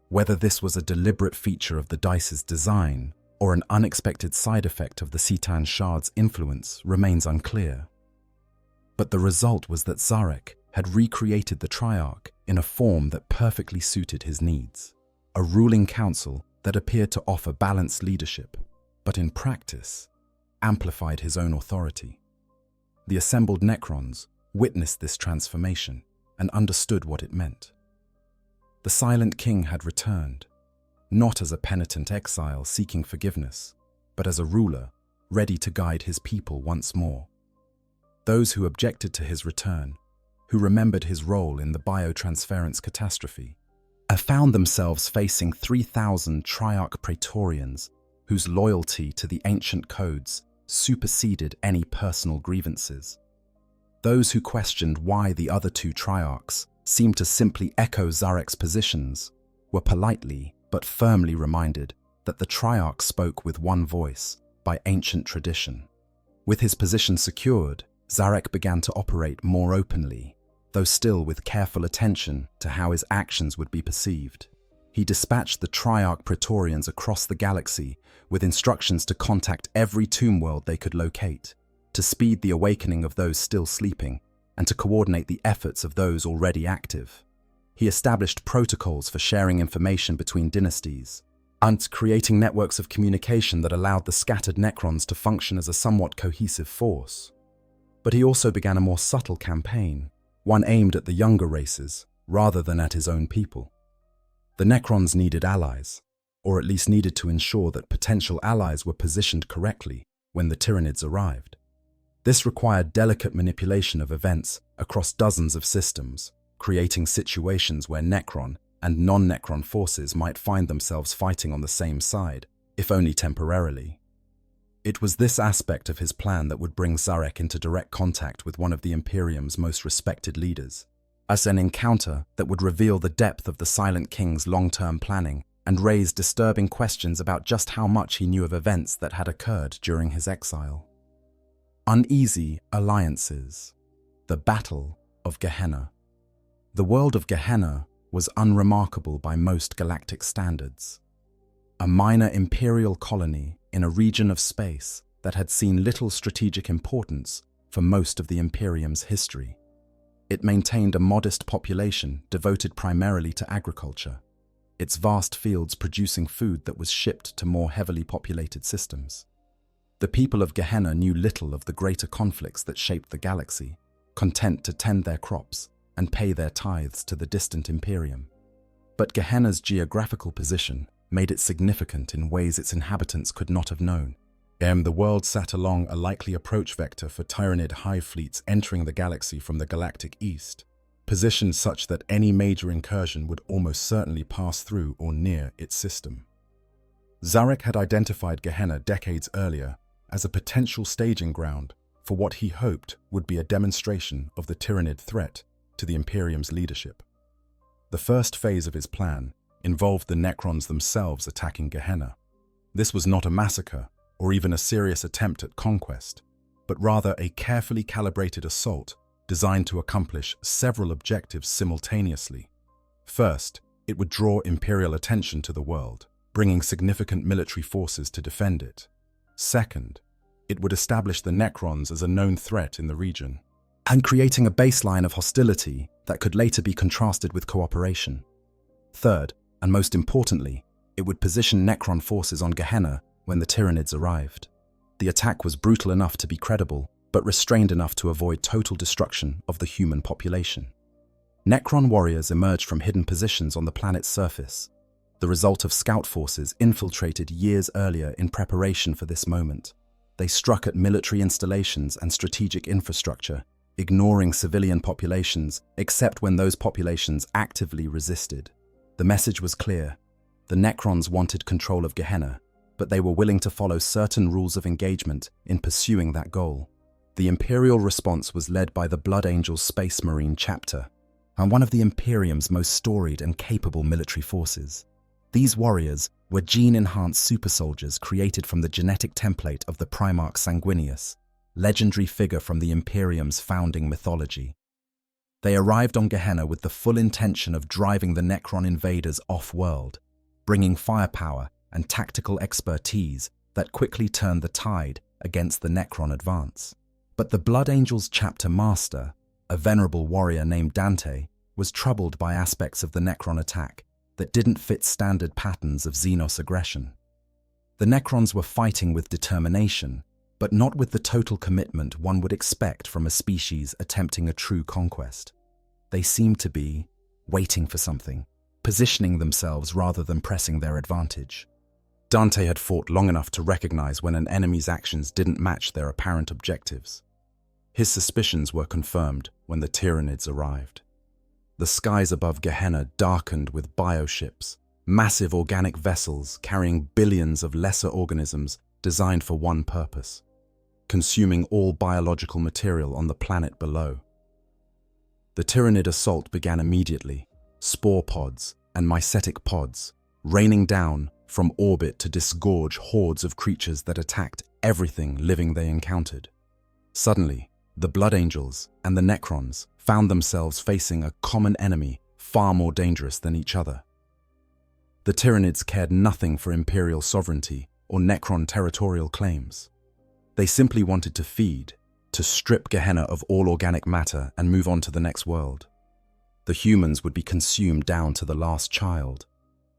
Whether this was a deliberate feature of the dice's design or an unexpected side effect of the Citan Shard's influence remains unclear. But the result was that Zarek had recreated the Triarch in a form that perfectly suited his needs, a ruling council that appeared to offer balanced leadership, but in practice amplified his own authority. The assembled Necrons witnessed this transformation and understood what it meant. The Silent King had returned, not as a penitent exile seeking forgiveness, but as a ruler ready to guide his people once more. Those who objected to his return, who remembered his role in the biotransference catastrophe, have found themselves facing 3,000 Triarch Praetorians whose loyalty to the ancient codes superseded any personal grievances. Those who questioned why the other two Triarchs seemed to simply echo Zarek's positions were politely but firmly reminded that the Triarch spoke with one voice by ancient tradition. With his position secured, Zarek began to operate more openly, though still with careful attention to how his actions would be perceived. He dispatched the Triarch Praetorians across the galaxy with instructions to contact every tomb world they could locate, to speed the awakening of those still sleeping, and to coordinate the efforts of those already active. He established protocols for sharing information between dynasties, and creating networks of communication that allowed the scattered Necrons to function as a somewhat cohesive force. But he also began a more subtle campaign, one aimed at the younger races rather than at his own people. The Necrons needed allies, or at least needed to ensure that potential allies were positioned correctly when the Tyranids arrived. This required delicate manipulation of events across dozens of systems, creating situations where Necron and non-Necron forces might find themselves fighting on the same side, if only temporarily. It was this aspect of his plan that would bring Zarek into direct contact with one of the Imperium's most respected leaders, as an encounter that would reveal the depth of the Silent King's long-term planning and raise disturbing questions about just how much he knew of events that had occurred during his exile. Uneasy alliances. The Battle of Gehenna. The world of Gehenna was unremarkable by most galactic standards. A minor imperial colony in a region of space that had seen little strategic importance for most of the Imperium's history. It maintained a modest population devoted primarily to agriculture, its vast fields producing food that was shipped to more heavily populated systems. The people of Gehenna knew little of the greater conflicts that shaped the galaxy, content to tend their crops and pay their tithes to the distant Imperium. But Gehenna's geographical position made it significant in ways its inhabitants could not have known. The world sat along a likely approach vector for Tyranid hive fleets entering the galaxy from the galactic east, positioned such that any major incursion would almost certainly pass through or near its system. Zarek had identified Gehenna decades earlier as a potential staging ground for what he hoped would be a demonstration of the Tyranid threat to the Imperium's leadership. The first phase of his plan involved the Necrons themselves attacking Gehenna. This was not a massacre or even a serious attempt at conquest, but rather a carefully calibrated assault designed to accomplish several objectives simultaneously. First, it would draw Imperial attention to the world, bringing significant military forces to defend it. Second, it would establish the Necrons as a known threat in the region, and creating a baseline of hostility that could later be contrasted with cooperation. Third, and most importantly, it would position Necron forces on Gehenna when the Tyranids arrived. The attack was brutal enough to be credible, but restrained enough to avoid total destruction of the human population. Necron warriors emerged from hidden positions on the planet's surface, the result of scout forces infiltrated years earlier in preparation for this moment. They struck at military installations and strategic infrastructure, ignoring civilian populations except when those populations actively resisted. The message was clear. The Necrons wanted control of Gehenna, but they were willing to follow certain rules of engagement in pursuing that goal. The Imperial response was led by the Blood Angels Space Marine chapter, and one of the Imperium's most storied and capable military forces. These warriors were gene-enhanced super soldiers created from the genetic template of the Primarch Sanguinius, legendary figure from the Imperium's founding mythology. They arrived on Gehenna with the full intention of driving the Necron invaders off-world, bringing firepower and tactical expertise that quickly turned the tide against the Necron advance. But the Blood Angels' chapter master, a venerable warrior named Dante, was troubled by aspects of the Necron attack that didn't fit standard patterns of Xenos aggression. The Necrons were fighting with determination, but not with the total commitment one would expect from a species attempting a true conquest. They seemed to be waiting for something, positioning themselves rather than pressing their advantage. Dante had fought long enough to recognize when an enemy's actions didn't match their apparent objectives. His suspicions were confirmed when the Tyranids arrived. The skies above Gehenna darkened with bioships, massive organic vessels carrying billions of lesser organisms designed for one purpose: consuming all biological material on the planet below. The Tyranid assault began immediately, spore pods and mycetic pods raining down from orbit to disgorge hordes of creatures that attacked everything living they encountered. Suddenly, the Blood Angels and the Necrons found themselves facing a common enemy far more dangerous than each other. The Tyranids cared nothing for Imperial sovereignty or Necron territorial claims. They simply wanted to feed, to strip Gehenna of all organic matter and move on to the next world. The humans would be consumed down to the last child.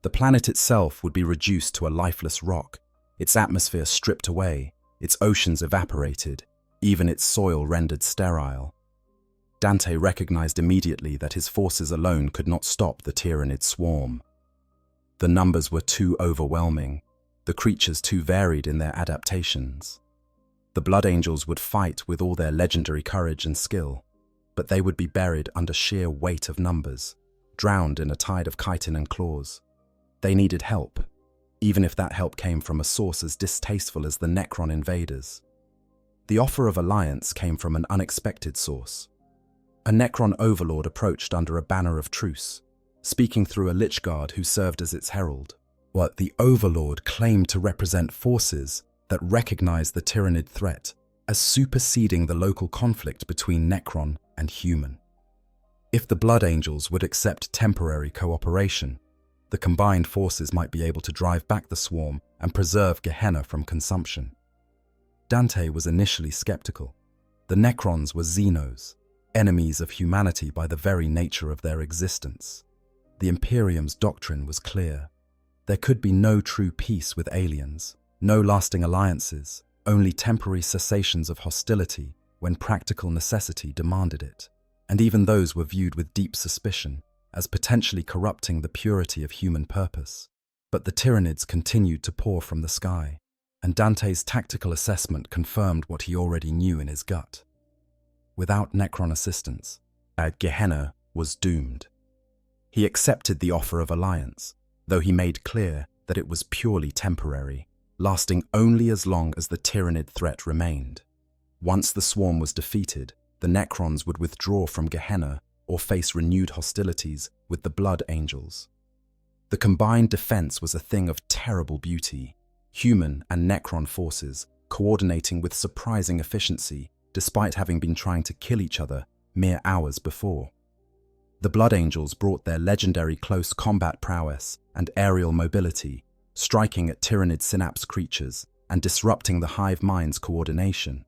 The planet itself would be reduced to a lifeless rock, its atmosphere stripped away, its oceans evaporated, even its soil rendered sterile. Dante recognized immediately that his forces alone could not stop the Tyranid swarm. The numbers were too overwhelming, the creatures too varied in their adaptations. The Blood Angels would fight with all their legendary courage and skill, but they would be buried under sheer weight of numbers, drowned in a tide of chitin and claws. They needed help, even if that help came from a source as distasteful as the Necron invaders. The offer of alliance came from an unexpected source. A Necron overlord approached under a banner of truce, speaking through a Lich Guard who served as its herald. What the overlord claimed to represent forces that recognized the Tyranid threat as superseding the local conflict between Necron and human. If the Blood Angels would accept temporary cooperation, the combined forces might be able to drive back the swarm and preserve Gehenna from consumption. Dante was initially skeptical. The Necrons were Xenos, enemies of humanity by the very nature of their existence. The Imperium's doctrine was clear. There could be no true peace with aliens, no lasting alliances, only temporary cessations of hostility when practical necessity demanded it. And even those were viewed with deep suspicion, as potentially corrupting the purity of human purpose. But the Tyranids continued to pour from the sky, and Dante's tactical assessment confirmed what he already knew in his gut. Without Necron assistance, Gehenna was doomed. He accepted the offer of alliance, though he made clear that it was purely temporary, lasting only as long as the Tyranid threat remained. Once the swarm was defeated, the Necrons would withdraw from Gehenna or face renewed hostilities with the Blood Angels. The combined defense was a thing of terrible beauty, human and Necron forces coordinating with surprising efficiency despite having been trying to kill each other mere hours before. The Blood Angels brought their legendary close combat prowess and aerial mobility, striking at Tyranid synapse creatures and disrupting the hive mind's coordination.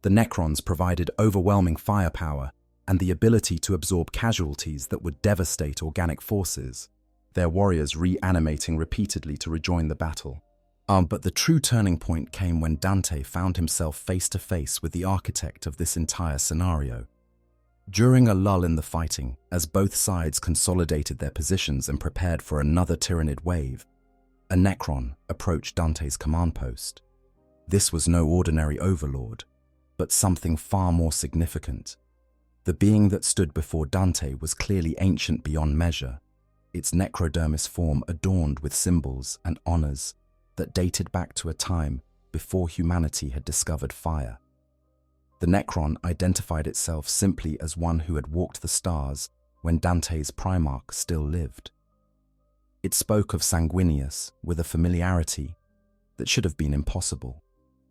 The Necrons provided overwhelming firepower and the ability to absorb casualties that would devastate organic forces, their warriors reanimating repeatedly to rejoin the battle. But the true turning point came when Dante found himself face to face with the architect of this entire scenario. During a lull in the fighting, as both sides consolidated their positions and prepared for another Tyranid wave, a Necron approached Dante's command post. This was no ordinary overlord, but something far more significant. The being that stood before Dante was clearly ancient beyond measure, its necrodermis form adorned with symbols and honors that dated back to a time before humanity had discovered fire. The Necron identified itself simply as one who had walked the stars when Dante's Primarch still lived. It spoke of Sanguinius with a familiarity that should have been impossible,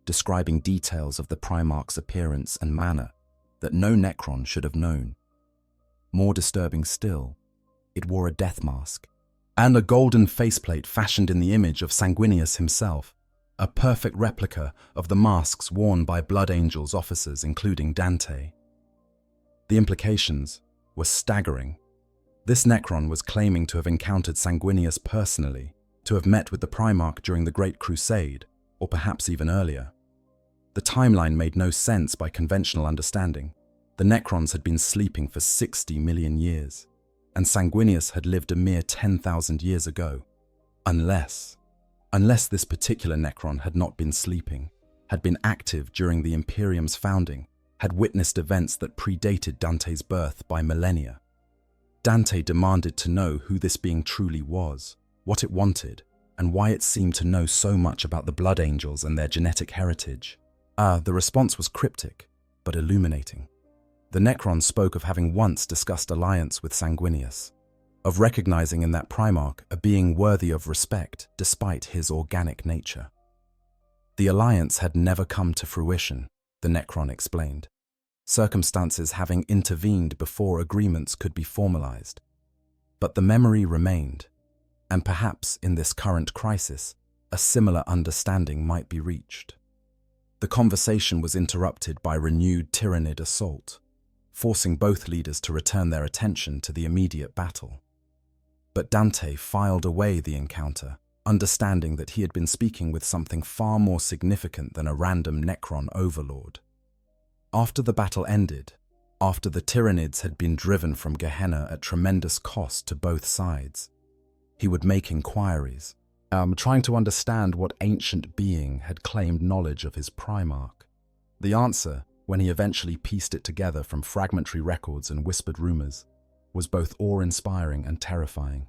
describing details of the Primarch's appearance and manner that no Necron should have known. More disturbing still, it wore a death mask and a golden faceplate fashioned in the image of Sanguinius himself, a perfect replica of the masks worn by Blood Angel's officers, including Dante. The implications were staggering. This Necron was claiming to have encountered Sanguinius personally, to have met with the Primarch during the Great Crusade, or perhaps even earlier. The timeline made no sense by conventional understanding. The Necrons had been sleeping for 60 million years, and Sanguinius had lived a mere 10,000 years ago. Unless this particular Necron had not been sleeping, had been active during the Imperium's founding, had witnessed events that predated Dante's birth by millennia. Dante demanded to know who this being truly was, what it wanted, and why it seemed to know so much about the Blood Angels and their genetic heritage. The response was cryptic, but illuminating. The Necron spoke of having once discussed alliance with Sanguinius, of recognizing in that Primarch a being worthy of respect despite his organic nature. The alliance had never come to fruition, the Necron explained, circumstances having intervened before agreements could be formalized. But the memory remained, and perhaps in this current crisis, a similar understanding might be reached. The conversation was interrupted by renewed Tyrannid assault, forcing both leaders to return their attention to the immediate battle. But Dante filed away the encounter, understanding that he had been speaking with something far more significant than a random Necron overlord. After the battle ended, after the Tyrannids had been driven from Gehenna at tremendous cost to both sides, he would make inquiries, trying to understand what ancient being had claimed knowledge of his Primarch. The answer, when he eventually pieced it together from fragmentary records and whispered rumors, was both awe-inspiring and terrifying.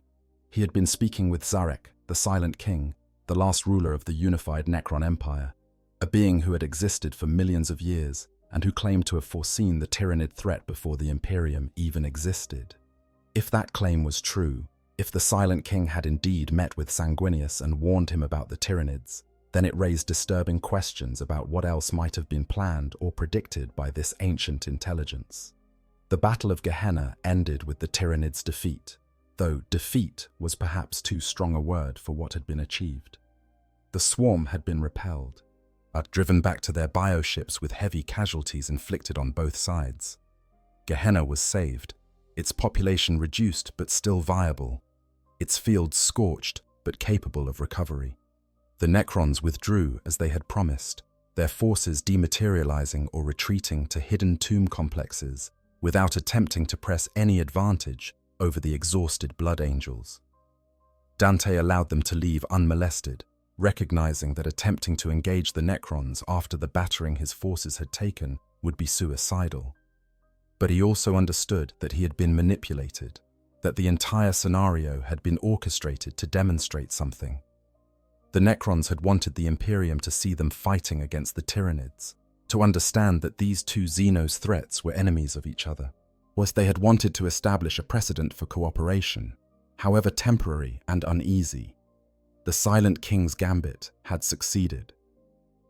He had been speaking with Zarek, the Silent King, the last ruler of the unified Necron Empire, a being who had existed for millions of years and who claimed to have foreseen the Tyrannid threat before the Imperium even existed. If that claim was true, if the Silent King had indeed met with Sanguinius and warned him about the Tyrannids, then it raised disturbing questions about what else might have been planned or predicted by this ancient intelligence. The Battle of Gehenna ended with the Tyrannids' defeat, though defeat was perhaps too strong a word for what had been achieved. The swarm had been repelled, driven back to their bioships with heavy casualties inflicted on both sides. Gehenna was saved, its population reduced but still viable, its fields scorched but capable of recovery. The Necrons withdrew as they had promised, their forces dematerializing or retreating to hidden tomb complexes without attempting to press any advantage over the exhausted Blood Angels. Dante allowed them to leave unmolested, recognizing that attempting to engage the Necrons after the battering his forces had taken would be suicidal. But he also understood that he had been manipulated, that the entire scenario had been orchestrated to demonstrate something. The Necrons had wanted the Imperium to see them fighting against the Tyrannids, to understand that these two Xenos threats were enemies of each other, whilst they had wanted to establish a precedent for cooperation, however temporary and uneasy. The Silent King's gambit had succeeded.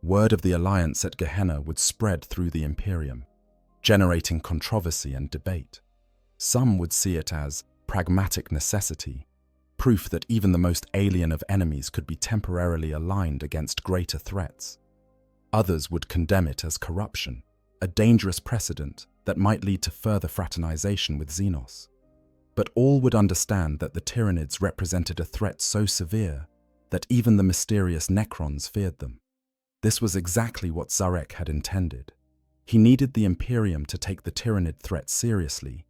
Word of the alliance at Gehenna would spread through the Imperium, generating controversy and debate. Some would see it as pragmatic necessity, proof that even the most alien of enemies could be temporarily aligned against greater threats. Others would condemn it as corruption, a dangerous precedent that might lead to further fraternization with Xenos. But all would understand that the Tyrannids represented a threat so severe that even the mysterious Necrons feared them. This was exactly what Zarek had intended. He needed the Imperium to take the Tyrannid threat seriously,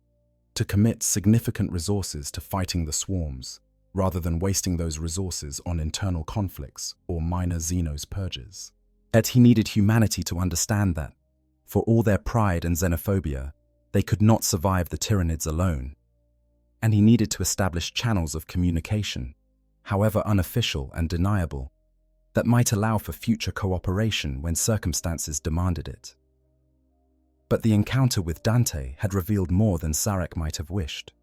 to commit significant resources to fighting the swarms, rather than wasting those resources on internal conflicts or minor Xenos purges. Yet he needed humanity to understand that, for all their pride and xenophobia, they could not survive the Tyrannids alone. And he needed to establish channels of communication, however unofficial and deniable, that might allow for future cooperation when circumstances demanded it. But the encounter with Dante had revealed more than Zarek might have wished.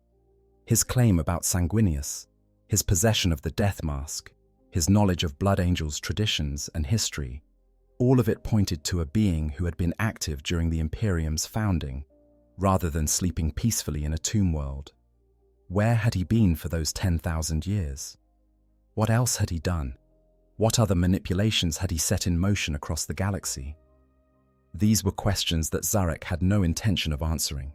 His claim about Sanguinius, his possession of the death mask, his knowledge of Blood Angel's traditions and history, all of it pointed to a being who had been active during the Imperium's founding, rather than sleeping peacefully in a tomb world. Where had he been for those 10,000 years? What else had he done? What other manipulations had he set in motion across the galaxy? These were questions that Zarek had no intention of answering.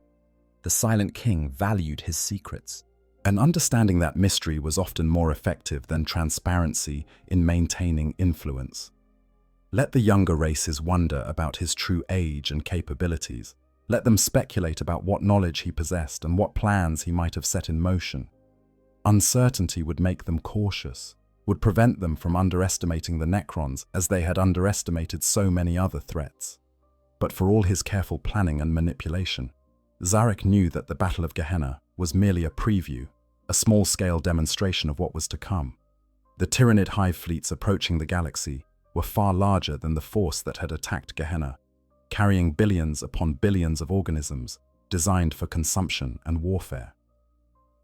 The Silent King valued his secrets, and understanding that mystery was often more effective than transparency in maintaining influence. Let the younger races wonder about his true age and capabilities. Let them speculate about what knowledge he possessed and what plans he might have set in motion. Uncertainty would make them cautious, would prevent them from underestimating the Necrons as they had underestimated so many other threats. But for all his careful planning and manipulation, Zarek knew that the Battle of Gehenna was merely a preview, a small-scale demonstration of what was to come. The Tyranid hive fleets approaching the galaxy were far larger than the force that had attacked Gehenna, carrying billions upon billions of organisms designed for consumption and warfare.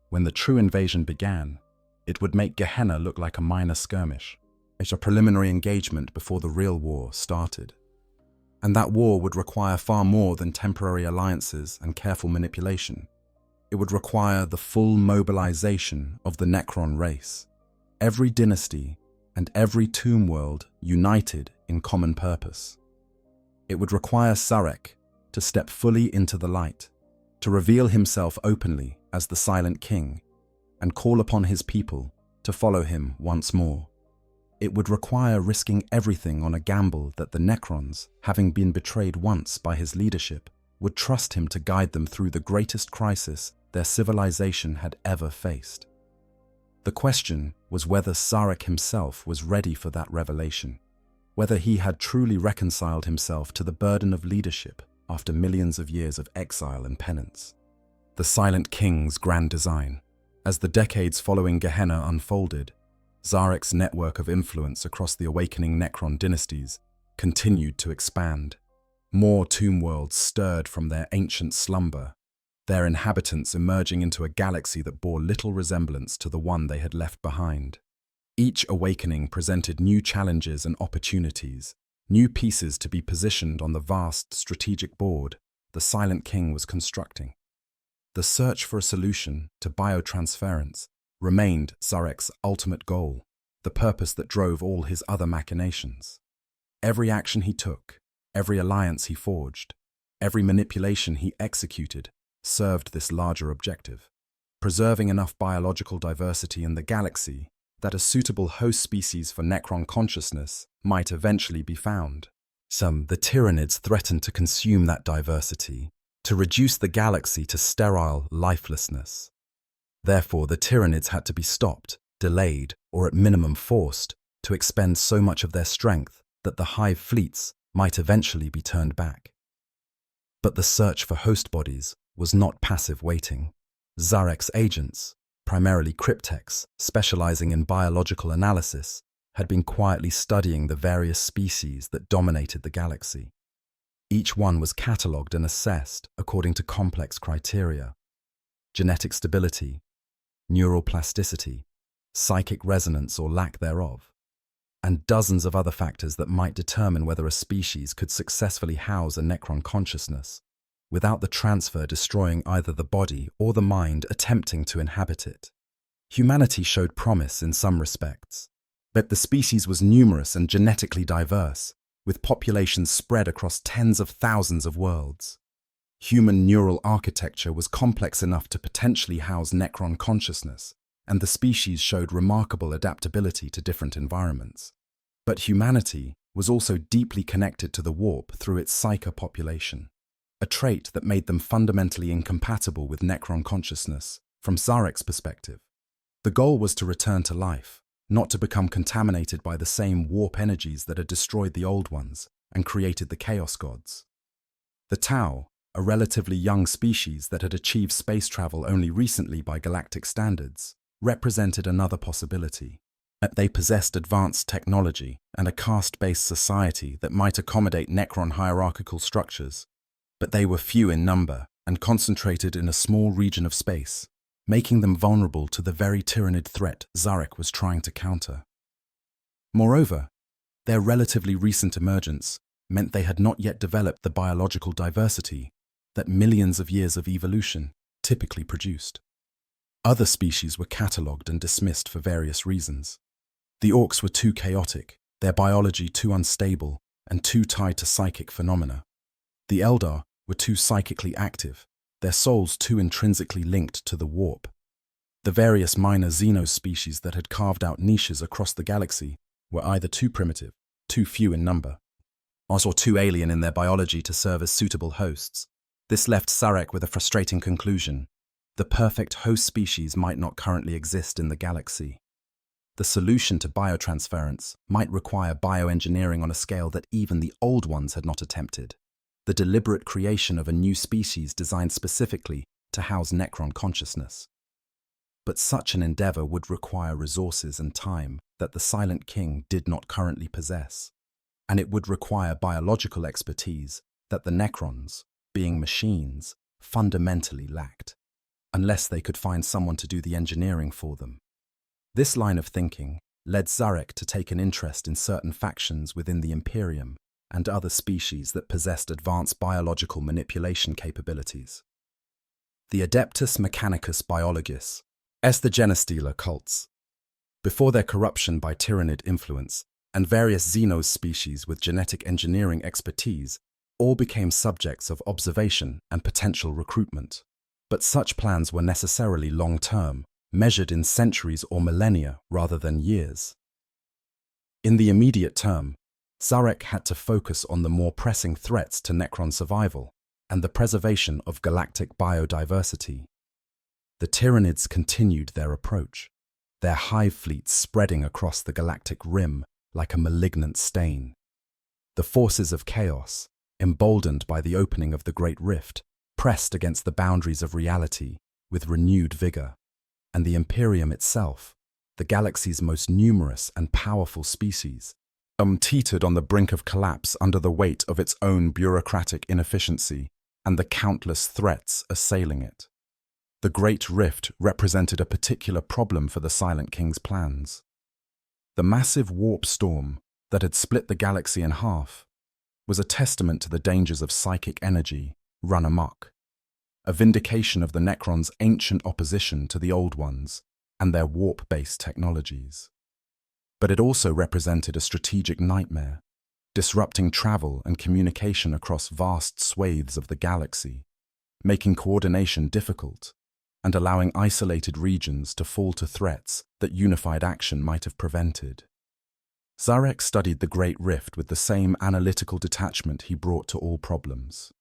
When the true invasion began, it would make Gehenna look like a minor skirmish, a preliminary engagement before the real war started. And that war would require far more than temporary alliances and careful manipulation. It would require the full mobilization of the Necron race, every dynasty and every tomb world united in common purpose. It would require Zarek to step fully into the light, to reveal himself openly as the Silent King, and call upon his people to follow him once more. It would require risking everything on a gamble that the Necrons, having been betrayed once by his leadership, would trust him to guide them through the greatest crisis their civilization had ever faced. The question was whether Zarek himself was ready for that revelation, whether he had truly reconciled himself to the burden of leadership after millions of years of exile and penance. The Silent King's grand design. As the decades following Gehenna unfolded, Zarek's network of influence across the awakening Necron dynasties continued to expand. More tomb worlds stirred from their ancient slumber, their inhabitants emerging into a galaxy that bore little resemblance to the one they had left behind. Each awakening presented new challenges and opportunities, new pieces to be positioned on the vast strategic board the Silent King was constructing. The search for a solution to biotransference remained Zarek's ultimate goal, the purpose that drove all his other machinations. Every action he took, every alliance he forged, every manipulation he executed served this larger objective, preserving enough biological diversity in the galaxy that a suitable host species for Necron consciousness might eventually be found. The Tyranids threatened to consume that diversity, to reduce the galaxy to sterile lifelessness. Therefore, the Tyranids had to be stopped, delayed, or at minimum forced to expend so much of their strength that the hive fleets might eventually be turned back. But the search for host bodies was not passive waiting. Zarek's agents, primarily cryptechs specializing in biological analysis, had been quietly studying the various species that dominated the galaxy. Each one was catalogued and assessed according to complex criteria: genetic stability, neural plasticity, psychic resonance or lack thereof, and dozens of other factors that might determine whether a species could successfully house a Necron consciousness without the transfer destroying either the body or the mind attempting to inhabit it. Humanity showed promise in some respects, but the species was numerous and genetically diverse, with populations spread across tens of thousands of worlds. Human neural architecture was complex enough to potentially house Necron consciousness, and the species showed remarkable adaptability to different environments. But humanity was also deeply connected to the warp through its psyche population, a trait that made them fundamentally incompatible with Necron consciousness from Zarek's perspective. The goal was to return to life, not to become contaminated by the same warp energies that had destroyed the old ones and created the Chaos Gods. The Tau, a relatively young species that had achieved space travel only recently by galactic standards, represented another possibility. They possessed advanced technology and a caste-based society that might accommodate Necron hierarchical structures, but they were few in number and concentrated in a small region of space, making them vulnerable to the very Tyranid threat Zarek was trying to counter. Moreover, their relatively recent emergence meant they had not yet developed the biological diversity that millions of years of evolution typically produced. Other species were catalogued and dismissed for various reasons. The orcs were too chaotic, their biology too unstable, and too tied to psychic phenomena. The Eldar were too psychically active, their souls too intrinsically linked to the warp. The various minor xenos species that had carved out niches across the galaxy were either too primitive, too few in number, or too alien in their biology to serve as suitable hosts. This left Zarek with a frustrating conclusion. The perfect host species might not currently exist in the galaxy. The solution to biotransference might require bioengineering on a scale that even the old ones had not attempted. The deliberate creation of a new species designed specifically to house Necron consciousness. But such an endeavor would require resources and time that the Silent King did not currently possess, and it would require biological expertise that the Necrons, being machines, fundamentally lacked, unless they could find someone to do the engineering for them. This line of thinking led Zarek to take an interest in certain factions within the Imperium and other species that possessed advanced biological manipulation capabilities. The Adeptus Mechanicus Biologus, the Genestealer cults. Before their corruption by Tyranid influence, and various Xenos species with genetic engineering expertise all became subjects of observation and potential recruitment. But such plans were necessarily long-term, measured in centuries or millennia rather than years. In the immediate term, Zarek had to focus on the more pressing threats to Necron survival and the preservation of galactic biodiversity. The Tyranids continued their approach, their hive fleets spreading across the galactic rim like a malignant stain. The forces of chaos, emboldened by the opening of the Great Rift, pressed against the boundaries of reality with renewed vigor, and the Imperium itself, the galaxy's most numerous and powerful species, teetered on the brink of collapse under the weight of its own bureaucratic inefficiency and the countless threats assailing it. The Great Rift represented a particular problem for the Silent King's plans. The massive warp storm that had split the galaxy in half was a testament to the dangers of psychic energy run amok, a vindication of the Necrons' ancient opposition to the Old Ones and their warp-based technologies. But it also represented a strategic nightmare, disrupting travel and communication across vast swathes of the galaxy, making coordination difficult and allowing isolated regions to fall to threats that unified action might have prevented. Zarek studied the Great Rift with the same analytical detachment he brought to all problems.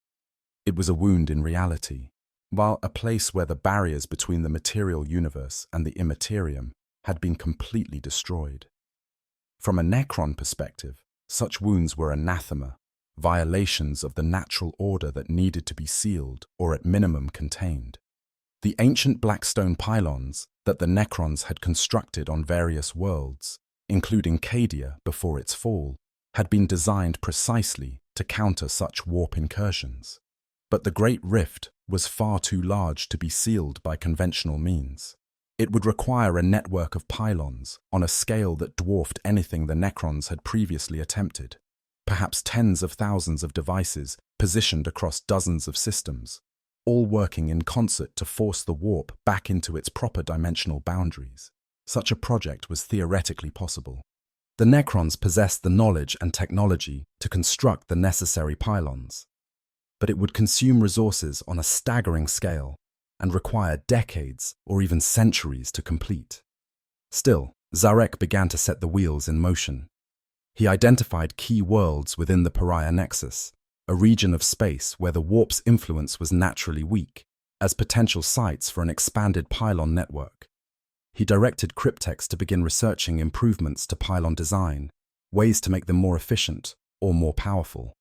It was a wound in reality, while a place where the barriers between the material universe and the immaterium had been completely destroyed. From a Necron perspective, such wounds were anathema, violations of the natural order that needed to be sealed or at minimum contained. The ancient blackstone pylons that the Necrons had constructed on various worlds, including Cadia before its fall, had been designed precisely to counter such warp incursions. But the Great Rift was far too large to be sealed by conventional means. It would require a network of pylons on a scale that dwarfed anything the Necrons had previously attempted, perhaps tens of thousands of devices positioned across dozens of systems, all working in concert to force the warp back into its proper dimensional boundaries. Such a project was theoretically possible. The Necrons possessed the knowledge and technology to construct the necessary pylons, but it would consume resources on a staggering scale and require decades or even centuries to complete. Still, Zarek began to set the wheels in motion. He identified key worlds within the Pariah Nexus, a region of space where the warp's influence was naturally weak, as potential sites for an expanded pylon network. He directed Cryptex to begin researching improvements to pylon design, ways to make them more efficient or more powerful.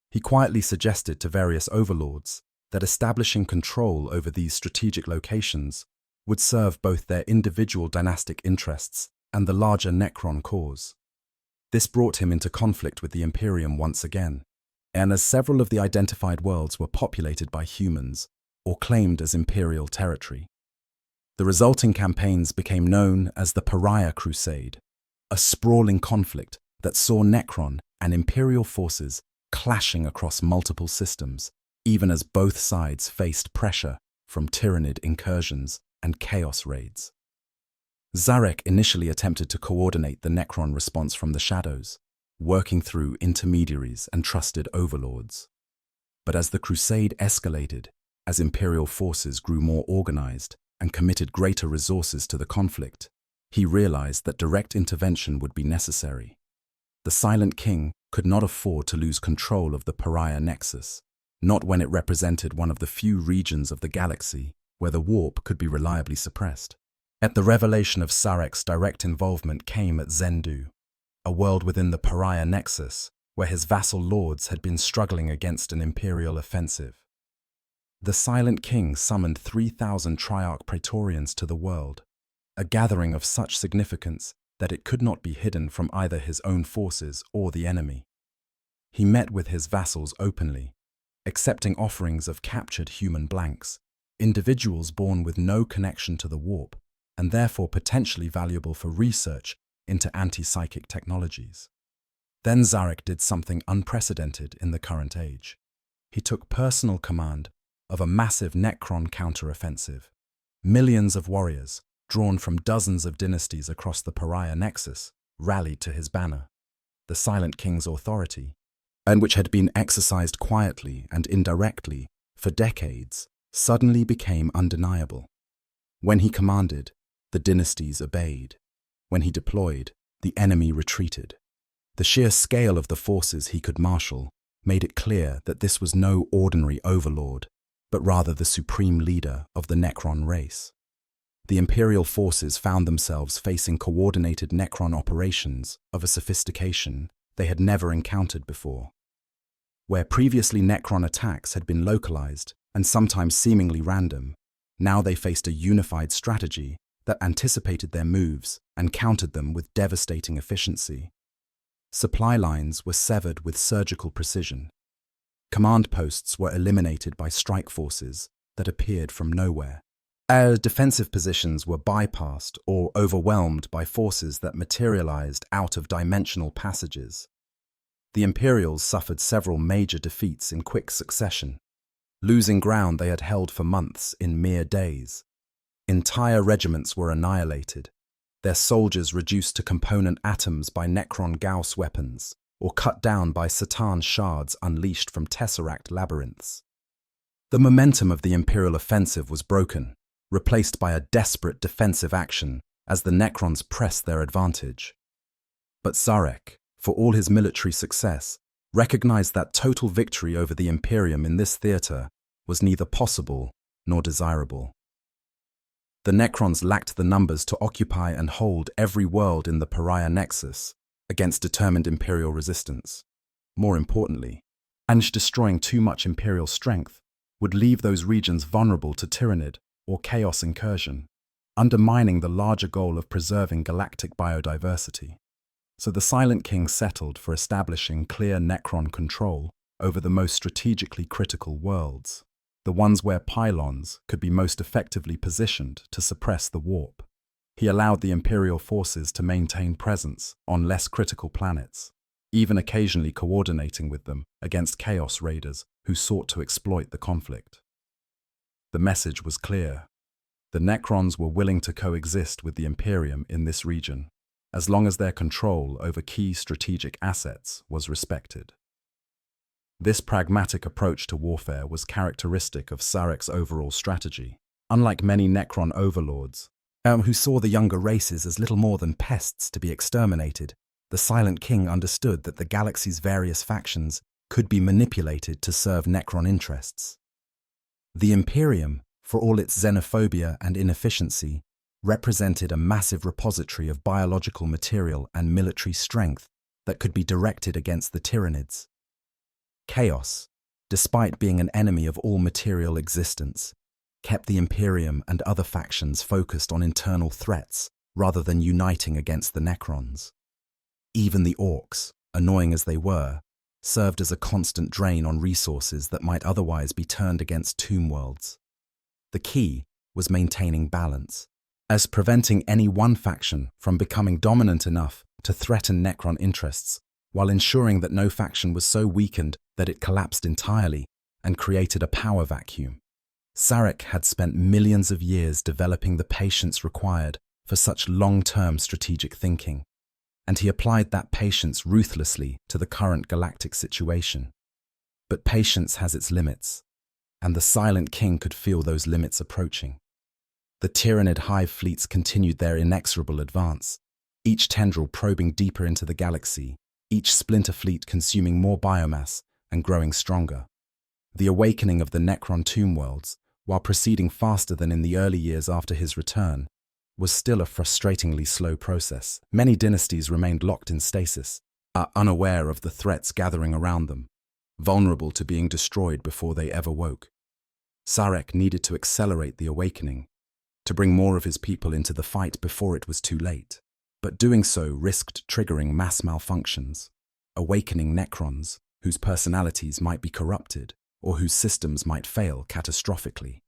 He quietly suggested to various overlords that establishing control over these strategic locations would serve both their individual dynastic interests and the larger Necron cause. This brought him into conflict with the Imperium once again, and as several of the identified worlds were populated by humans or claimed as Imperial territory. The resulting campaigns became known as the Pariah Crusade, a sprawling conflict that saw Necron and Imperial forces clashing across multiple systems, even as both sides faced pressure from Tyranid incursions and Chaos raids. Zarek initially attempted to coordinate the Necron response from the shadows, working through intermediaries and trusted overlords. But as the crusade escalated, as Imperial forces grew more organized and committed greater resources to the conflict, he realized that direct intervention would be necessary. The Silent King could not afford to lose control of the Pariah Nexus, not when it represented one of the few regions of the galaxy where the warp could be reliably suppressed. Yet the revelation of Sarek's direct involvement came at Zendu, a world within the Pariah Nexus where his vassal lords had been struggling against an Imperial offensive. The Silent King summoned 3,000 Triarch Praetorians to the world, a gathering of such significance that it could not be hidden from either his own forces or the enemy. He met with his vassals openly, accepting offerings of captured human blanks, individuals born with no connection to the warp, and therefore potentially valuable for research into anti-psychic technologies. Then Zarek did something unprecedented in the current age. He took personal command of a massive Necron counteroffensive. Millions of warriors, drawn from dozens of dynasties across the Pariah Nexus, rallied to his banner. The Silent King's authority, and which had been exercised quietly and indirectly for decades, suddenly became undeniable. When he commanded, the dynasties obeyed. When he deployed, the enemy retreated. The sheer scale of the forces he could marshal made it clear that this was no ordinary overlord, but rather the supreme leader of the Necron race. The Imperial forces found themselves facing coordinated Necron operations of a sophistication they had never encountered before. Where previously Necron attacks had been localized and sometimes seemingly random, now they faced a unified strategy that anticipated their moves and countered them with devastating efficiency. Supply lines were severed with surgical precision. Command posts were eliminated by strike forces that appeared from nowhere. Our defensive positions were bypassed or overwhelmed by forces that materialized out of dimensional passages. The Imperials suffered several major defeats in quick succession, losing ground they had held for months in mere days. Entire regiments were annihilated, their soldiers reduced to component atoms by Necron Gauss weapons, or cut down by Satan shards unleashed from Tesseract labyrinths. The momentum of the Imperial offensive was broken, replaced by a desperate defensive action as the Necrons pressed their advantage. But Zarek, for all his military success, recognized that total victory over the Imperium in this theater was neither possible nor desirable. The Necrons lacked the numbers to occupy and hold every world in the Pariah Nexus against determined Imperial resistance. More importantly, destroying too much Imperial strength would leave those regions vulnerable to Tyranid or Chaos incursion, undermining the larger goal of preserving galactic biodiversity. So the Silent King settled for establishing clear Necron control over the most strategically critical worlds, the ones where pylons could be most effectively positioned to suppress the warp. He allowed the Imperial forces to maintain presence on less critical planets, even occasionally coordinating with them against Chaos raiders who sought to exploit the conflict. The message was clear. The Necrons were willing to coexist with the Imperium in this region, as long as their control over key strategic assets was respected. This pragmatic approach to warfare was characteristic of Sarek's overall strategy. Unlike many Necron overlords, who saw the younger races as little more than pests to be exterminated, the Silent King understood that the galaxy's various factions could be manipulated to serve Necron interests. The Imperium, for all its xenophobia and inefficiency, represented a massive repository of biological material and military strength that could be directed against the Tyranids. Chaos, despite being an enemy of all material existence, kept the Imperium and other factions focused on internal threats rather than uniting against the Necrons. Even the Orcs, annoying as they were, served as a constant drain on resources that might otherwise be turned against tomb worlds. The key was maintaining balance, as preventing any one faction from becoming dominant enough to threaten Necron interests, while ensuring that no faction was so weakened that it collapsed entirely and created a power vacuum. Sarek had spent millions of years developing the patience required for such long-term strategic thinking, and he applied that patience ruthlessly to the current galactic situation. But patience has its limits, and the Silent King could feel those limits approaching. The Tyranid hive fleets continued their inexorable advance, each tendril probing deeper into the galaxy, each splinter fleet consuming more biomass and growing stronger. The awakening of the Necron tomb worlds, while proceeding faster than in the early years after his return, was still a frustratingly slow process. Many dynasties remained locked in stasis, unaware of the threats gathering around them, vulnerable to being destroyed before they ever woke. Sarek needed to accelerate the awakening, to bring more of his people into the fight before it was too late. But doing so risked triggering mass malfunctions, awakening Necrons whose personalities might be corrupted or whose systems might fail catastrophically.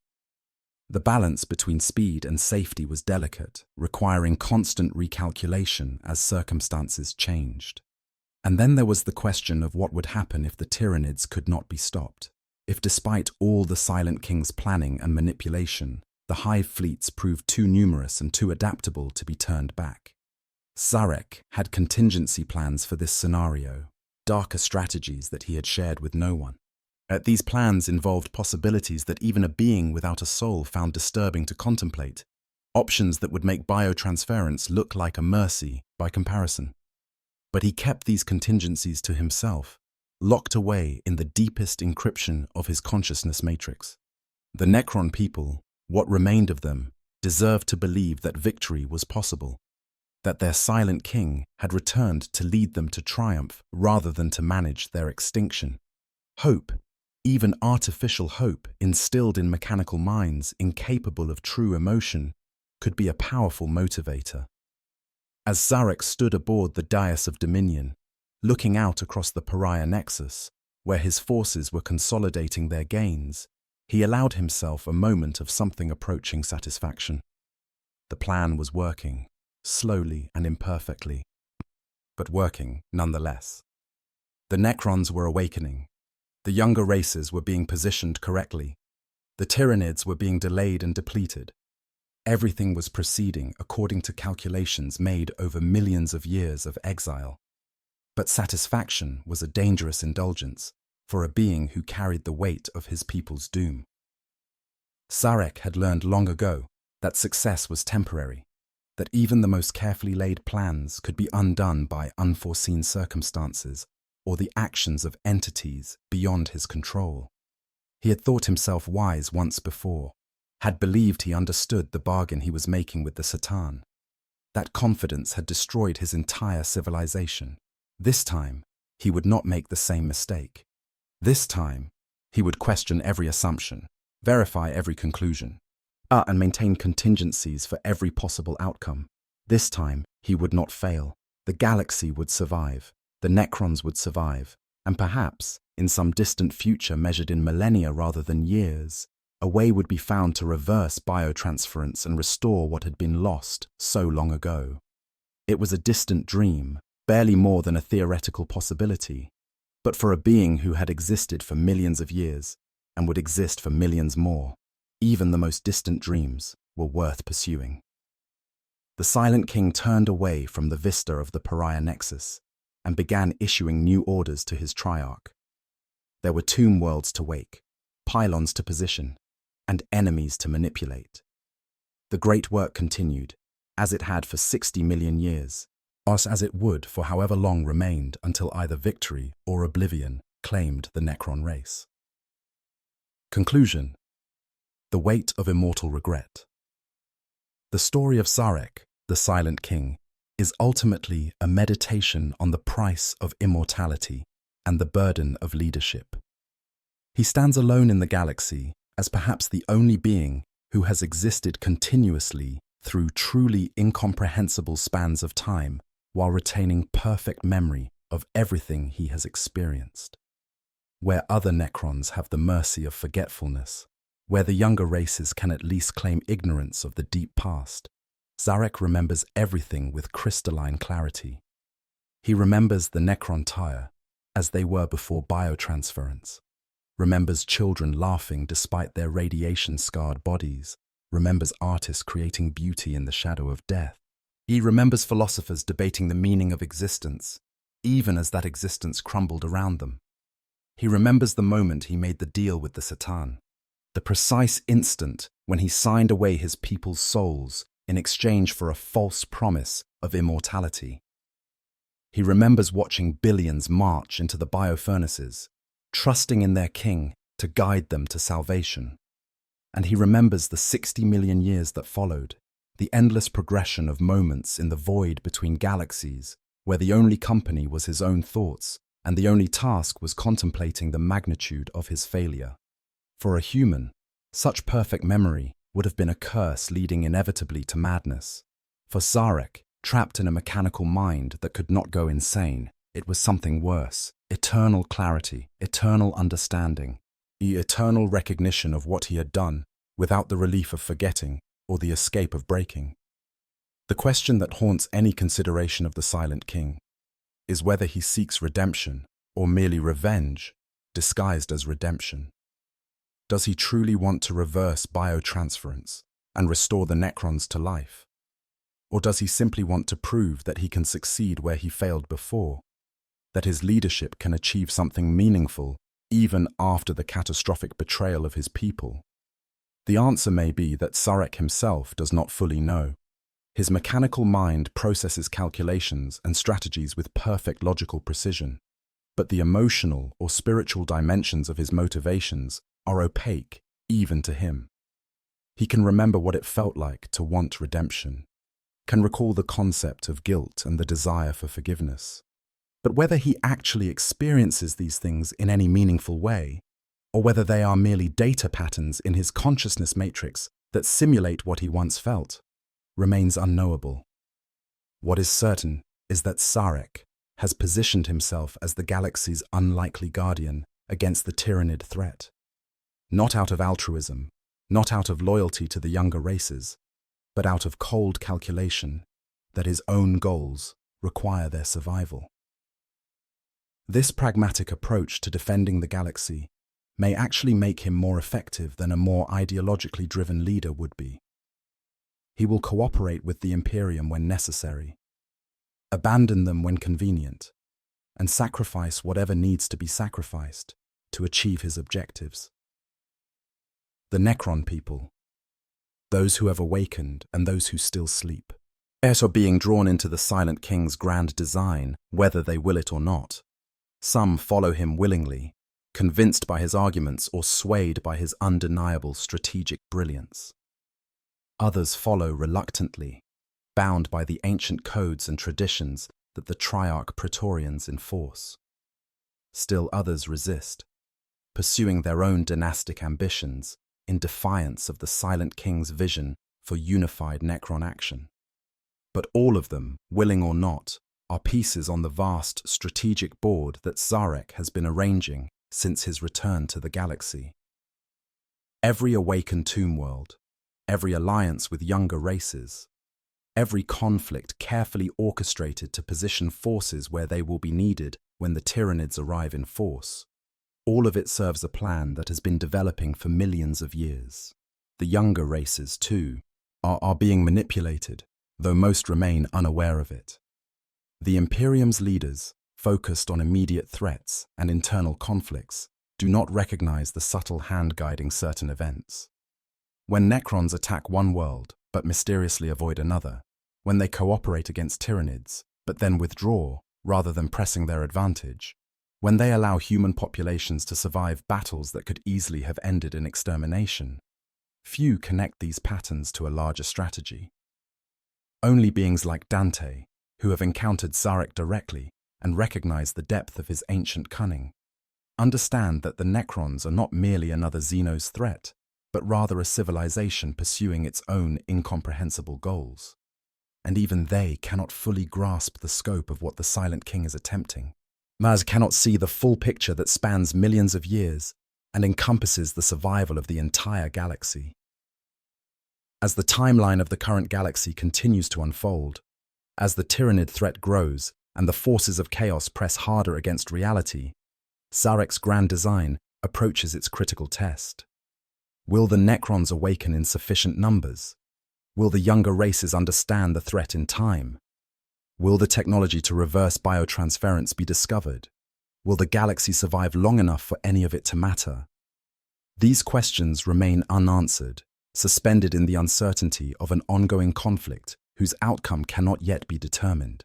The balance between speed and safety was delicate, requiring constant recalculation as circumstances changed. And then there was the question of what would happen if the Tyranids could not be stopped, if despite all the Silent King's planning and manipulation, the hive fleets proved too numerous and too adaptable to be turned back. Sarek had contingency plans for this scenario, darker strategies that he had shared with no one. These plans involved possibilities that even a being without a soul found disturbing to contemplate, options that would make biotransference look like a mercy by comparison. But he kept these contingencies to himself, locked away in the deepest encryption of his consciousness matrix. The Necron people, what remained of them, deserved to believe that victory was possible, that their Silent King had returned to lead them to triumph rather than to manage their extinction. Hope, even artificial hope instilled in mechanical minds incapable of true emotion, could be a powerful motivator. As Sarek stood aboard the dais of Dominion, looking out across the Pariah Nexus, where his forces were consolidating their gains, he allowed himself a moment of something approaching satisfaction. The plan was working, slowly and imperfectly, but working nonetheless. The Necrons were awakening. The younger races were being positioned correctly. The Tyranids were being delayed and depleted. Everything was proceeding according to calculations made over millions of years of exile. But satisfaction was a dangerous indulgence for a being who carried the weight of his people's doom. Sarek had learned long ago that success was temporary, that even the most carefully laid plans could be undone by unforeseen circumstances or the actions of entities beyond his control. He had thought himself wise once before, had believed he understood the bargain he was making with the Satan. That confidence had destroyed his entire civilization. This time, he would not make the same mistake. This time, he would question every assumption, verify every conclusion, and maintain contingencies for every possible outcome. This time, he would not fail. The galaxy would survive, the Necrons would survive, and perhaps, in some distant future measured in millennia rather than years, a way would be found to reverse biotransference and restore what had been lost so long ago. It was a distant dream, barely more than a theoretical possibility, but for a being who had existed for millions of years and would exist for millions more, even the most distant dreams were worth pursuing. The Silent King turned away from the vista of the Pariah Nexus and began issuing new orders to his Triarch. There were tomb worlds to wake, pylons to position, and enemies to manipulate. The great work continued, as it had for 60 million years, or as it would for however long remained until either victory or oblivion claimed the Necron race. Conclusion: the weight of immortal regret. The story of Sarek, the Silent King, is ultimately a meditation on the price of immortality and the burden of leadership. He stands alone in the galaxy as perhaps the only being who has existed continuously through truly incomprehensible spans of time while retaining perfect memory of everything he has experienced. Where other Necrons have the mercy of forgetfulness, Where the younger races can at least claim ignorance of the deep past, Zarek remembers everything with crystalline clarity. He remembers the Necron tire as they were before biotransference, remembers children laughing despite their radiation-scarred bodies, remembers artists creating beauty in the shadow of death. He remembers philosophers debating the meaning of existence, even as that existence crumbled around them. He remembers the moment he made the deal with the Satan, the precise instant when he signed away his people's souls in exchange for a false promise of immortality. He remembers watching billions march into the biofurnaces, trusting in their king to guide them to salvation. And he remembers the 60 million years that followed, the endless progression of moments in the void between galaxies, where the only company was his own thoughts, and the only task was contemplating the magnitude of his failure. For a human, such perfect memory would have been a curse leading inevitably to madness. For Zarek, trapped in a mechanical mind that could not go insane, it was something worse: eternal clarity, eternal understanding, the eternal recognition of what he had done, without the relief of forgetting or the escape of breaking. The question that haunts any consideration of the Silent King is whether he seeks redemption or merely revenge disguised as redemption. Does he truly want to reverse biotransference and restore the Necrons to life? Or does he simply want to prove that he can succeed where he failed before, that his leadership can achieve something meaningful even after the catastrophic betrayal of his people? The answer may be that Zarek himself does not fully know. His mechanical mind processes calculations and strategies with perfect logical precision, but the emotional or spiritual dimensions of his motivations are opaque even to him. He can remember what it felt like to want redemption, can recall the concept of guilt and the desire for forgiveness. But whether he actually experiences these things in any meaningful way, or whether they are merely data patterns in his consciousness matrix that simulate what he once felt, remains unknowable. What is certain is that Zarek has positioned himself as the galaxy's unlikely guardian against the Tyranid threat. Not out of altruism, not out of loyalty to the younger races, but out of cold calculation that his own goals require their survival. This pragmatic approach to defending the galaxy may actually make him more effective than a more ideologically driven leader would be. He will cooperate with the Imperium when necessary, abandon them when convenient, and sacrifice whatever needs to be sacrificed to achieve his objectives. The Necron people, those who have awakened and those who still sleep, are being drawn into the Silent King's grand design, whether they will it or not. Some follow him willingly, convinced by his arguments or swayed by his undeniable strategic brilliance. Others follow reluctantly, bound by the ancient codes and traditions that the Triarch Praetorians enforce. Still others resist, pursuing their own dynastic ambitions in defiance of the Silent King's vision for unified Necron action. But all of them, willing or not, are pieces on the vast strategic board that Zarek has been arranging since his return to the galaxy. Every awakened tomb world, every alliance with younger races, every conflict carefully orchestrated to position forces where they will be needed when the Tyranids arrive in force. All of it serves a plan that has been developing for millions of years. The younger races, too, are being manipulated, though most remain unaware of it. The Imperium's leaders, focused on immediate threats and internal conflicts, do not recognize the subtle hand guiding certain events. When Necrons attack one world but mysteriously avoid another, when they cooperate against Tyranids but then withdraw rather than pressing their advantage, when they allow human populations to survive battles that could easily have ended in extermination, few connect these patterns to a larger strategy. Only beings like Dante, who have encountered Zarek directly and recognize the depth of his ancient cunning, understand that the Necrons are not merely another Xenos threat, but rather a civilization pursuing its own incomprehensible goals. And even they cannot fully grasp the scope of what the Silent King is attempting. Maz cannot see the full picture that spans millions of years and encompasses the survival of the entire galaxy. As the timeline of the current galaxy continues to unfold, as the Tyranid threat grows and the forces of chaos press harder against reality, Zarek's grand design approaches its critical test. Will the Necrons awaken in sufficient numbers? Will the younger races understand the threat in time? Will the technology to reverse biotransference be discovered? Will the galaxy survive long enough for any of it to matter? These questions remain unanswered, suspended in the uncertainty of an ongoing conflict whose outcome cannot yet be determined.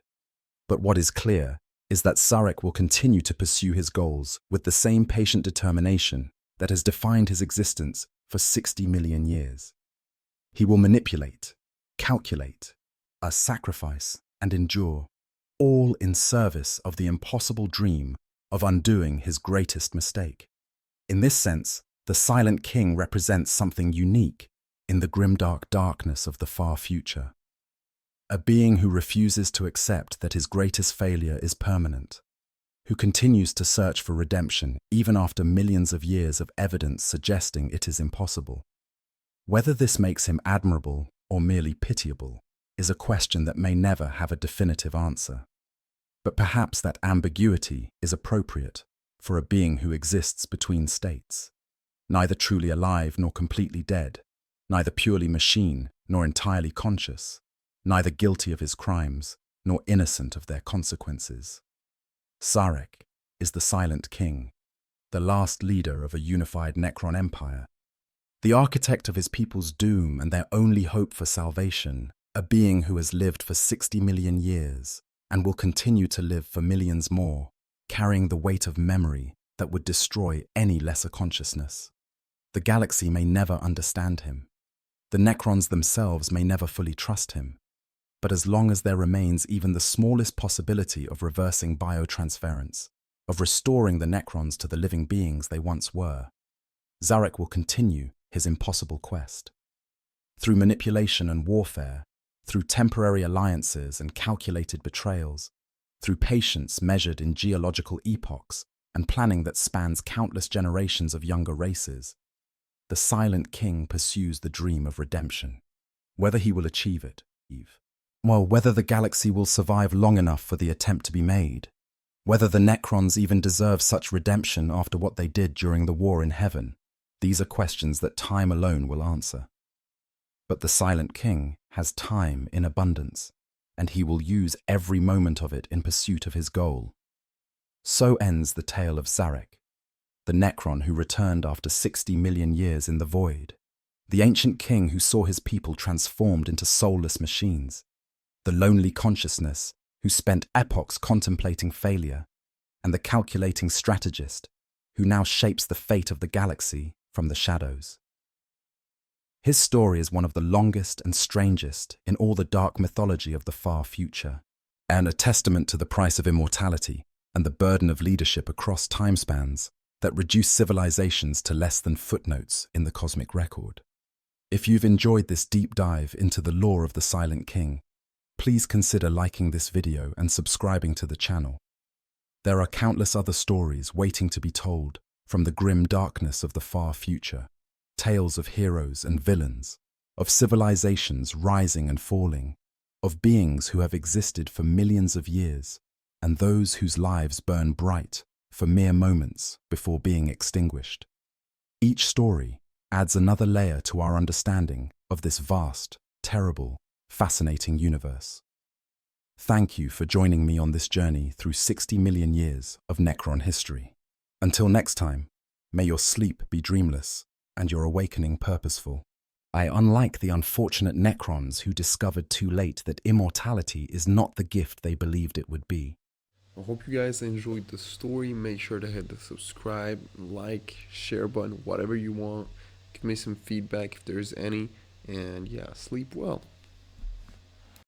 But what is clear is that Zarek will continue to pursue his goals with the same patient determination that has defined his existence for 60 million years. He will manipulate, calculate, sacrifice, and endure, all in service of the impossible dream of undoing his greatest mistake. In this sense, the Silent King represents something unique in the grimdark darkness of the far future. A being who refuses to accept that his greatest failure is permanent, who continues to search for redemption even after millions of years of evidence suggesting it is impossible. Whether this makes him admirable or merely pitiable is a question that may never have a definitive answer. But perhaps that ambiguity is appropriate for a being who exists between states, neither truly alive nor completely dead, neither purely machine nor entirely conscious, neither guilty of his crimes nor innocent of their consequences. Zarek is the Silent King, the last leader of a unified Necron empire, the architect of his people's doom and their only hope for salvation, a being who has lived for 60 million years and will continue to live for millions more, carrying the weight of memory that would destroy any lesser consciousness. The galaxy may never understand him. The Necrons themselves may never fully trust him. But as long as there remains even the smallest possibility of reversing biotransference, of restoring the Necrons to the living beings they once were, Zarek will continue his impossible quest. Through manipulation and warfare, through temporary alliances and calculated betrayals, through patience measured in geological epochs and planning that spans countless generations of younger races, the Silent King pursues the dream of redemption. Whether he will achieve it, whether the galaxy will survive long enough for the attempt to be made, whether the Necrons even deserve such redemption after what they did during the war in heaven, these are questions that time alone will answer. But the Silent King has time in abundance, and he will use every moment of it in pursuit of his goal. So ends the tale of Zarek, the Necron who returned after 60 million years in the void, the ancient king who saw his people transformed into soulless machines, the lonely consciousness who spent epochs contemplating failure, and the calculating strategist who now shapes the fate of the galaxy from the shadows. His story is one of the longest and strangest in all the dark mythology of the far future, and a testament to the price of immortality and the burden of leadership across time spans that reduce civilizations to less than footnotes in the cosmic record. If you've enjoyed this deep dive into the lore of the Silent King, please consider liking this video and subscribing to the channel. There are countless other stories waiting to be told from the grim darkness of the far future. Tales of heroes and villains, of civilizations rising and falling, of beings who have existed for millions of years, and those whose lives burn bright for mere moments before being extinguished. Each story adds another layer to our understanding of this vast, terrible, fascinating universe. Thank you for joining me on this journey through 60 million years of Necron history. Until next time, may your sleep be dreamless and your awakening purposeful. Unlike the unfortunate Necrons who discovered too late that immortality is not the gift they believed it would be. I hope you guys enjoyed the story. Make sure to hit the subscribe, like, share button, whatever you want. Give me some feedback if there's any. And yeah, sleep well.